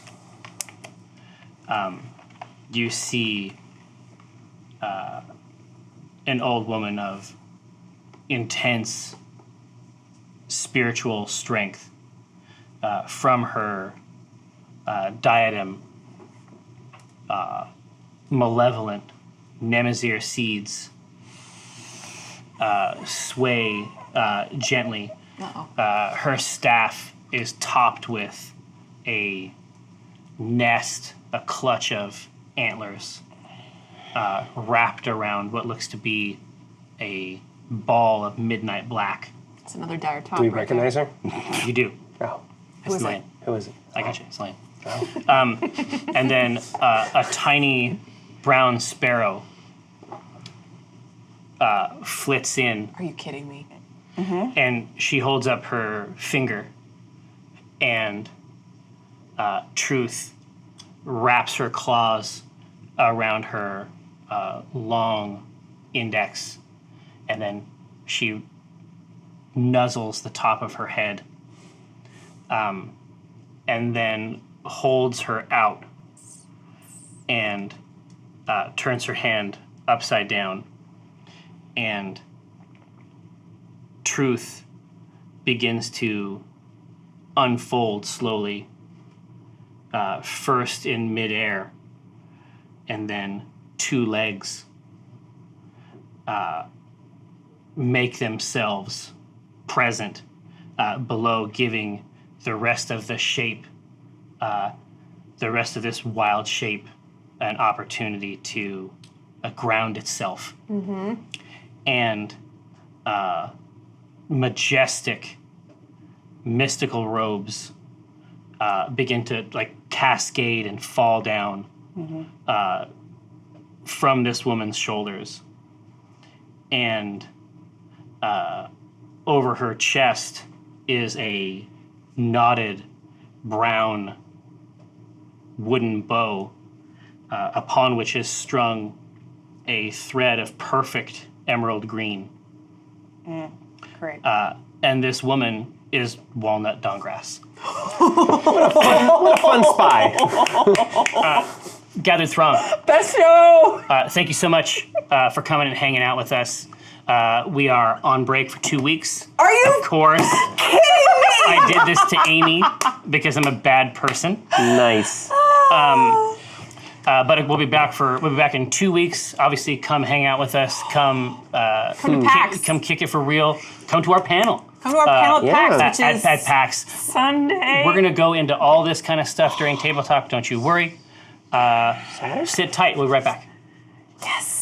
you see an old woman of intense spiritual strength from her diadem. Malevolent Nemazir seeds sway gently. Her staff is topped with a nest, a clutch of antlers wrapped around what looks to be a ball of midnight black. It's another dire talk. Do we right recognize her? You do. Oh. It's is it? Lane. Who is it? I got you. It's Lane. And then a tiny brown sparrow flits in, Are you kidding me? and she holds up her finger, and Truth wraps her claws around her long index, and then she nuzzles the top of her head, and then holds her out and turns her hand upside down, and Truth begins to unfold slowly, first in midair, and then two legs make themselves present below, giving the rest of the shape, the rest of this wild shape, an opportunity to ground itself. And majestic, mystical robes begin to like cascade and fall down from this woman's shoulders. And over her chest is a knotted brown wooden bow upon which is strung a thread of perfect emerald green. Great. And this woman is Walnut Dongrass. Fun spy. Gathered throng, Best show! thank you so much for coming and hanging out with us. We are on break for 2 weeks. Are you Of course, kidding me? I did this to Amy because I'm a bad person. Nice. But we'll be back in 2 weeks. Obviously, come hang out with us. Come Come to PAX. come kick it for real. Come to our panel Come to our panel at PAX, at which is at PAX. Sunday. We're gonna go into all this kind of stuff during table talk. Don't you worry. Sit tight. We'll be right back. Yes.